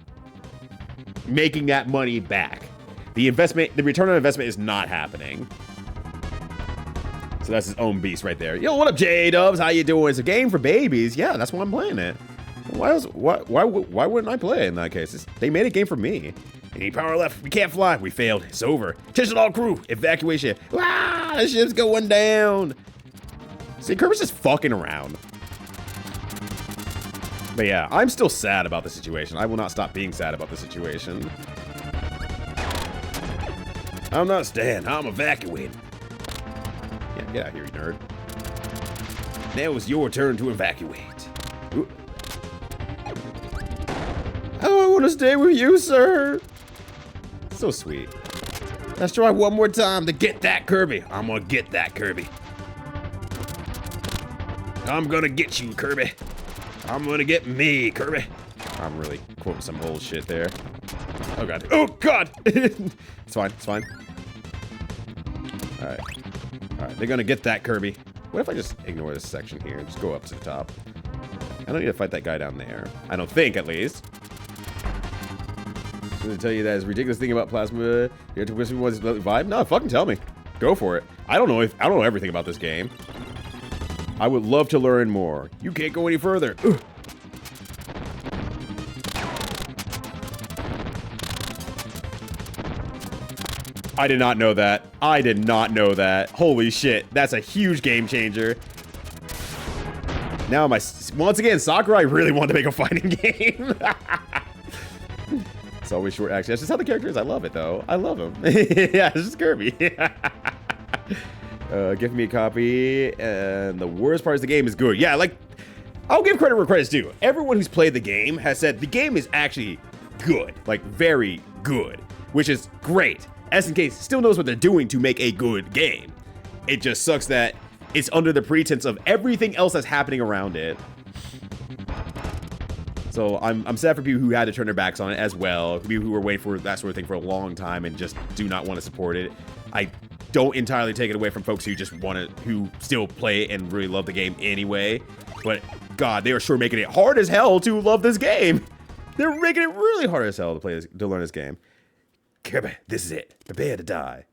making that money back. The return on investment is not happening. So that's his own beast right there. Yo, what up, J-Dubs? How you doing? It's a game for babies. Yeah, that's why I'm playing it. Why wouldn't I play it in that case? They made a game for me. Any power left? We can't fly. We failed. It's over. Attention all crew. Evacuation. Ah, the ship's going down. See, Kirby's just fucking around. But yeah, I'm still sad about the situation. I will not stop being sad about the situation. I'm not staying. I'm evacuating. Yeah, get out here, you nerd. Now it's your turn to evacuate. Ooh. Oh, I want to stay with you, sir. So sweet. Let's try one more time to get that Kirby. I'm gonna get that Kirby. I'm gonna get you, Kirby. I'm gonna get me, Kirby. I'm really quoting some old shit there. Oh, God. Oh, God! It's fine. It's fine. All right. All right. They're gonna get that Kirby. What if I just ignore this section here and just go up to the top? I don't need to fight that guy down there. I don't think, at least. I'm going to tell you that is ridiculous thing about plasma. You have to wish me was vibe? No, fucking tell me. Go for it. I don't know everything about this game. I would love to learn more. You can't go any further. Ugh. I did not know that. I did not know that. Holy shit. That's a huge game changer. Now once again, Sakurai really wanted to make a fighting game. It's always short action. That's just how the character is. I love it, though. I love him. Yeah, it's just Kirby. Give me a copy. And the worst part is the game is good. Yeah, like, I'll give credit where credit's due. Everyone who's played the game has said the game is actually good. Like, very good. Which is great. SNK still knows what they're doing to make a good game. It just sucks that it's under the pretense of everything else that's happening around it. So I'm sad for people who had to turn their backs on it as well. People who were waiting for that sort of thing for a long time and just do not want to support it. I don't entirely take it away from folks who just who still play it and really love the game anyway. But God, they are sure making it hard as hell to love this game. They're making it really hard as hell to learn this game. Kirby, this is it. Prepare to die.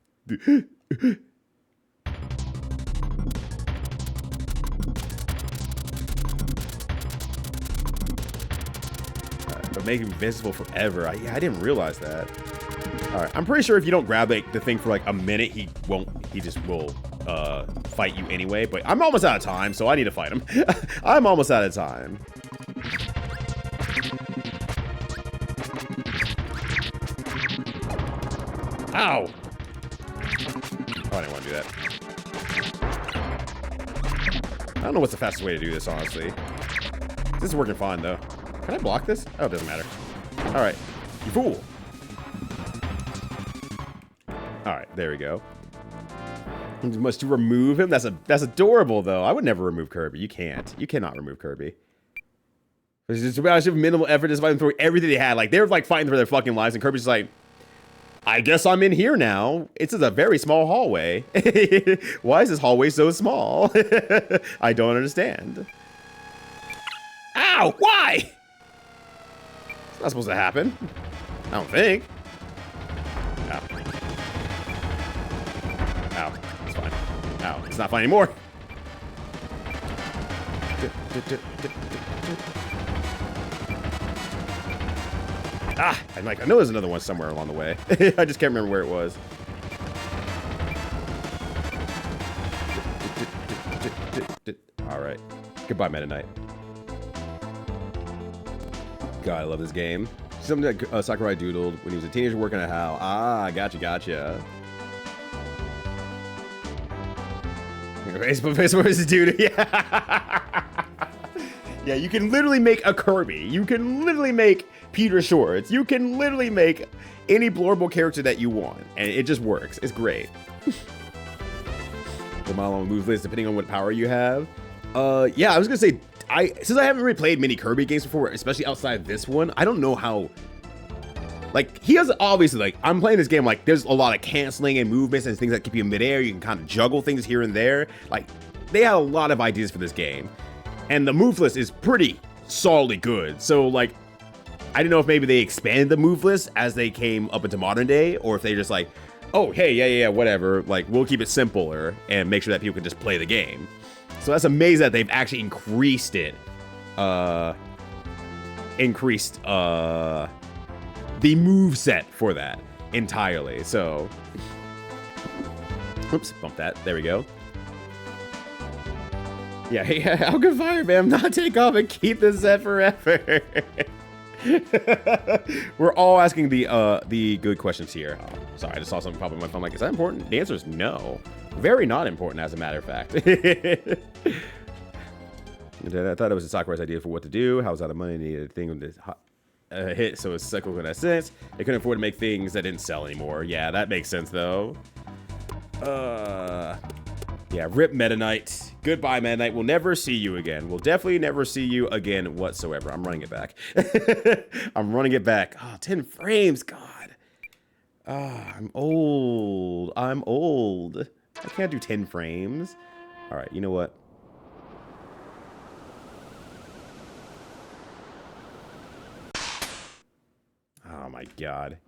But make him invincible forever. I didn't realize that. All right, I'm pretty sure if you don't grab like the thing for like a minute, he just will fight you anyway. But I'm almost out of time, so I need to fight him. I'm almost out of time. Ow! Oh, I didn't want to do that. I don't know what's the fastest way to do this, honestly. This is working fine, though. Can I block this? Oh, it doesn't matter. Alright. You fool! Alright, there we go. Must to remove him? That's adorable, though. I would never remove Kirby. You can't. You cannot remove Kirby. It's just about minimal effort despite them throwing everything they had. Like, they're, like, fighting for their fucking lives, and Kirby's just like, I guess I'm in here now. It's just a very small hallway. Why is this hallway so small? I don't understand. Ow! Why? It's not supposed to happen. I don't think. Ow. Ow. It's fine. Ow. It's not fine anymore. Ah! I'm like, I know there's another one somewhere along the way. I just can't remember where it was. Alright. Goodbye, Meta Knight. God, I love this game. Something that Sakurai doodled when he was a teenager working at HAL. Ah, gotcha. Facebook dude. Yeah. Yeah, you can literally make a Kirby. You can literally make Peter Shorts. You can literally make any blurble character that you want. And it just works. It's great. The model on move list, depending on what power you have. Yeah, I was gonna say, since I haven't really played many Kirby games before, especially outside this one, I don't know how. Like, he has obviously, like, I'm playing this game, like, there's a lot of canceling and movements and things that keep you in midair. You can kind of juggle things here and there. Like, they have a lot of ideas for this game. And the move list is pretty solidly good. So, like, I don't know if maybe they expanded the move list as they came up into modern day, or if they just like, oh, hey, yeah, whatever. Like, we'll keep it simpler and make sure that people can just play the game. So that's amazing that they've actually increased it. The move set for that entirely. So, oops, bump that. There we go. Yeah, hey, how could Fire Bam not take off and keep this set forever? We're all asking the good questions here. Oh, sorry, I just saw something pop up on my phone. Like, is that important? The answer is no. Very not important, as a matter of fact. I thought it was a Sakurai's idea for what to do. How was out of money? Needed a thing with this hit, so it's cyclical in that sense. They couldn't afford to make things that didn't sell anymore. Yeah, that makes sense though. Yeah, rip Meta Knight. Goodbye, Meta Knight. We'll never see you again. We'll definitely never see you again whatsoever. I'm running it back. I'm running it back. Oh, 10 frames. God. I'm old. I'm old. I can't do 10 frames. All right, you know what? Oh my God.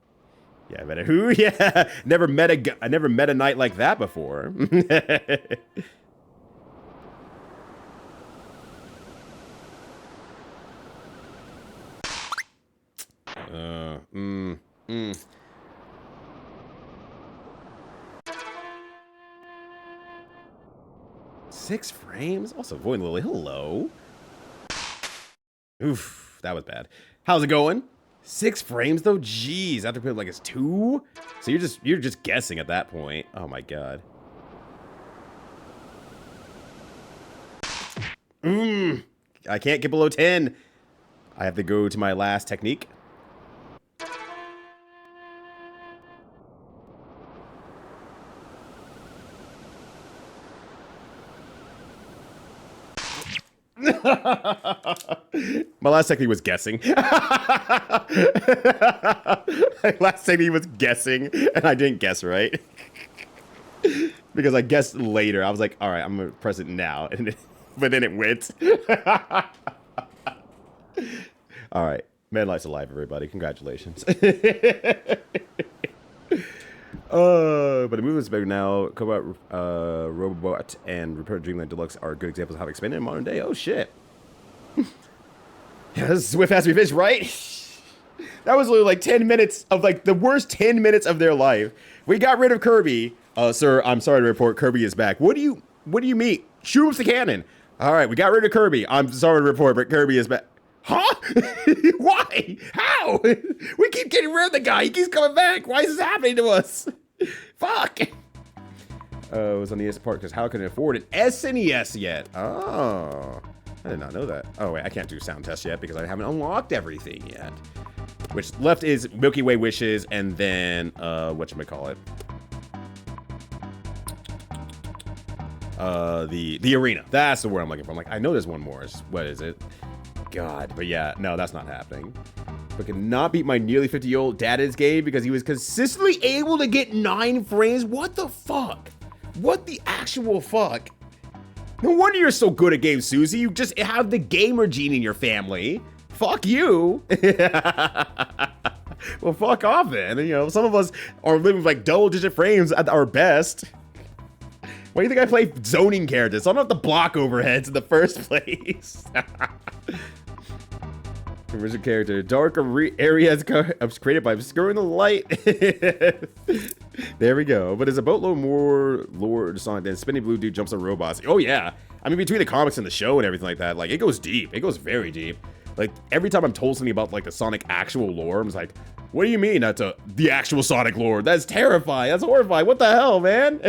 Yeah, better who? Yeah, I never met a knight like that before. Six frames? Also, Void Lily, hello. Oof, that was bad. How's it going? 6 frames though? Jeez, after putting like it's 2? So you're just guessing at that point. Oh my God. I can't get below 10. I have to go to my last technique. My last technique was guessing. My last technique was guessing, and I didn't guess right. Because I guessed later. I was like, all right, I'm going to press it now. But then it went. All right. Man Life's alive, everybody. Congratulations. But the movements better now. Cobot, Robobot, and Repair Dreamland Deluxe are good examples of how to expand it in modern day. Oh, shit. Yeah, this is Swift Fast Fish, right? That was literally like 10 minutes of like the worst 10 minutes of their life. We got rid of Kirby. Sir, I'm sorry to report Kirby is back. What do you mean? Shoot the cannon. All right, we got rid of Kirby. I'm sorry to report, but Kirby is back. Huh? Why? How? We keep getting rid of the guy. He keeps coming back. Why is this happening to us? Fuck. It was on the NES part because how can I afford an SNES yet? Oh, I did not know that. Oh, wait, I can't do sound tests yet because I haven't unlocked everything yet. Which left is Milky Way Wishes and then, whatchamacallit? The arena. That's the word I'm looking for. I'm like, I know there's one more. What is it? God. But yeah, no, that's not happening. But cannot beat my nearly 50-year-old dad in this game because he was consistently able to get 9 frames. What the fuck? What the actual fuck? No wonder you're so good at games, Susie. You just have the gamer gene in your family. Fuck you. Well, fuck off then. You know, some of us are living with like double-digit frames at our best. Why do you think I play zoning characters? So I don't have to block overheads in the first place. Original character. Dark areas created by obscuring the light. There we go. But it's a boatload more lore to Sonic than Spinning Blue Dude jumps on robots. Oh, yeah. I mean, between the comics and the show and everything like that, like, it goes deep. It goes very deep. Like, every time I'm told something about, like, the Sonic actual lore, I'm just like, what do you mean that's the actual Sonic lore? That's terrifying. That's horrifying. What the hell, man?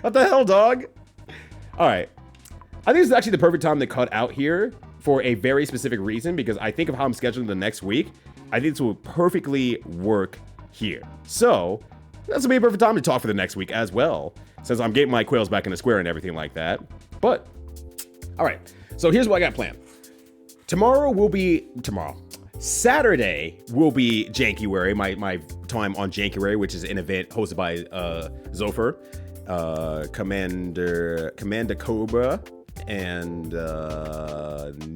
What the hell, dog? All right. I think this is actually the perfect time to cut out here for a very specific reason, because I think of how I'm scheduling the next week. I think this will perfectly work here. So, that's gonna be a perfect time to talk for the next week as well, since I'm getting my quails back in the square and everything like that. But, all right. So here's what I got planned. Saturday will be Jankuary, my time on Jankuary, which is an event hosted by Zopher, Commander Cobra, and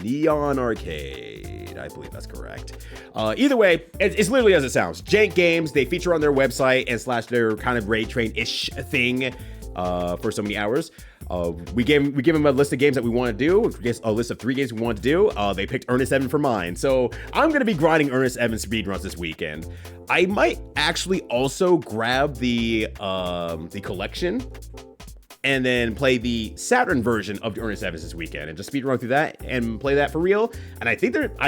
Neon Arcade. I believe that's correct. Either way, it's literally as it sounds. Jank games. They feature on their website and / their kind of raid train-ish thing for so many hours. We give them a list of games that we want to do. A list of 3 games we want to do. They picked Ernest Evan for mine. So I'm going to be grinding Ernest Evan speedruns this weekend. I might actually also grab the collection and then play the Saturn version of the Ernest Evans this weekend and just speedrun through that and play that for real. And I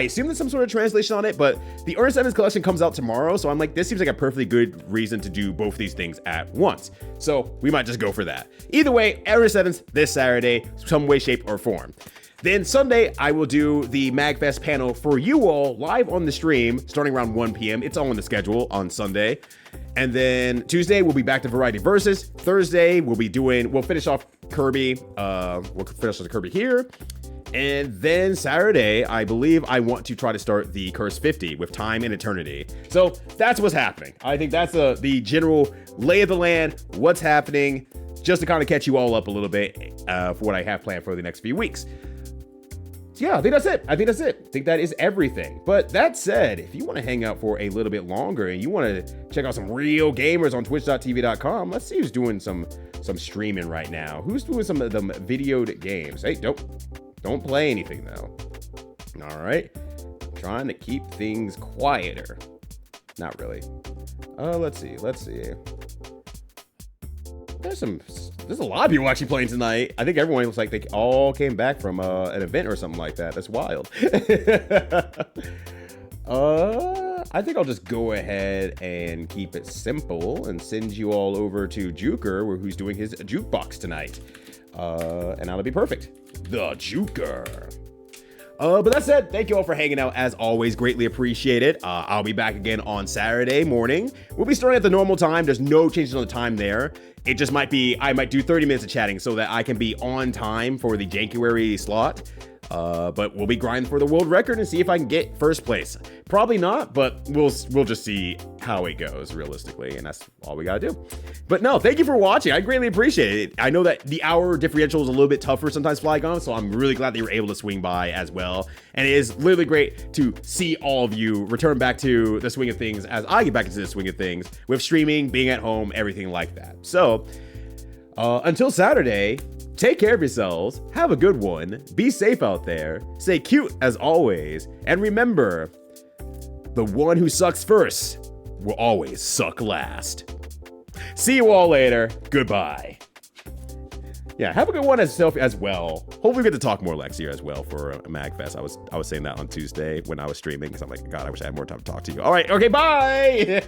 assume there's some sort of translation on it, but the Ernest Evans collection comes out tomorrow. So I'm like, this seems like a perfectly good reason to do both these things at once. So we might just go for that. Either way, Ernest Evans this Saturday, some way, shape, or form. Then Sunday, I will do the MagFest panel for you all live on the stream starting around 1 p.m. It's all on the schedule on Sunday. And then Tuesday, we'll be back to Variety Versus. Thursday, we'll finish off Kirby. We'll finish off the Kirby here. And then Saturday, I believe I want to try to start the Curse 50 with Time and Eternity. So that's what's happening. I think that's the general lay of the land, what's happening, just to kind of catch you all up a little bit for what I have planned for the next few weeks. Yeah, I think that's it. I think that is everything. But that said, if you want to hang out for a little bit longer and you want to check out some real gamers on twitch.tv.com, let's see who's doing some streaming right now. Who's doing some of them videoed games? Hey, don't play anything though. All right. Trying to keep things quieter. Not really. Let's see. There's a lot of people actually playing tonight. I think everyone looks like they all came back from an event or something like that. That's wild. I think I'll just go ahead and keep it simple and send you all over to Juker, who's doing his jukebox tonight. And that'll be perfect. The Juker. But that said, thank you all for hanging out as always. Greatly appreciated. I'll be back again on Saturday morning. We'll be starting at the normal time. There's no changes on the time there. It just might be, I might do 30 minutes of chatting so that I can be on time for the Jankuary slot. But we'll be grinding for the world record and see if I can get first place. Probably not, but we'll just see how it goes realistically, and that's all we gotta do. But no, thank you for watching. I greatly appreciate it. I know that the hour differential is a little bit tougher sometimes, Flygon, so I'm really glad that you were able to swing by as well. And it is literally great to see all of you return back to the swing of things as I get back into the swing of things with streaming, being at home, everything like that. So until Saturday, take care of yourselves, have a good one, be safe out there, stay cute as always, and remember, the one who sucks first will always suck last. See you all later, goodbye. Yeah, have a good one as well. Hopefully we get to talk more next year as well for MagFest. I was saying that on Tuesday when I was streaming, because I'm like, God, I wish I had more time to talk to you. All right, okay, bye!